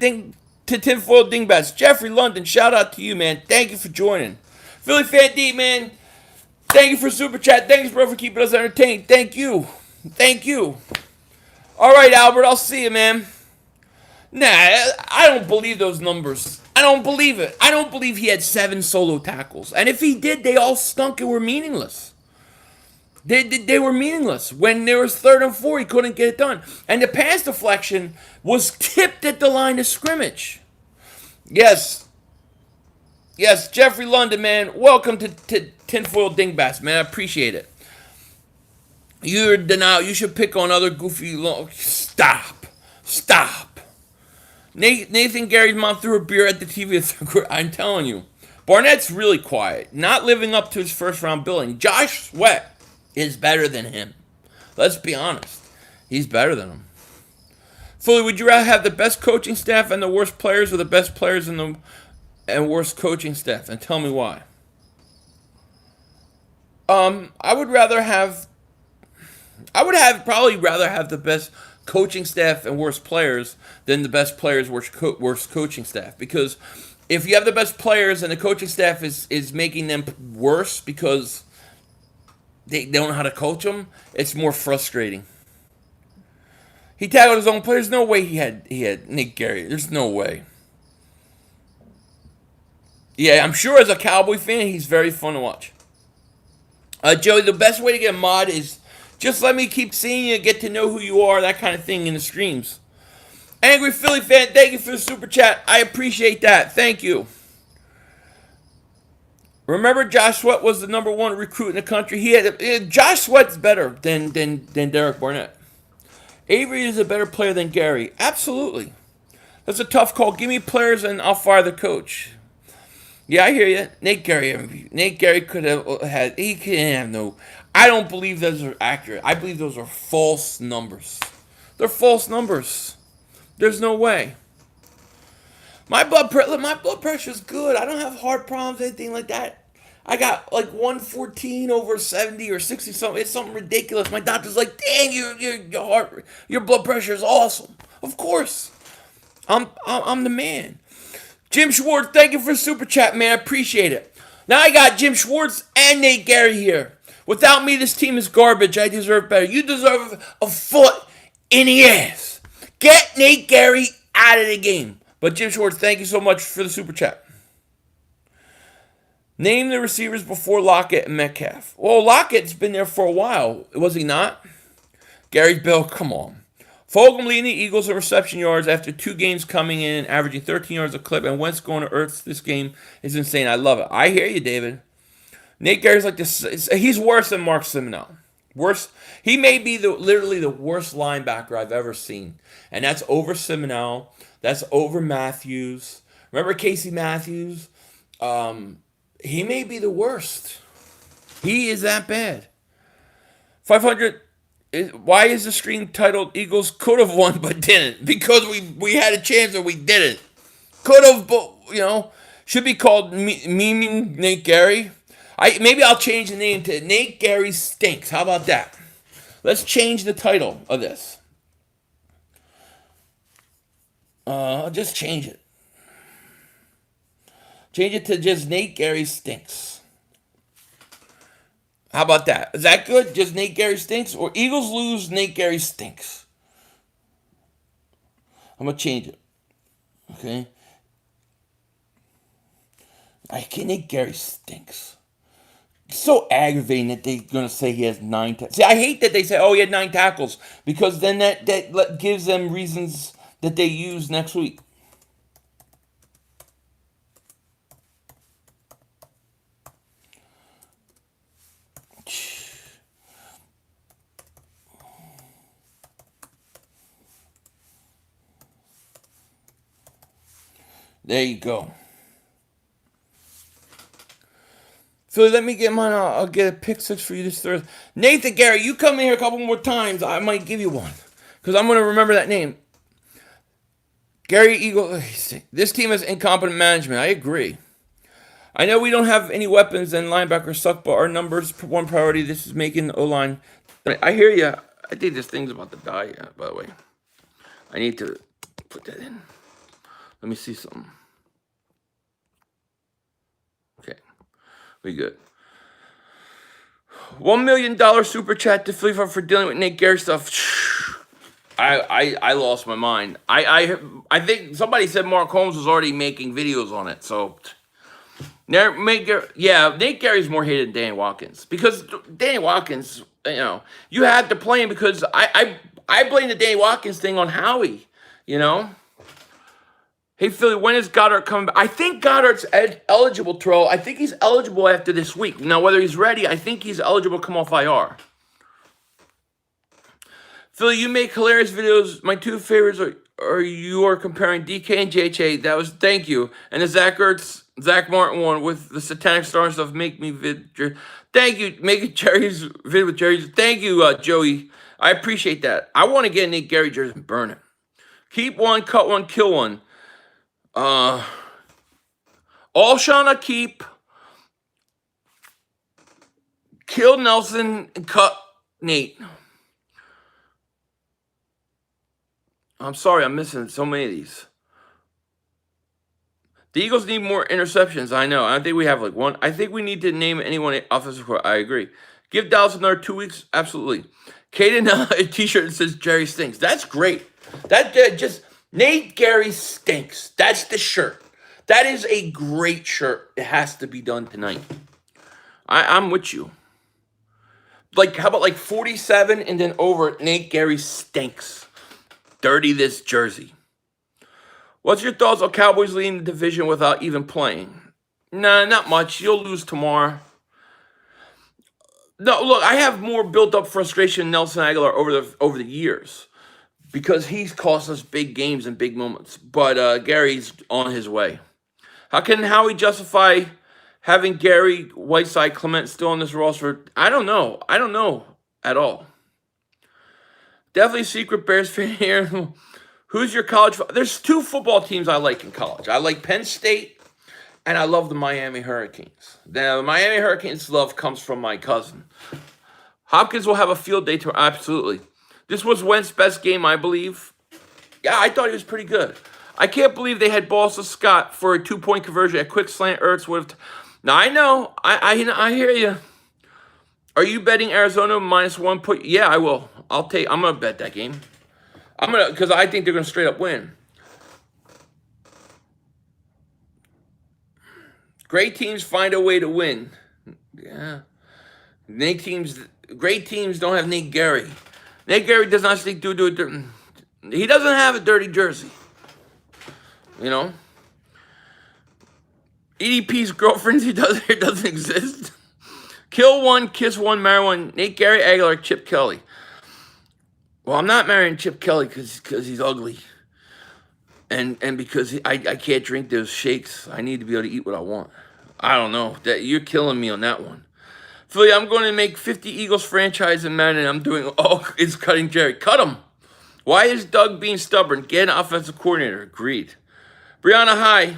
Tinfoil Dingbats. Jeffrey London, shout out to you, man. Thank you for joining. Philly Fan D, man. Thank you for Super Chat. Thanks, bro, for keeping us entertained. Thank you. All right, Albert, I'll see you, man. Nah, I don't believe those numbers. I don't believe it. I don't believe he had 7 solo tackles. And if he did, they all stunk and were meaningless. They were meaningless. When there was 3rd and 4, he couldn't get it done. And the pass deflection was tipped at the line of scrimmage. Yes, Jeffrey London, man. Welcome to Tinfoil Dingbats, man. I appreciate it. You're denial. You should pick on other goofy... Stop. Nathan Gary's mom threw a beer at the TV. I'm telling you. Barnett's really quiet. Not living up to his first-round billing. Josh Sweat is better than him. Let's be honest. He's better than him. Philly, would you rather have the best coaching staff and the worst players, or the best players and worst coaching staff? And tell me why. I would probably rather have the best coaching staff and worst players than the best players, worst coaching staff. Because if you have the best players and the coaching staff is making them worse because they don't know how to coach them, it's more frustrating. He tackled his own players. No way he had Nate Gerry. There's no way. Yeah, I'm sure as a Cowboy fan, he's very fun to watch. Joey, the best way to get a mod is just let me keep seeing you, get to know who you are, that kind of thing in the streams. Angry Philly fan, thank you for the super chat. I appreciate that. Thank you. Remember, Josh Sweat was the #1 recruit in the country. Josh Sweat's better than Derek Barnett. Avery is a better player than Gerry. Absolutely. That's a tough call. Give me players and I'll fire the coach. Yeah, I hear you. Nate Gerry could have had. He can't have no. I don't believe those are accurate. I believe those are false numbers. They're false numbers. There's no way. My blood pressure is good. I don't have heart problems, anything like that. I got like 114 over 70 or 60 something. It's something ridiculous. My doctor's like, "Dang, your blood pressure is awesome." Of course, I'm the man. Jim Schwartz, thank you for super chat, man. I appreciate it. Now I got Jim Schwartz and Nate Gerry here. Without me, this team is garbage. I deserve better. You deserve a foot in the ass. Get Nate Gerry out of the game. But Jim Schwartz, thank you so much for the super chat. Name the receivers before Lockett and Metcalf. Well, Lockett's been there for a while. Was he not? Gary Bill, come on. Fulgham leading the Eagles in reception yards after 2 games coming in, averaging 13 yards a clip, and Wentz going to earth this game is insane. I love it. I hear you, David. Nate Gerry's like this. He's worse than Mark Simonell. Worse. He may be literally the worst linebacker I've ever seen. And that's over Simonell. That's over Matthews. Remember Casey Matthews? He may be the worst. He is that bad. 500. Why is the screen titled Eagles could have won but didn't? Because we had a chance and we didn't. Could have, but should be called memeing Nate Gerry. Maybe I'll change the name to Nate Gerry Stinks. How about that? Let's change the title of this. I'll just change it. Change it to just Nate Gerry Stinks. How about that? Is that good? Just Nate Gerry Stinks? Or Eagles lose, Nate Gerry Stinks? I'm going to change it. Okay? Nate Gerry Stinks. It's so aggravating that they're going to say he has 9 tackles. See, I hate that they say, he had 9 tackles. Because then that gives them reasons that they use next week. There you go. Philly, let me get mine. I'll get a pick 6 for you this Thursday. Nathan Gerry, you come in here a couple more times. I might give you one. Because I'm going to remember that name. Gerry Eagle. This team has incompetent management. I agree. I know we don't have any weapons and linebackers suck, but our numbers one priority. This is making the O-line. I hear you. I think this thing's about to die, by the way. I need to put that in. Let me see something. Okay. We good. $1 million super chat to Philly for dealing with Nate Gerry stuff. I lost my mind. I think somebody said Mark Holmes was already making videos on it. So, Nate Gerry's more hated than Danny Watkins. Because Danny Watkins, you had to play him because I blame the Danny Watkins thing on Howie, Hey, Philly, when is Goddard coming back? I think Goddard's eligible, Terrell. I think he's eligible after this week. Now, whether he's ready, I think he's eligible to come off IR. Philly, you make hilarious videos. My 2 favorites are you are comparing DK and JHA. Thank you. And the Zach Martin one with the Satanic Star and stuff make me Thank you. Making Jerry's vid with Jerry's. Thank you, Joey. I appreciate that. I want to get Nate Gerry jersey and burn it. Keep one, cut one, kill one. Alshon keep, kill Nelson, and cut Nate. I'm sorry, I'm missing so many of these. The Eagles need more interceptions. I know. I think we have like one. I think we need to name anyone offensive coordinator. I agree. Give Dallas another 2 weeks. Absolutely. Caden a T-shirt that says Gerry Stinks. That's great. That just Nate Gerry Stinks. That's the shirt. That is a great shirt. It has to be done tonight. I'm with you. How about 47 and then over Nate Gerry Stinks. Dirty this jersey. What's your thoughts on Cowboys leading the division without even playing? Nah, not much. You'll lose tomorrow. No, look, I have more built up frustration than Nelson Aguilar over the years because he's cost us big games and big moments. But Gary's on his way. How can Howie justify having Gerry, Whiteside, Clement still on this roster? I don't know. I don't know at all. Definitely secret Bears fan here. Who's your college? There's two football teams I like in college. I like Penn State, and I love the Miami Hurricanes. The Miami Hurricanes love comes from my cousin. Hopkins will have a field day tour. Absolutely. This was Wentz's best game, I believe. Yeah, I thought he was pretty good. I can't believe they had Boston Scott for a 2-point conversion. A quick slant, Ertz would have. Now I know. I hear you. Are you betting Arizona -1 put? Yeah, I will. I'm gonna bet that game. Because I think they're gonna straight up win. Great teams find a way to win. Yeah. Great teams don't have Nate Gerry. Nate Gerry does not stick to he doesn't have a dirty jersey. You know? EDP's girlfriends, it doesn't exist. Kill one, kiss one, marry one. Nate Gerry, Aguilar, Chip Kelly. Well, I'm not marrying Chip Kelly because he's ugly. And because I can't drink those shakes. I need to be able to eat what I want. I don't know. You're killing me on that one. Philly, I'm going to make 50 Eagles franchise in Madden, and I'm doing it's cutting Gerry. Cut him. Why is Doug being stubborn? Get an offensive coordinator. Agreed. Brianna, hi.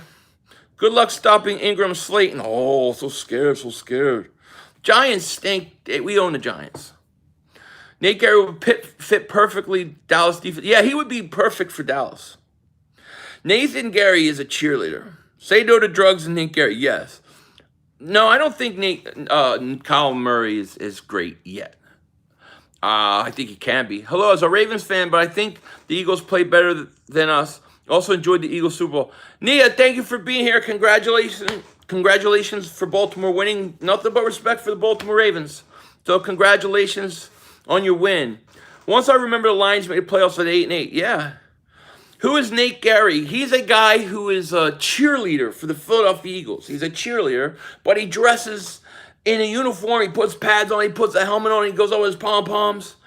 Good luck stopping Ingram Slayton. Oh, so scared. Giants stink. We own the Giants. Nate Gerry would fit perfectly Dallas defense. Yeah, he would be perfect for Dallas. Nathan Gerry is a cheerleader. Say no to drugs and Nate Gerry. Yes. No, I don't think Kyle Murray is great yet. I think he can be. Hello, as a Ravens fan, but I think the Eagles play better than us. Also enjoyed the Eagles Super Bowl. Nia, thank you for being here. Congratulations for Baltimore winning. Nothing but respect for the Baltimore Ravens. So congratulations on your win. Once I remember the Lions made the playoffs at 8-8. Yeah. Who is Nate Gerry? He's a guy who is a cheerleader for the Philadelphia Eagles. He's a cheerleader, but he dresses in a uniform. He puts pads on. He puts a helmet on. He goes over his pom-poms,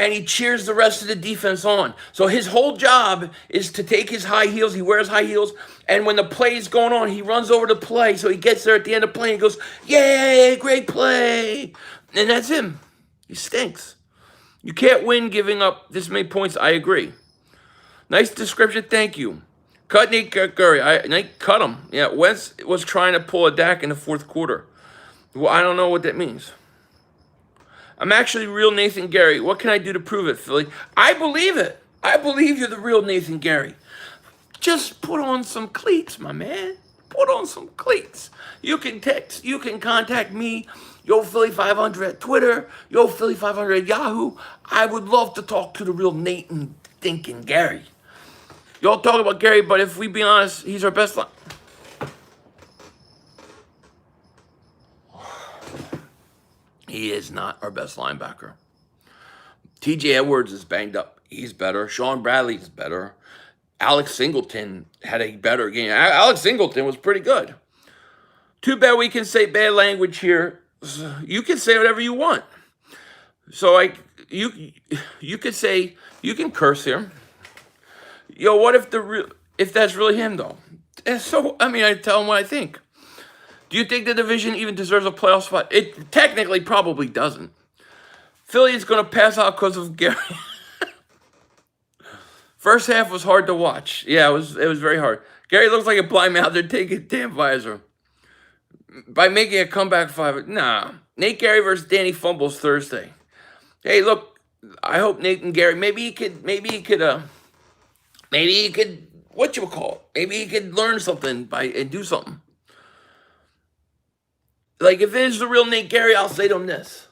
and he cheers the rest of the defense on. So his whole job is to take his high heels. He wears high heels, and when the play is going on, he runs over to play. So he gets there at the end of the play and he goes, "Yay, great play!" And that's him. He stinks. You can't win giving up this many points. I agree. Nice description, thank you. Cut Nate Gerry. Nate cut him. Yeah, Wentz was trying to pull a Dak in the fourth quarter. Well, I don't know what that means. I'm actually real Nathan Gerry. What can I do to prove it, Philly? I believe it. I believe you're the real Nathan Gerry. Just put on some cleats, my man. Put on some cleats. You can text. You can contact me. Yo Philly 500 at Twitter. Yo Philly 500 at Yahoo. I would love to talk to the real Nathan thinking Gerry. Y'all talk about Gerry, but if we be honest, he's our best line. He is not our best linebacker. TJ Edwards is banged up. He's better. Sean Bradley is better. Alex Singleton had a better game. Alex Singleton was pretty good. Too bad we can say bad language here. You can say whatever you want. So you could say, you can curse here. Yo, what if that's really him though? And so I tell him what I think. Do you think the division even deserves a playoff spot? It technically probably doesn't. Philly is gonna pass out because of Gerry. First half was hard to watch. Yeah, it was very hard. Gerry looks like a blind man out there taking a damn visor. By making a comeback 5. Nah. Nate Gerry versus Danny Fumbles Thursday. Hey, look, I hope Nathan Gerry, maybe he could, what you call it? Maybe he could learn something and do something. Like, if it is the real Nate Gerry, I'll say to him this.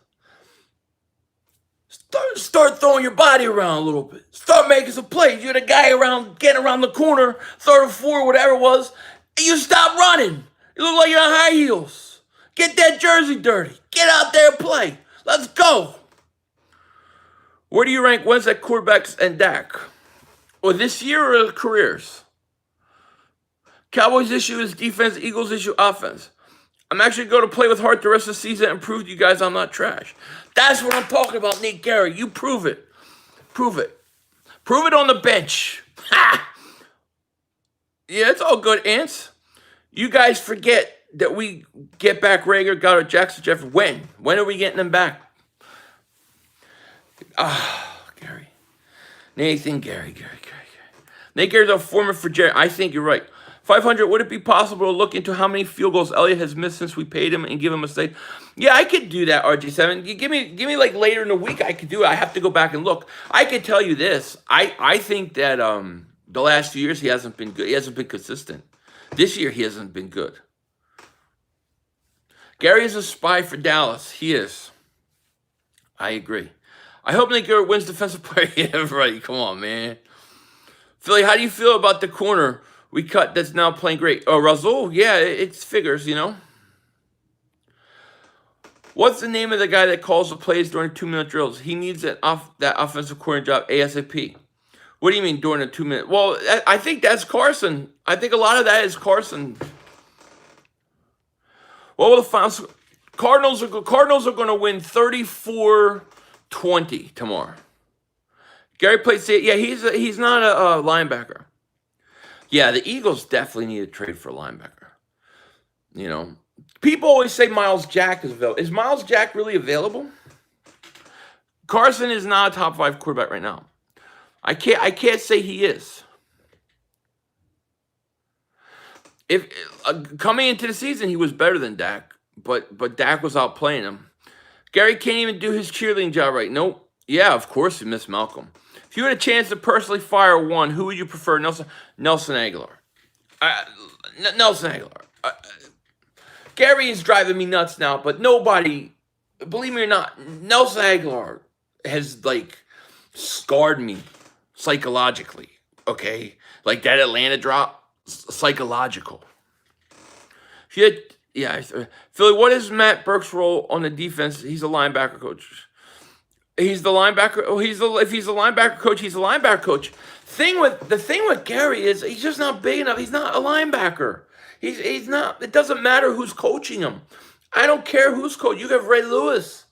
Start throwing your body around a little bit. Start making some plays. You're the guy getting around the corner, 3rd or 4th, whatever it was, and you stop running. You look like you're on high heels. Get that jersey dirty. Get out there and play. Let's go. Where do you rank Wentz at quarterbacks and Dak? Or this year or careers? Cowboys' issue is defense. Eagles' issue offense. I'm actually going to play with heart the rest of the season and prove to you guys I'm not trash. That's what I'm talking about, Nate Gerry. You prove it. Prove it. Prove it on the bench. Ha! Yeah, it's all good, Ants. You guys forget that we get back Rager, Goddard, Jackson, Jeff. When? When are we getting them back? Gerry. Nathan, Gerry. Nate Gerry's a former for Gerry. I think you're right. 500, would it be possible to look into how many field goals Elliott has missed since we paid him and give him a stake? Yeah, I could do that, RG7. You give me like later in the week, I could do it. I have to go back and look. I could tell you this. I think that the last few years he hasn't been good. He hasn't been consistent. This year he hasn't been good. Gerry is a spy for Dallas. He is. I agree. I hope Nate Gerry wins defensive player. Yeah, right. Come on, man. Philly, how do you feel about the corner we cut that's now playing great? Oh, Razul? Yeah, it's figures, you know. What's the name of the guy that calls the plays during 2-minute drills? He needs that offensive coordinator job ASAP. What do you mean during a 2-minute? Well, I think that's Carson. I think a lot of that is Carson. What will the finals? Cardinals are going to win 34-20 tomorrow. Gerry played safe. Yeah, he's not a linebacker. Yeah, the Eagles definitely need to trade for a linebacker. You know, people always say Miles Jack is available. Is Miles Jack really available? Carson is not a top 5 quarterback right now. I can't say he is. If coming into the season, he was better than Dak, but Dak was outplaying him. Gerry can't even do his cheerleading job right. Nope. Yeah, of course he missed Malcolm. If you had a chance to personally fire one, who would you prefer? Nelson Aguilar. Nelson Aguilar. Gerry is driving me nuts now, but nobody, believe me or not, Nelson Aguilar has like scarred me psychologically. Okay, like that Atlanta drop, psychological. Yeah, Philly. What is Matt Burke's role on the defense? He's a linebacker coach. He's the linebacker. Oh, if he's a linebacker coach, he's a linebacker coach. The thing with Gerry is he's just not big enough. He's not a linebacker. He's not. It doesn't matter who's coaching him. I don't care who's coaching. You have Ray Lewis.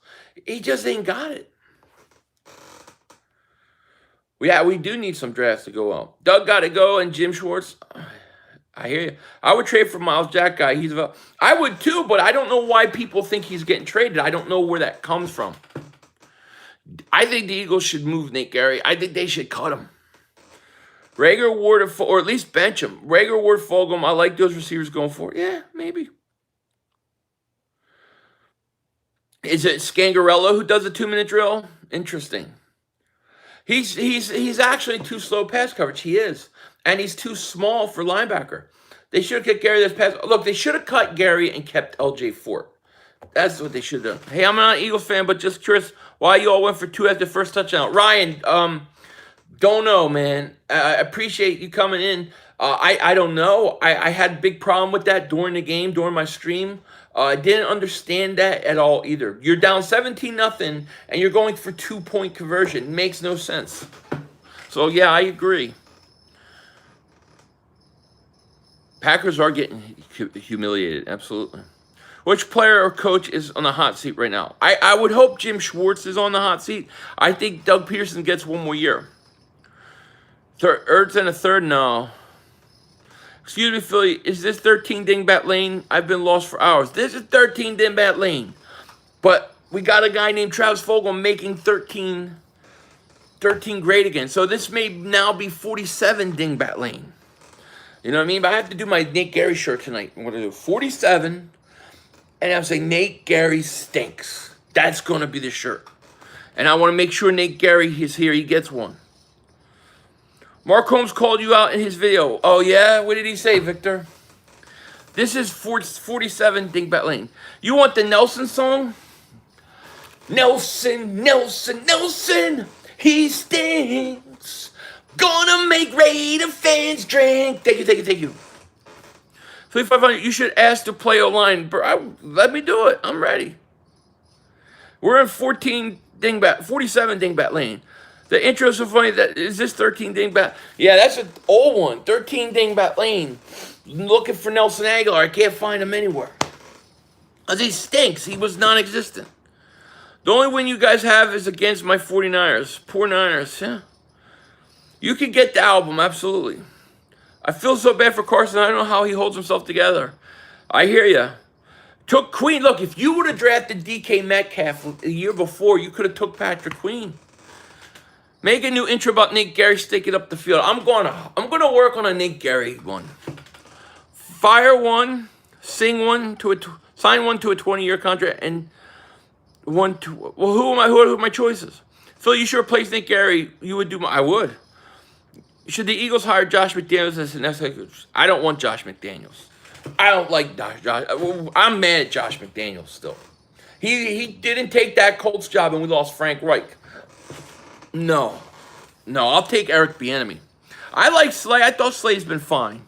He just ain't got it. Yeah, we do need some drafts to go out. Doug got to go, and Jim Schwartz. I hear you. I would trade for Miles Jack guy. I would too, but I don't know why people think he's getting traded. I don't know where that comes from. I think the Eagles should move Nate Gerry. I think they should cut him. Rager, Ward, or at least bench him. Rager, Ward, Fulgham. I like those receivers going forward. Yeah, maybe. Is it Scangarello who does a 2-minute drill? Interesting. He's actually too slow pass coverage. He is. And he's too small for linebacker. They should have cut Gerry this pass. Look, they should have cut Gerry and kept LJ Fort. That's what they should have done. Hey, I'm not an Eagles fan, but just curious why you all went for 2 after the first touchdown. Ryan, don't know, man. I appreciate you coming in. I don't know. I had a big problem with that during the game, during my stream. I didn't understand that at all either. You're down 17-0, and you're going for 2-point conversion. It makes no sense. So, yeah, I agree. Packers are getting humiliated, absolutely. Which player or coach is on the hot seat right now? I would hope Jim Schwartz is on the hot seat. I think Doug Peterson gets 1 more year. Ertz and a third? No. Excuse me, Philly. Is this 13 Dingbat Lane? I've been lost for hours. This is 13 Dingbat Lane. But we got a guy named Travis Fulgham making 13 great again. So this may now be 47 Dingbat Lane. You know what I mean? But I have to do my Nate Gerry shirt tonight. I'm going to do 47. And I'm saying Nate Gerry stinks. That's going to be the shirt. And I want to make sure Nate Gerry is here. He gets one. Mark Holmes called you out in his video. Oh, yeah? What did he say, Victor? This is 47 Dingbat Lane. You want the Nelson song? Nelson, Nelson, Nelson. He stinks. Gonna make Raider fans drink. Thank you, thank you, thank you. 3,500, you should ask to play O-line. Let me do it. I'm ready. We're in 47 Dingbat Lane. The intro is so funny. That is this 13 Dingbat. Yeah, that's an old one. 13 Dingbat Lane. Looking for Nelson Aguilar. I can't find him anywhere. Because he stinks. He was non-existent. The only win you guys have is against my 49ers. Poor Niners, yeah. You can get the album, absolutely. I feel so bad for Carson. I don't know how he holds himself together. I hear you. Took Queen. Look, if you would have drafted DK Metcalf a year before, you could have took Patrick Queen. Make a new intro about Nick Gerry sticking up the field. I'm gonna work on a Nick Gerry one. Fire one, sign one to a 20-year contract, and one to who are my choices? Phil, you should replace Nick Gerry. You would do. I would. Should the Eagles hire Josh McDaniels as an executive? I don't want Josh McDaniels. I don't like Josh. I'm mad at Josh McDaniels still. He didn't take that Colts job and we lost Frank Reich. No, I'll take Eric Bieniemy. I like Slay. I thought Slay's been fine.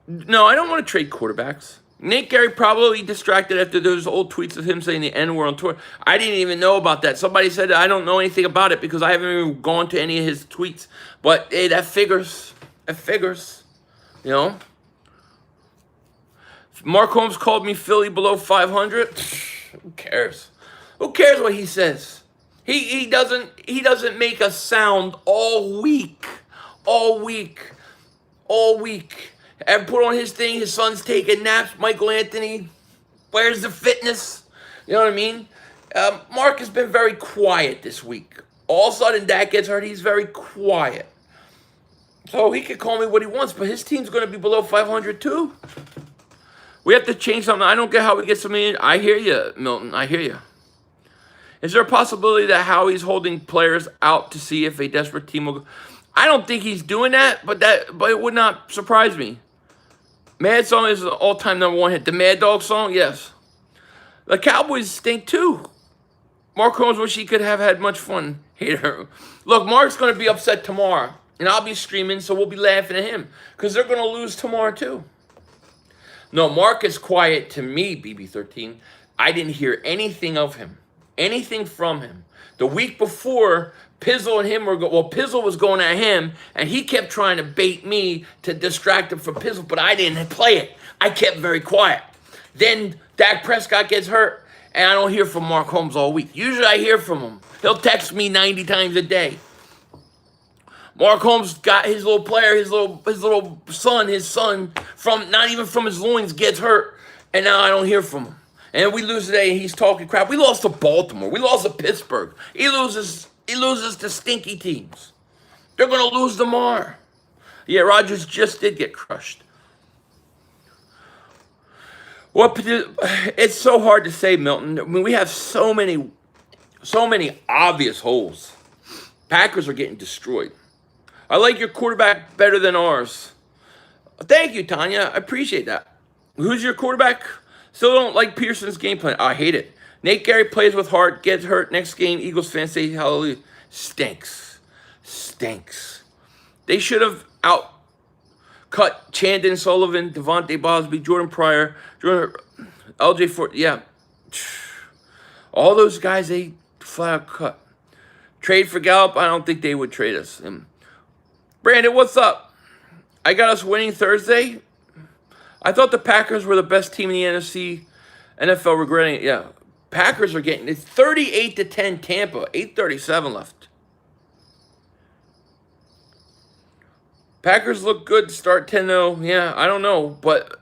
No, I don't want to trade quarterbacks. Nick Gerry probably distracted after those old tweets of him saying the N-word on tour. I didn't even know about that. Somebody said I don't know anything about it because I haven't even gone to any of his tweets. But hey, that figures. That figures. You know? Mark Holmes called me Philly below 500. Who cares? Who cares what he says? He doesn't make a sound all week. And put on his thing, his son's taking naps, Michael Anthony, where's the fitness? You know what I mean? Mark has been very quiet this week. All of a sudden, Dak gets hurt, he's very quiet. So he can call me what he wants, but his team's going to be below 500 too. We have to change something. I don't get how we get something in. I hear you, Milton, I hear you. Is there a possibility that Howie's holding players out to see if a desperate team will go? I don't think he's doing that, but it would not surprise me. Mad Song is an all-time #1 hit. The Mad Dog song, yes. The Cowboys stink too. Mark Holmes wish he could have had much fun. Hater. Look, Mark's going to be upset tomorrow, and I'll be streaming, so we'll be laughing at him because they're going to lose tomorrow too. No, Mark is quiet to me, BB13. I didn't hear anything of him, anything from him. The week before, Pizzle and him Pizzle was going at him, and he kept trying to bait me to distract him from Pizzle, but I didn't play it. I kept very quiet. Then Dak Prescott gets hurt, and I don't hear from Mark Holmes all week. Usually I hear from him. He'll text me 90 times a day. Mark Holmes got his little player, his little son, from not even from his loins gets hurt, and now I don't hear from him. And we lose today, and he's talking crap. We lost to Baltimore. We lost to Pittsburgh. He loses to stinky teams. They're going to lose tomorrow. Yeah, Rodgers just did get crushed. It's so hard to say, Milton. I mean, we have so many obvious holes. Packers are getting destroyed. I like your quarterback better than ours. Thank you, Tanya. I appreciate that. Who's your quarterback? Still don't like Pearson's game plan. I hate it. Nate Gerry plays with heart, gets hurt next game. Eagles fans say hallelujah. Stinks. They should have cut Chandon Sullivan, Devontae Bosby, Jordan Pryor, LJ Ford. Yeah. All those guys, they flat out cut. Trade for Gallup? I don't think they would trade us. Brandon, what's up? I got us winning Thursday. I thought the Packers were the best team in the NFC. NFL regretting it. Yeah. Packers are getting it's 38-10 Tampa. 8:37 left. Packers look good to start 10-0. Yeah, I don't know, but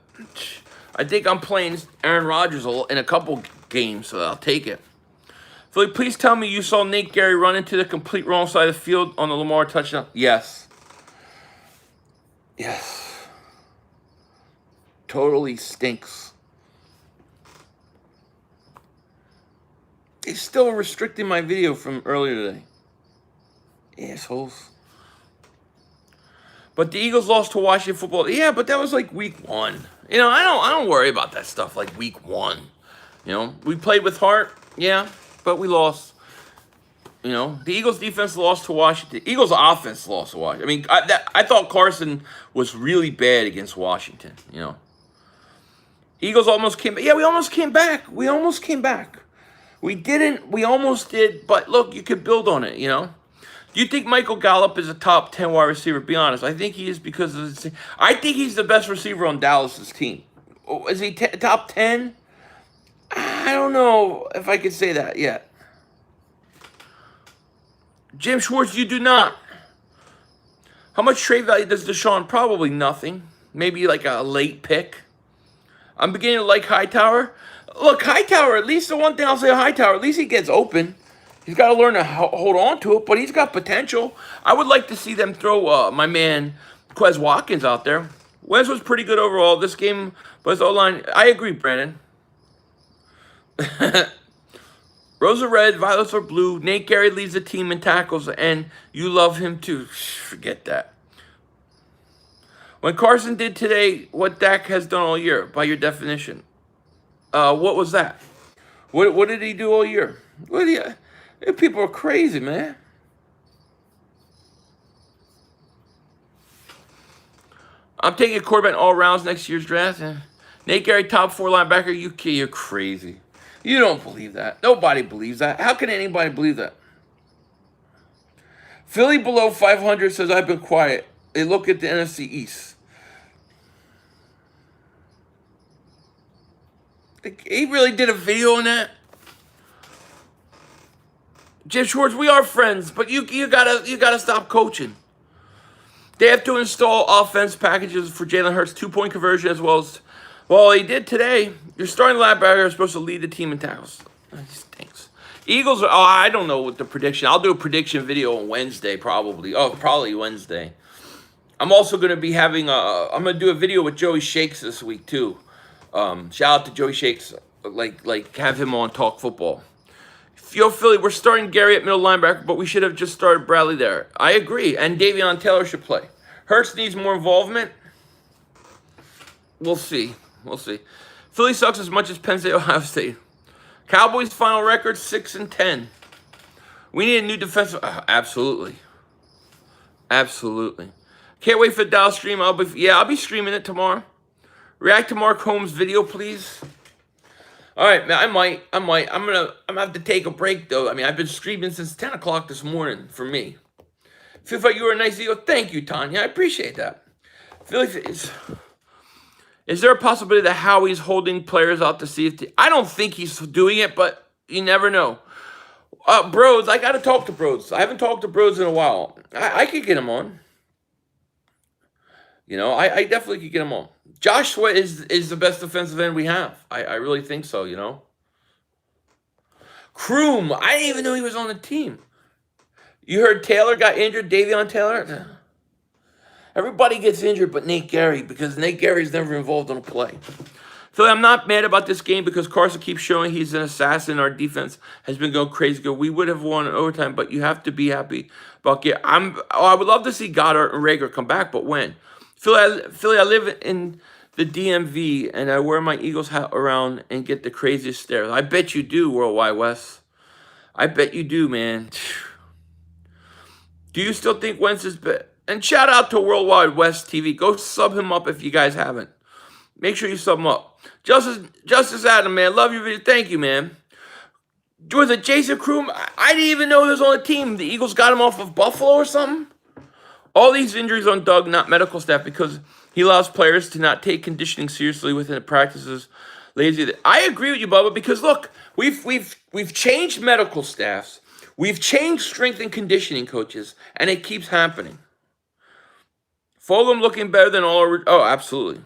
I think I'm playing Aaron Rodgers in a couple games, so I'll take it. Philly, please tell me you saw Nate Gerry run into the complete wrong side of the field on the Lamar touchdown. Yes. Totally stinks. They're still restricting my video from earlier today. Assholes. But the Eagles lost to Washington football. Yeah, but that was like week 1. You know, I don't worry about that stuff like week 1. You know, we played with heart, yeah, but we lost. You know, the Eagles defense lost to Washington. Eagles offense lost to Washington. I mean, I thought Carson was really bad against Washington, you know. Eagles almost came back. Yeah, we almost came back. We almost didn't. We almost did. But look, you could build on it, you know. Do you think Michael Gallup is a top 10 wide receiver? Be honest. I think he is because of his, I think he's the best receiver on Dallas's team. Oh, is he top 10? I don't know if I could say that yet. Jim Schwartz, you do not. How much trade value does Deshaun? Probably nothing. Maybe like a late pick. I'm beginning to like Hightower. Look, Hightower, at least the one thing I'll say Hightower, at least he gets open. He's got to learn to hold on to it, but he's got potential. I would like to see them throw my man Quez Watkins out there. Wes was pretty good overall. This game was O-line. I agree, Brandon. Rose are red, violets are blue. Nate Gerry leads the team in tackles, and you love him too. Forget that. When Carson did today what Dak has done all year, by your definition, what was that? What did he do all year? What did he... People are crazy, man. I'm taking a quarterback all rounds next year's draft. Nate Gerry, top 4 linebacker. You're crazy. You don't believe that. Nobody believes that. How can anybody believe that? Philly below 500 says, I've been quiet. They look at the NFC East. He really did a video on that? Jim Schwartz, we are friends, but you gotta stop coaching. They have to install offense packages for Jalen Hurts 2-point conversion as well as, well, he did today. Your starting linebacker is supposed to lead the team in tackles. He stinks. Eagles are, I don't know what the prediction. I'll do a prediction video on Wednesday probably. Oh, probably Wednesday. I'm also going to be having I'm going to do a video with Joey Shakes this week too. Shout out to Joey Shakes. Like have him on Talk Football. Yo, Philly, we're starting Gerry at middle linebacker, but we should have just started Bradley there. I agree, and Davion Taylor should play. Hurts needs more involvement. We'll see. We'll see. Philly sucks as much as Penn State, Ohio State. Cowboys' final record, 6-10. We need a new defensive... absolutely. Absolutely. Can't wait for the Dallas stream. I'll be streaming it tomorrow. React to Mark Holmes' video, please. All right, man, I might. I'm gonna have to take a break though. I mean, I've been streaming since 10 o'clock this morning for me. Feel like you were a nice video. Thank you, Tanya. I appreciate that. Is there a possibility that Howie's holding players out to see if I don't think he's doing it, but you never know. Bros, I gotta talk to Bros. I haven't talked to Bros in a while. I could get him on. You know, I definitely could get him on. Josh Sweat is the best defensive end we have. I really think so, you know. Kroom, I didn't even know he was on the team. You heard Taylor got injured, Davion Taylor? Everybody gets injured but Nate Gerry because Nate Gerry's never involved in a play. Philly, I'm not mad about this game because Carson keeps showing he's an assassin. Our defense has been going crazy good. We would have won in overtime, but you have to be happy about it. I would love to see Goddard and Rager come back, but when? Philly, I live in the DMV, and I wear my Eagles hat around and get the craziest stares. I bet you do, Worldwide West. I bet you do, man. Do you still think Wentz is better? And shout out to Worldwide West TV. Go sub him up if you guys haven't. Make sure you sub him up. Justice Adam, man. Love your video. Thank you, man. Was it Jason Kroom? I didn't even know he was on the team. The Eagles got him off of Buffalo or something? All these injuries on Doug, not medical staff, because he allows players to not take conditioning seriously within the practices. Lazy. I agree with you, Bubba, because look, we've changed medical staffs, we've changed strength and conditioning coaches, and it keeps happening. Fulgham looking better than all. Oh, absolutely.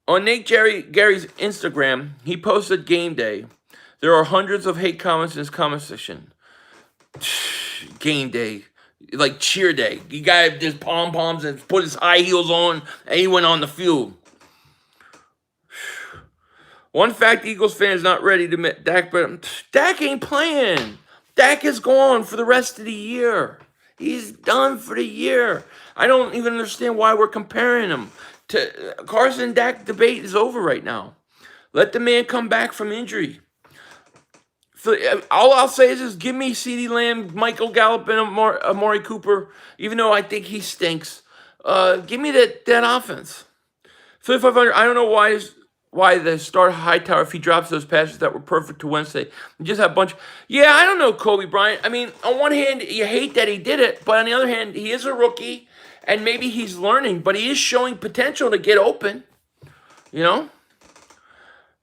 On Nate Gerry's Instagram, he posted game day. There are hundreds of hate comments in his comment section. Game day. Like cheer day. You guy had his pom-poms and put his high heels on and he went on the field. One fact Eagles fan is not ready to admit Dak, but Dak ain't playing. Dak is gone for the rest of the year. He's done for the year. I don't even understand why we're comparing him to Carson. Dak debate is over right now. Let the man come back from injury. All I'll say is give me CeeDee Lamb, Michael Gallup, and Amari Cooper, even though I think he stinks. Give me that offense. 5,500, I don't know why why the start Hightower, if he drops those passes that were perfect to Wednesday, and just have a bunch. Yeah, I don't know, Kobe Bryant. I mean, on one hand, you hate that he did it, but on the other hand, he is a rookie, and maybe he's learning, but he is showing potential to get open. You know?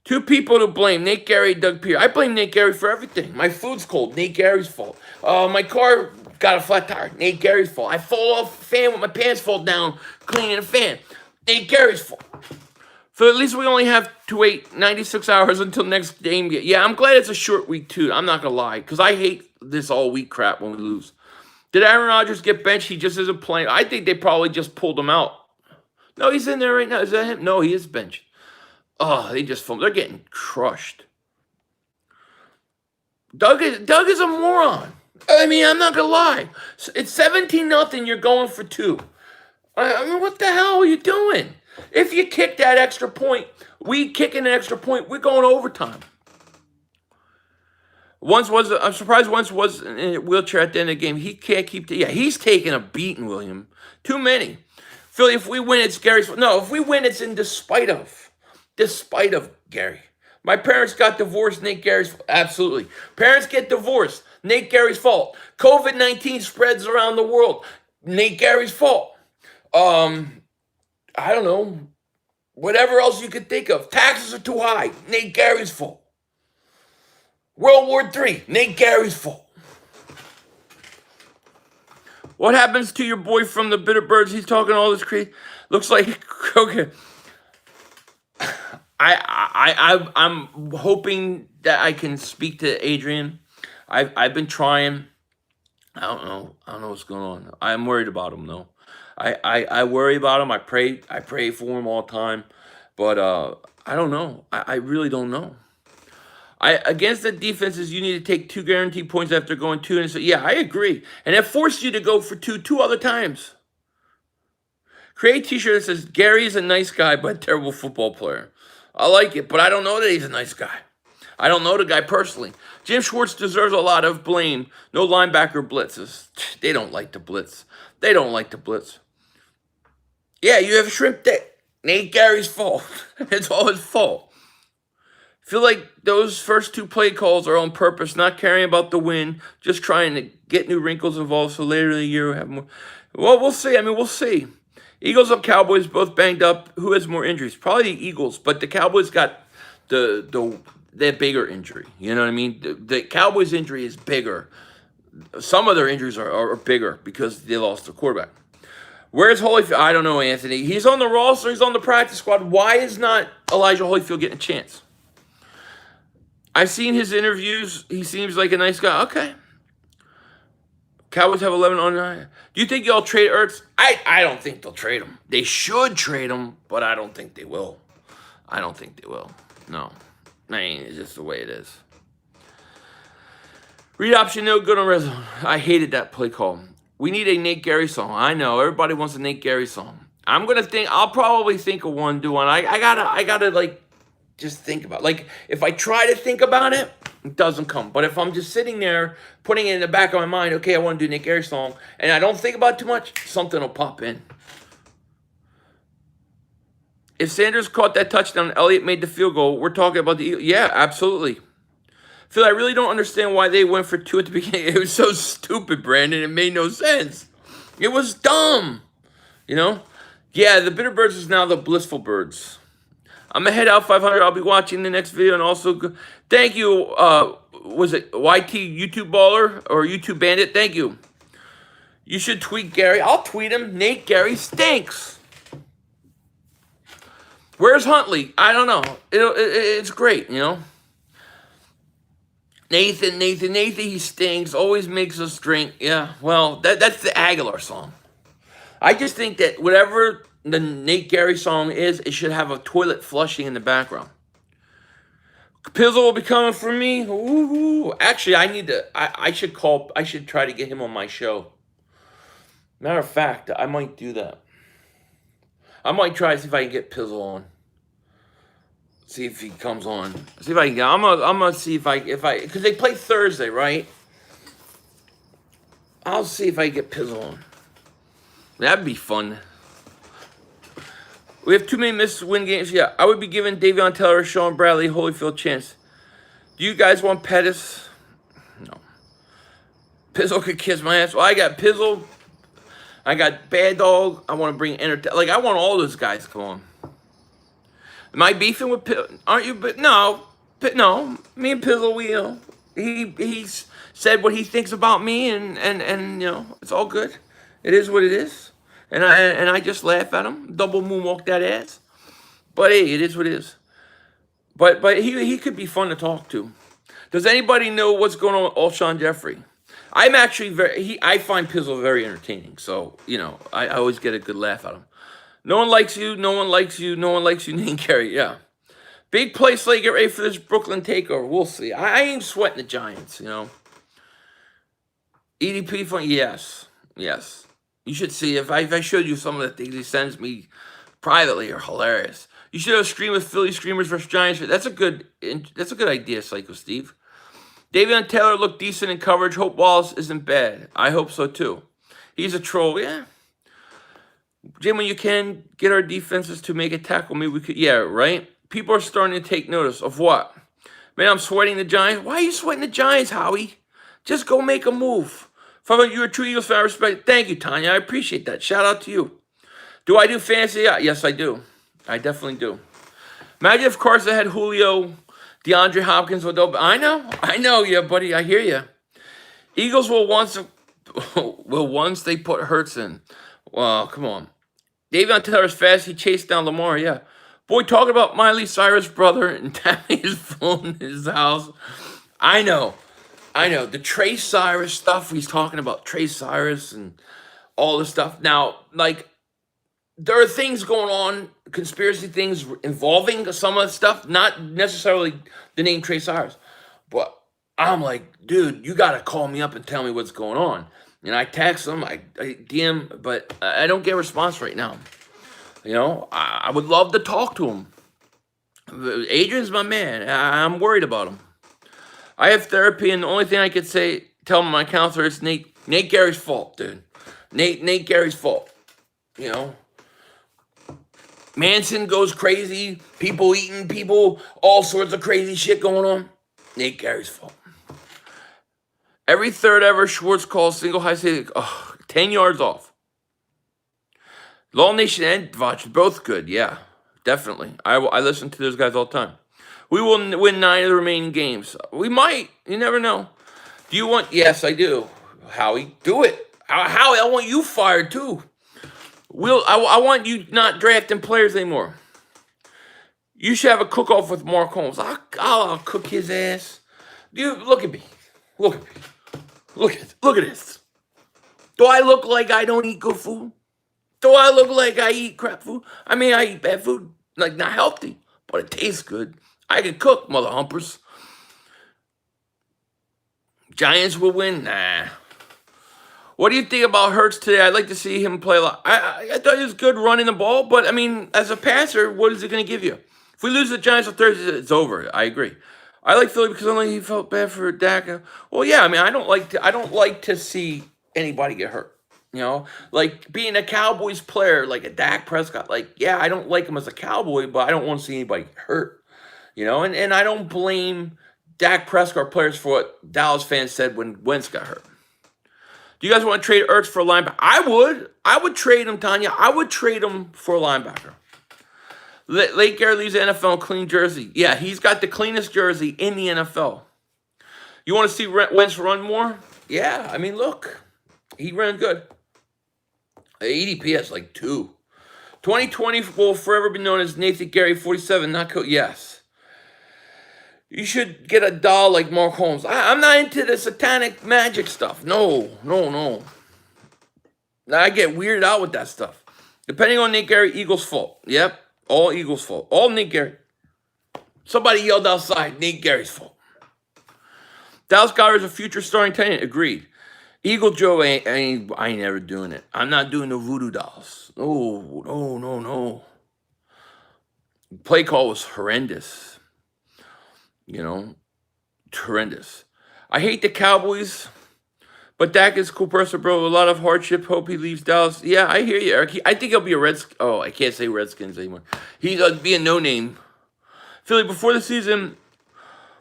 Two people to blame, Nate Gerry, Doug Pierre. I blame Nate Gerry for everything. My food's cold, Nate Gerry's fault. My car got a flat tire, Nate Gerry's fault. I fall off a fan with my pants fall down, cleaning a fan, Nate Gerry's fault. So at least we only have to wait 96 hours until next game. Yeah, I'm glad it's a short week too. I'm not going to lie, because I hate this all week crap when we lose. Did Aaron Rodgers get benched? He just isn't playing. I think they probably just pulled him out. No, he's in there right now. Is that him? No, he is benched. Oh, they just filmed. They're getting crushed. Doug is a moron. I mean, I'm not gonna lie. It's 17-0. You're going for 2. I mean, what the hell are you doing? If you kick that extra point, we kicking an extra point. We're going overtime. I'm surprised once was in a wheelchair at the end of the game. He can't keep. Yeah, he's taking a beating, William. Too many. Philly, if we win, it's Gary's. No, if we win, it's in despite of. Despite of Gerry. My parents got divorced, Nate Gerry's fault. Absolutely. Parents get divorced, Nate Gerry's fault. COVID-19 spreads around the world, Nate Gerry's fault. I don't know. Whatever else you could think of. Taxes are too high, Nate Gerry's fault. World War III, Nate Gerry's fault. What happens to your boy from the Bitter Birds? He's talking all this crazy. Looks like, okay. I'm hoping that I can speak to Adrian. I've been trying. I don't know what's going on. I'm worried about him though. I worry about him. I pray for him all the time. But I don't know. I really don't know. Against the defenses, you need to take 2 guaranteed points after going 2. And so yeah, I agree. And it forced you to go for 2 other times. Create a t-shirt that says Gerry is a nice guy but a terrible football player. I like it, but I don't know that he's a nice guy. I don't know the guy personally. Jim Schwartz deserves a lot of blame. No linebacker blitzes. They don't like to blitz. They don't like to blitz. Yeah, you have shrimp that. Nate Gerry's fault. It's all his fault. I feel like those first 2 play calls are on purpose, not caring about the win, just trying to get new wrinkles involved so later in the year we'll have more. Well, we'll see. I mean, we'll see. Eagles up, Cowboys both banged up. Who has more injuries? Probably the Eagles, but the Cowboys got the bigger injury. You know what I mean? The Cowboys' injury is bigger. Some of their injuries are bigger because they lost the quarterback. Where's Holyfield? I don't know, Anthony. He's on the roster. He's on the practice squad. Why is not Elijah Holyfield getting a chance? I've seen his interviews. He seems like a nice guy. Okay. Cowboys have 11 on 9. Do you think y'all trade Ertz? I don't think they'll trade him. They should trade him, but I don't think they will. I don't think they will. No. I mean, it's just the way it is. Read option, no good on red zone. I hated that play call. We need a Nate Gerry song. I know. Everybody wants a Nate Gerry song. I'm going to think. I'll probably think of one, do one. I gotta, like, just think about it. Like, if I try to think about it, it doesn't come. But if I'm just sitting there, putting it in the back of my mind, okay, I want to do Nate Gerry song, and I don't think about it too much, something will pop in. If Sanders caught that touchdown, Elliott made the field goal, we're talking about the Eagles. Yeah, absolutely. Phil, I really don't understand why they went for 2 at the beginning. It was so stupid, Brandon. It made no sense. It was dumb. You know? Yeah, the Bitter Birds is now the Blissful Birds. I'm going to head out 500. I'll be watching the next video. And also, thank you. Was it YT YouTube Baller or YouTube Bandit? Thank you. You should tweet Gerry. I'll tweet him. Nate Gerry stinks. Where's Huntley? I don't know. It's great, you know. Nathan, he stinks. Always makes us drink. Yeah, well, that's the Aguilar song. I just think that whatever the Nate Gerry song is, it should have a toilet flushing in the background. Pizzle will be coming for me. Ooh. Actually, I should try to get him on my show. Matter of fact, I might do that. I might try to see if I can get Pizzle on. See if he comes on. See if I can get. I'm gonna see if I because they play Thursday, right? I'll see if I can get Pizzle on. That'd be fun. We have too many missed win games. Yeah, I would be giving Davion Taylor, Sean Bradley, Holyfield chance. Do you guys want Pettis? No. Pizzle could kiss my ass. Well, I got Pizzle. I got Bad Dog. I want to bring Like, I want all those guys to come on. Am I beefing with Pizzle? Aren't you? But no. No. Me and Pizzle, he's said what he thinks about me, and it's all good. It is what it is. And I just laugh at him. Double moonwalk that ass. But hey, it is what it is. But he could be fun to talk to. Does anybody know what's going on with Alshon Jeffrey? I'm actually I find Pizzle very entertaining. So, I always get a good laugh out of him. No one likes you, no one likes you, no one likes you, named Gerry. Yeah. Big play slate, get ready for this Brooklyn takeover. We'll see. I ain't sweating the Giants, EDP fun, yes. Yes. You should see if I showed you some of the things he sends me privately are hilarious. You should have a stream with Philly Screamers versus Giants. That's a good idea, Psycho Steve. Davion Taylor looked decent in coverage. Hope Wallace isn't bad. I hope so too. He's a troll, yeah. Jim, when you can get our defenses to make a tackle, maybe we could. Yeah, right. People are starting to take notice of what? Man, I'm sweating the Giants. Why are you sweating the Giants, Howie? Just go make a move. If you're a true Eagles fan, I respect. Thank you, Tanya. I appreciate that. Shout out to you. Do I do fantasy? Yeah, yes, I do. I definitely do. Imagine if Carson had Julio, DeAndre Hopkins, Odell. I know, yeah, buddy. I hear you. Eagles will once they put Hurts in. Well, come on. Davion Taylor's fast. He chased down Lamar. Yeah. Boy, talking about Miley Cyrus' brother and tapping his phone in his house. I know. The Trey Cyrus stuff. He's talking about Trey Cyrus and all this stuff. Now, there are things going on, conspiracy things involving some of the stuff, not necessarily the name Trey Cyrus. But I'm like, dude, you got to call me up and tell me what's going on. And I text him, I DM, but I don't get a response right now. I would love to talk to him. Adrian's my man. I'm worried about him. I have therapy, and the only thing I could tell my counselor is Nate Gerry's fault, dude. Nate Gerry's fault. Manson goes crazy, people eating people, all sorts of crazy shit going on. Nate Gerry's fault. Every third ever Schwartz call, single high safety, 10 yards off. Law Nation and Vach, both good, yeah, definitely. I listen to those guys all the time. We will win 9 of the remaining games. We might. You never know. Do you want? Yes, I do. Howie, do it. Howie, I want you fired too. I want you not drafting players anymore. You should have a cook-off with Mark Holmes. I'll cook his ass. Dude, look at me. Look at me. Look at this. Do I look like I don't eat good food? Do I look like I eat crap food? I mean, I eat bad food. Not healthy, but it tastes good. I can cook, mother humpers. Giants will win? Nah. What do you think about Hurts today? I'd like to see him play a lot. I thought he was good running the ball, but, as a passer, what is it going to give you? If we lose the Giants on Thursday, it's over. I agree. I like Philly because only he felt bad for Dak. Well, yeah, I don't like to see anybody get hurt. Like being a Cowboys player, like a Dak Prescott. I don't like him as a Cowboy, but I don't want to see anybody get hurt. And I don't blame Dak Prescott players for what Dallas fans said when Wentz got hurt. Do you guys want to trade Ertz for a linebacker? I would trade him, Tanya. I would trade him for a linebacker. Late Gerry leaves the NFL in clean jersey. Yeah, he's got the cleanest jersey in the NFL. You want to see Wentz run more? Yeah, look. He ran good. ADP has 2. 2020 will forever be known as Nathan Gerry 47, not coach. Yes. You should get a doll like Mark Holmes. I'm not into the satanic magic stuff. No. I get weirded out with that stuff. Depending on Nate Gerry, Eagles' fault. Yep, all Eagles' fault. All Nate Gerry. Somebody yelled outside, Nate Gerry's fault. Dallas Goddard's a future starting tenant. Agreed. Eagle Joe I ain't never doing it. I'm not doing the voodoo dolls. No. Play call was horrendous. Horrendous. I hate the Cowboys, But Dak is a cool person, bro. A lot of hardship. Hope he leaves Dallas. Yeah, I hear you, Eric. I think he'll be a Redskins. Oh, I can't say Redskins anymore. He'll be a no-name. Philly, before the season,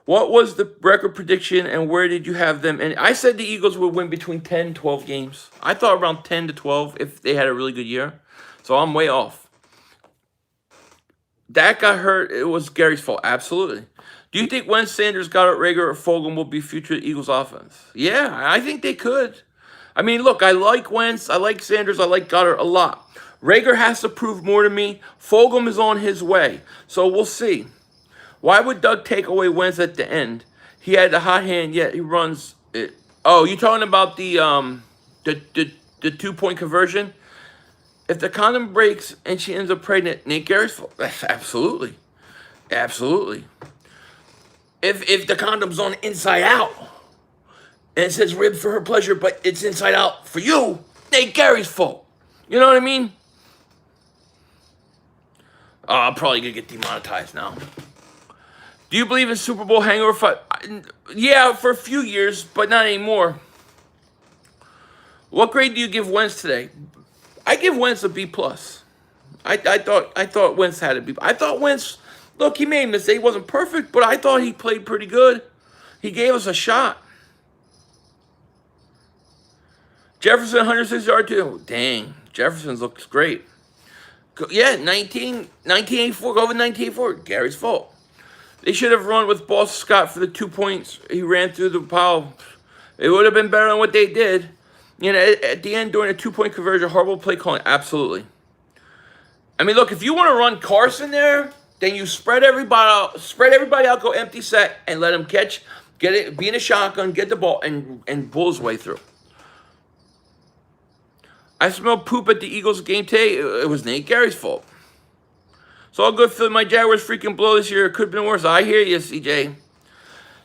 what was the record prediction and where did you have them? And I said the Eagles would win between 10 and 12 games. I thought around 10 to 12 if they had a really good year. So I'm way off. Dak got hurt. It was Gerry's fault. Absolutely. Do you think when Sanders, Goddard, Rager, or Fulgham will be future Eagles offense? Yeah, I think they could. I mean, look, I like Wentz. I like Sanders. I like Goddard a lot. Rager has to prove more to me. Fulgham is on his way. So we'll see. Why would Doug take away Wentz at the end? He had the hot hand, yet he runs it. Oh, you talking about the 2-point conversion? If the condom breaks and she ends up pregnant, Nate Gerry's fault. Absolutely. Absolutely. If the condom's on inside out and it says rib for her pleasure, but it's inside out for you, Nate Gerry's fault. You know what I mean? Oh, I'm probably going to get demonetized now. Do you believe in Super Bowl hangover fight? Yeah, for a few years, but not anymore. What grade do you give Wentz today? I give Wentz a B+. I thought Wentz had a B. I thought Wentz, look, he made a mistake. He wasn't perfect, but I thought he played pretty good. He gave us a shot. Jefferson, 106 yard too. Dang, Jefferson looks great. Yeah, 1984, go over 1984. Gerry's fault. They should have run with Boston Scott for the 2 points he ran through the pile. It would have been better than what they did. You know, at the end, during a 2-point conversion, horrible play calling. Absolutely. I mean, look, if you want to run Carson there, then you spread everybody out, go empty set, and let him catch, get it, be in a shotgun, get the ball, and bull his way through. I smelled poop at the Eagles game today. It was Nate Gerry's fault. It's all good, Philly. My Jaguars freaking blow this year. It could have been worse. I hear you, CJ.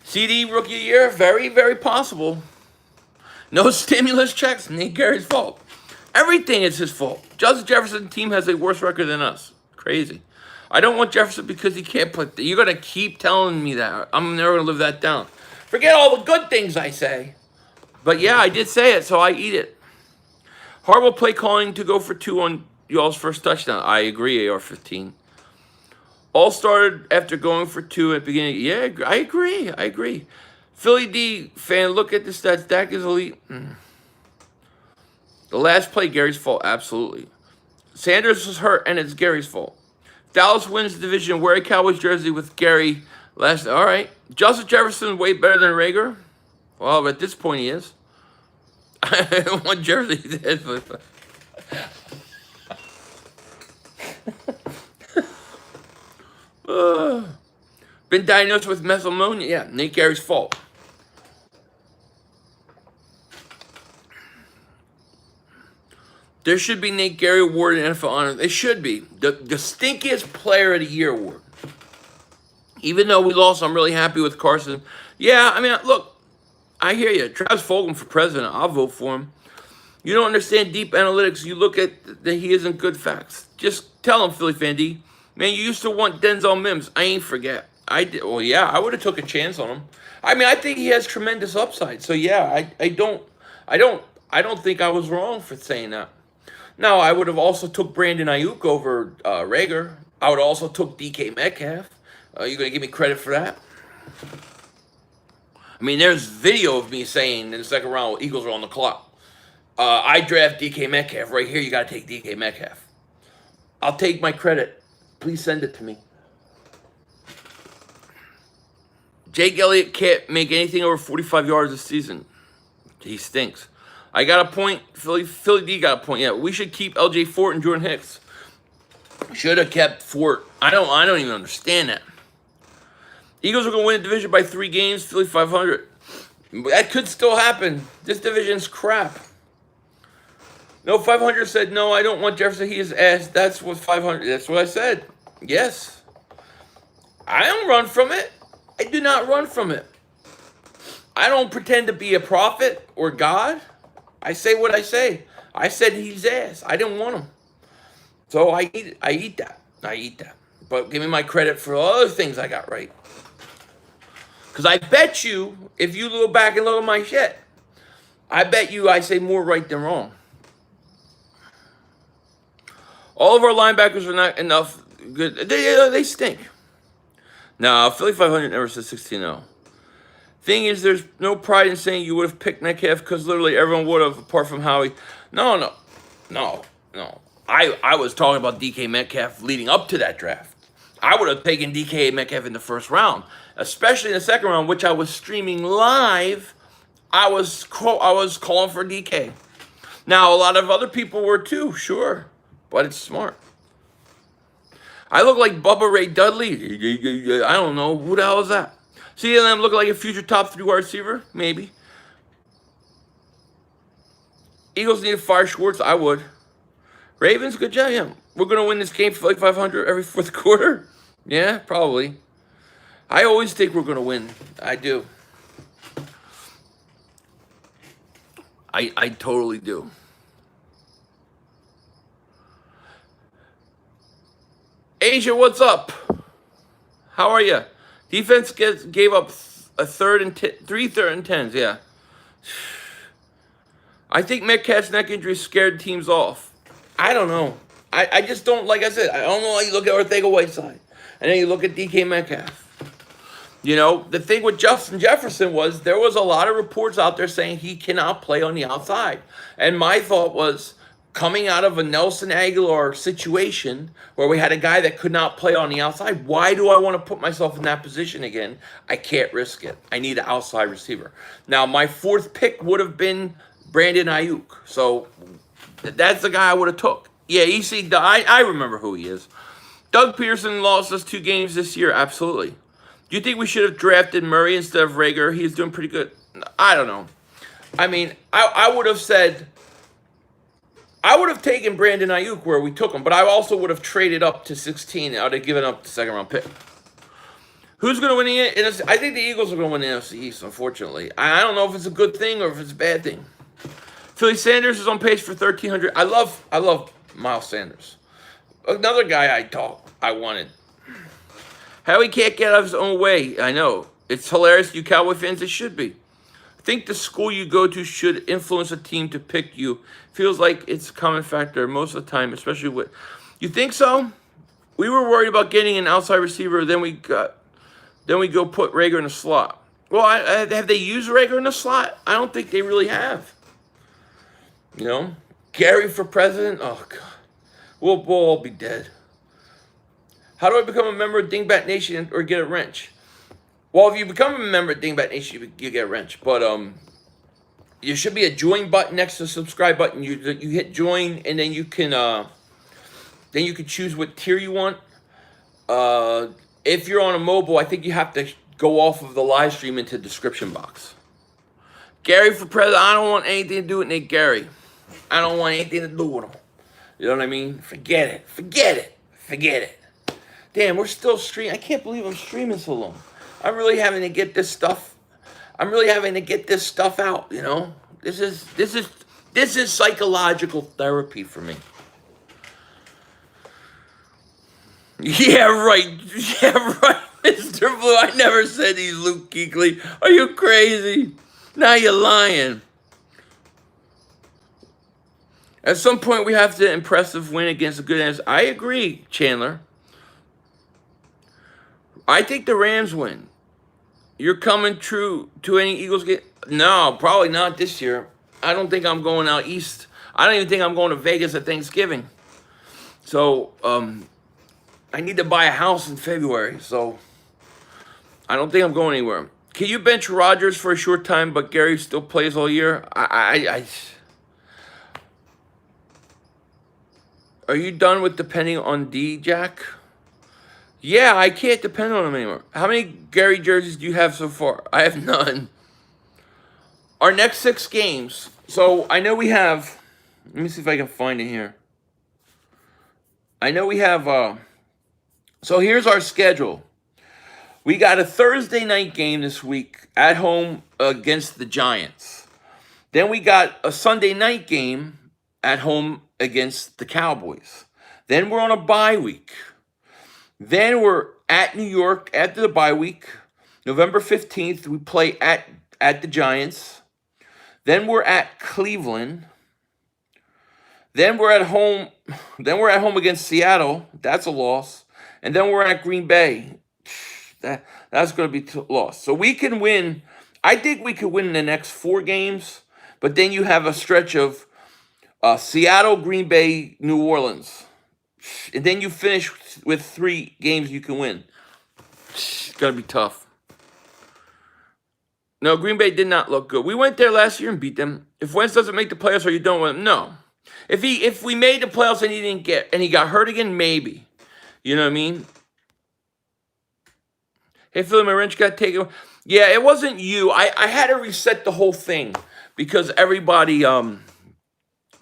CD rookie year, very, very possible. No stimulus checks, Nate Gerry's fault. Everything is his fault. Justin Jefferson's team has a worse record than us. Crazy. I don't want Jefferson because he can't put. You're going to keep telling me that. I'm never going to live that down. Forget all the good things I say. But yeah, I did say it, so I eat it. Horrible play calling to go for 2 on y'all's first touchdown. I agree, AR-15. All started after going for 2 at the beginning. Yeah, I agree. Philly D fan, look at the stats. Dak is elite. The last play, Gerry's fault. Absolutely. Sanders was hurt, and it's Gerry's fault. Dallas wins the division. Wear a Cowboys jersey with Gerry. All right. Justin Jefferson way better than Rager. Well, at this point, he is. I don't want jersey. Been diagnosed with mesomonia. Yeah, Nate Gerry's fault. There should be Nate Gerry Award in NFL honor. It should be. The stinkiest player of the year award. Even though we lost, I'm really happy with Carson. Yeah, I mean, look, I hear you. Travis Fulgham for president. I'll vote for him. You don't understand deep analytics. You look at that he isn't good facts. Just tell him, Philly fan D. Man, you used to want Denzel Mims. I ain't forget. I did. Well, yeah, I would have took a chance on him. I mean, I think he has tremendous upside. So yeah, I don't think I was wrong for saying that. Now, I would have also took Brandon Ayuk over Rager. I would also took DK Metcalf. You gonna give me credit for that? I mean, there's video of me saying in the second round, Eagles are on the clock. I draft DK Metcalf. Right here, you got to take DK Metcalf. I'll take my credit. Please send it to me. Jake Elliott can't make anything over 45 yards this season. He stinks. I got a point. Philly D got a point. Yeah, we should keep LJ Fort and Jordan Hicks. Should have kept Fort. I don't even understand that. Eagles are going to win the division by 3 games. Philly 500. That could still happen. This division's crap. No, 500 said, no, I don't want Jefferson. He is ass. That's what 500. That's what I said. Yes. I don't run from it. I do not run from it. I don't pretend to be a prophet or God. I say what I say. I said he's ass. I didn't want him. So I eat that. But give me my credit for all other things I got right. Because I bet you, if you go back and look at my shit, I bet you I say more right than wrong. All of our linebackers are not enough good. They stink. No, Philly 500 never said 16-0. Thing is, there's no pride in saying you would have picked Metcalf because literally everyone would have, apart from Howie. No. I was talking about DK Metcalf leading up to that draft. I would have taken DK Metcalf in the first round, especially in the second round, which I was streaming live. I was calling for DK. Now, a lot of other people were too, sure, but it's smart. I look like Bubba Ray Dudley. I don't know. Who the hell is that? CLM look like a future top 3 wide receiver? Maybe. Eagles need to fire Schwartz? I would. Ravens, good job. Yeah. We're going to win this game for like 500 every fourth quarter? Yeah, probably. I always think we're going to win. I do. I totally do. Asia, what's up? How are you? Defense gave up three third and 10s, yeah. I think Metcalf's neck injury scared teams off. I don't know. I just don't, like I said, I don't know how you look at Ortega-Whiteside. And then you look at DK Metcalf. You know, the thing with Justin Jefferson was there was a lot of reports out there saying he cannot play on the outside. And my thought was, coming out of a Nelson Aguilar situation where we had a guy that could not play on the outside, why do I want to put myself in that position again? I can't risk it. I need an outside receiver. Now, my 4th pick would have been Brandon Ayuk. So that's the guy I would have took. Yeah, I remember who he is. Doug Peterson lost us 2 games this year. Absolutely. Do you think we should have drafted Murray instead of Rager? He's doing pretty good. I don't know. I mean, I would have said, I would have taken Brandon Ayuk where we took him, but I also would have traded up to 16. I would have given up the 2nd round pick. Who's going to win the NFC? I think the Eagles are going to win the NFC East, unfortunately. I don't know if it's a good thing or if it's a bad thing. Philly Sanders is on pace for 1,300. I love Miles Sanders. Another guy I wanted. How he can't get out of his own way, I know. It's hilarious, you Cowboy fans, it should be. I think the school you go to should influence a team to pick you. Feels like it's a common factor most of the time, especially with... You think so? We were worried about getting an outside receiver, then we go put Rager in the slot. Well, have they used Rager in the slot? I don't think they really have. You know? Gerry for president? Oh, God. We'll all be dead. How do I become a member of Dingbat Nation or get a wrench? Well, if you become a member of Dingbat Nation, you get a wrench. But there should be a join button next to the subscribe button. You hit join, and then you can choose what tier you want. If you're on a mobile, I think you have to go off of the live stream into the description box. Gerry for president. I don't want anything to do with Nick Gerry. I don't want anything to do with him. You know what I mean? Forget it. Damn, we're still streaming. I can't believe I'm streaming so long. I'm really having to get this stuff. Out, you know? This is psychological therapy for me. Yeah, right, Mr. Blue. I never said he's Luke Kuechly. Are you crazy? Now you're lying. At some point, we have to impressive win against a good answer. I agree, Chandler. I think the Rams win. You're coming true to any Eagles game? No, probably not this year. I don't think I'm going out east. I don't even think I'm going to Vegas at Thanksgiving. So, I need to buy a house in February. So, I don't think I'm going anywhere. Can you bench Rodgers for a short time, but Gerry still plays all year? Are you done with depending on D, Jack? Yeah, I can't depend on him anymore. How many Gerry jerseys do you have so far? I have none. Our next 6 games. So I know we have... Let me see if I can find it here. I know we have... So here's our schedule. We got a Thursday night game this week at home against the Giants. Then we got a Sunday night game at home against the Cowboys. Then we're on a bye week. Then we're at New York after the bye week. November 15th, we play at the Giants. Then we're at Cleveland. Then we're at home. Then we're at home against Seattle. That's a loss. And then we're at Green Bay. That's going to be a loss. So we can win. I think we could win the next 4 games. But then you have a stretch of Seattle, Green Bay, New Orleans. And then you finish with 3 games you can win. It's going to be tough. No, Green Bay did not look good. We went there last year and beat them. If Wentz doesn't make the playoffs or you don't win, no. If we made the playoffs and he got hurt again, maybe. You know what I mean? Hey, Philly, my wrench got taken. Yeah, it wasn't you. I had to reset the whole thing because everybody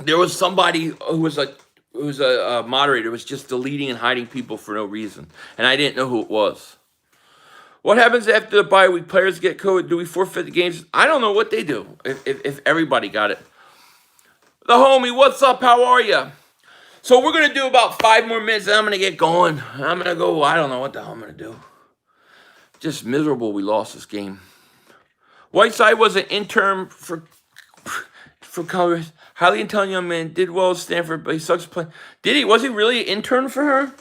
there was somebody who was a moderator was just deleting and hiding people for no reason, and I didn't know who it was. What happens after the bye week? Players get COVID. Do we forfeit the games? I don't know what they do if everybody got it. The homie, what's up? How are you? So we're going to do about 5 more minutes, and I'm going to get going. I'm going to go, I don't know what the hell I'm going to do. Just miserable we lost this game. Whiteside was an intern for Congress. Highly intelligent young man. Did well at Stanford, but he sucks at playing. Did he? Was he really an intern for her?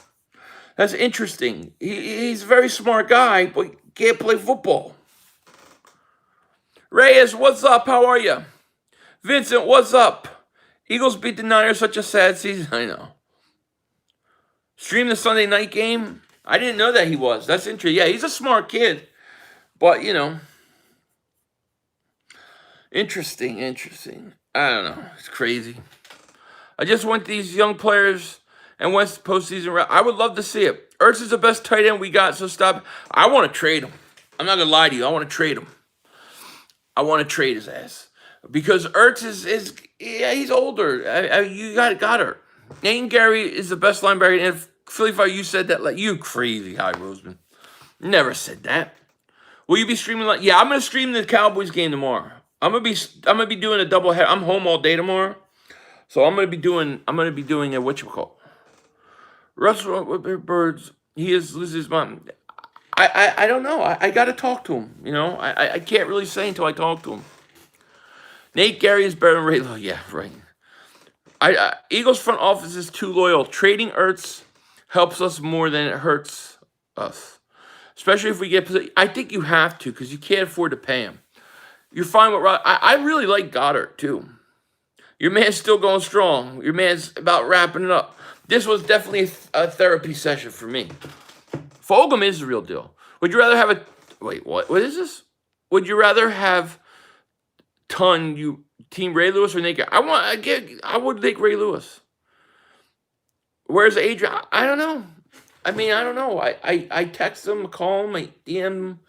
That's interesting. He's a very smart guy, but he can't play football. Reyes, what's up? How are you? Vincent, what's up? Eagles beat the Niners, such a sad season. I know. Stream the Sunday night game? I didn't know that he was. That's interesting. Yeah, he's a smart kid. But, you know. Interesting. I don't know. It's crazy. I just want these young players and Wentz postseason. I would love to see it. Ertz is the best tight end we got, so stop. I want to trade him. I'm not going to lie to you. I want to trade him. I want to trade his ass. Because Ertz is he's older. You got Goddard. Nate Gerry is the best linebacker. And if Philly Fire, you said that, like, you crazy, High Roseman. Never said that. Will you be streaming? Yeah, I'm gonna stream the Cowboys game tomorrow. I'm gonna be doing a double head. I'm home all day tomorrow, so I'm gonna be doing a whatchamacallit. Russell Birds. He is losing his mom. I don't know. I got to talk to him. You know, I can't really say until I talk to him. Nate Gerry is better than Ray Lowe. Yeah, right. Eagles front office is too loyal. Trading Ertz helps us more than it hurts us. Especially if we get... I think you have to because you can't afford to pay him. You're fine with... I really like Goddard, too. Your man's still going strong. Your man's about wrapping it up. This was definitely a therapy session for me. Fulgham is the real deal. Would you rather have a... Wait, what? What is this? Would you rather have Team Ray Lewis or Nate Gerry? I would take Ray Lewis. Where's Adrian? I don't know. I mean, I don't know. I text him, call him, I DM him,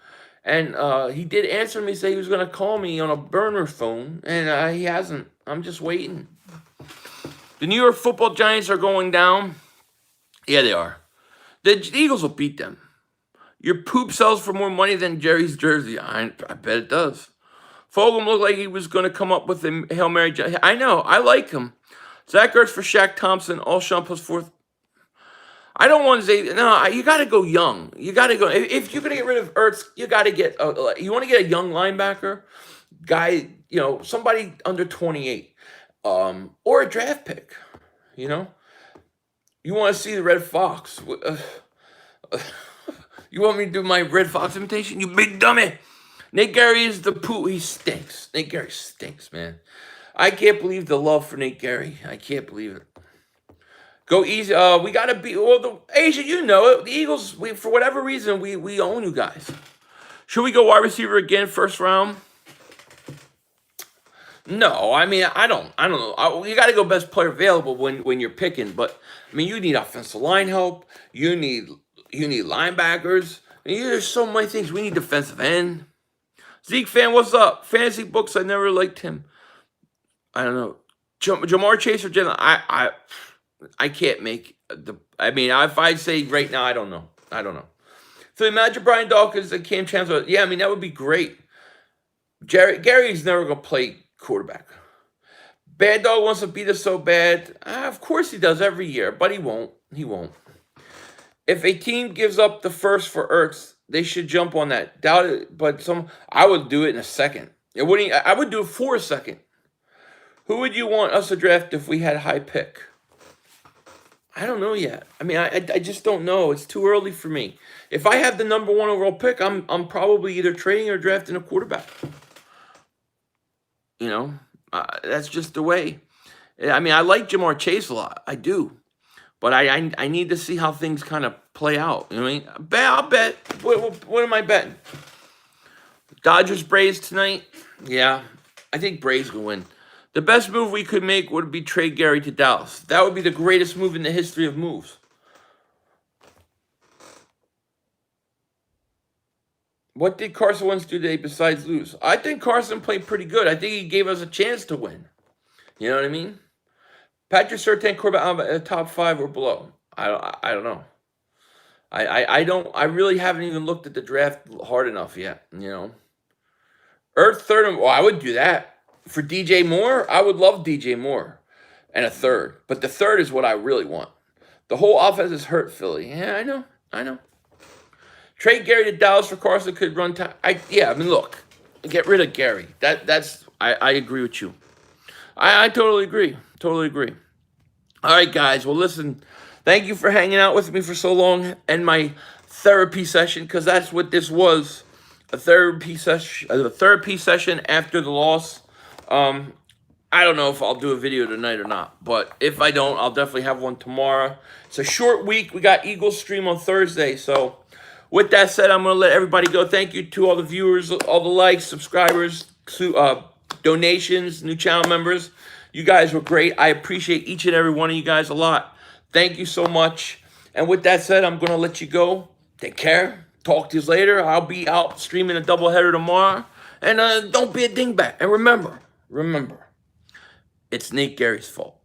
and he did answer me, say he was going to call me on a burner phone, and he hasn't. I'm just waiting. The New York Football Giants are going down. Yeah, they are. The Eagles will beat them. Your poop sells for more money than Jerry's jersey. I bet it does. Fulgham looked like he was going to come up with a Hail Mary. I know. I like him. Zach Ertz for Shaq Thompson. All Sean plus 4th. I don't want to say, no, you got to go young. You got to go. If you're going to get rid of Ertz, you got to get, you want to get a young linebacker, guy, you know, somebody under 28, or a draft pick, you know. You want to see the Red Fox. You want me to do my Red Fox imitation? You big dummy. Nate Gerry is the poo. He stinks. Nate Gerry stinks, man. I can't believe the love for Nate Gerry. I can't believe it. Go easy. We got to be... Well, Asia, you know it. The Eagles, for whatever reason, we own you guys. Should we go wide receiver again, first round? No, I mean, I don't know. You got to go best player available when you're picking. But, I mean, you need offensive line help. You need linebackers. I mean, there's so many things. We need defensive end. Zeke fan, what's up? Fantasy books, I never liked him. I don't know. Jamar Chase or Jen, I can't make the... I mean, if I say right now, I don't know. So imagine Brian Dawkins and Cam Chancellor. Yeah, I mean, that would be great. Gary's never going to play quarterback. Bad Dog wants to beat us so bad. Of course he does every year, but he won't. If a team gives up the first for Ertz, they should jump on that. Doubt it, but I would do it in a second. It wouldn't. I would do it for a second. Who would you want us to draft if we had a high pick? I don't know yet. I mean, I just don't know. It's too early for me. If I have the number 1 overall pick, I'm probably either trading or drafting a quarterback. You know, that's just the way. I mean, I like Jamar Chase a lot. I do. But I need to see how things kind of play out. You know what I mean? I'll bet. What am I betting? Dodgers Braves tonight? Yeah. I think Braves will win. The best move we could make would be trade Gerry to Dallas. That would be the greatest move in the history of moves. What did Carson Wentz do today besides lose? I think Carson played pretty good. I think he gave us a chance to win. You know what I mean? Patrick Surtain, quarterback, top 5 or below. I don't know. I really haven't even looked at the draft hard enough yet. You know, Earth third. Well, I would do that for DJ Moore. I would love DJ Moore and a third, but the third is what I really want. The whole offense is hurt Philly. Yeah, I know. Trade Gerry to Dallas for Carson could run time. I mean, look, get rid of Gerry. I agree with you. I totally agree. Totally agree. All right, guys. Well, listen, thank you for hanging out with me for so long and my therapy session, because that's what this was, a therapy session after the loss. I don't know if I'll do a video tonight or not, but if I don't, I'll definitely have one tomorrow. It's a short week. We got Eagles stream on Thursday, so with that said, I'm going to let everybody go. Thank you to all the viewers, all the likes, subscribers, donations, new channel members. You guys were great. I appreciate each and every one of you guys a lot. Thank you so much. And with that said, I'm going to let you go. Take care. Talk to you later. I'll be out streaming a doubleheader tomorrow. And don't be a dingbat. And remember, it's Nate Gerry's fault.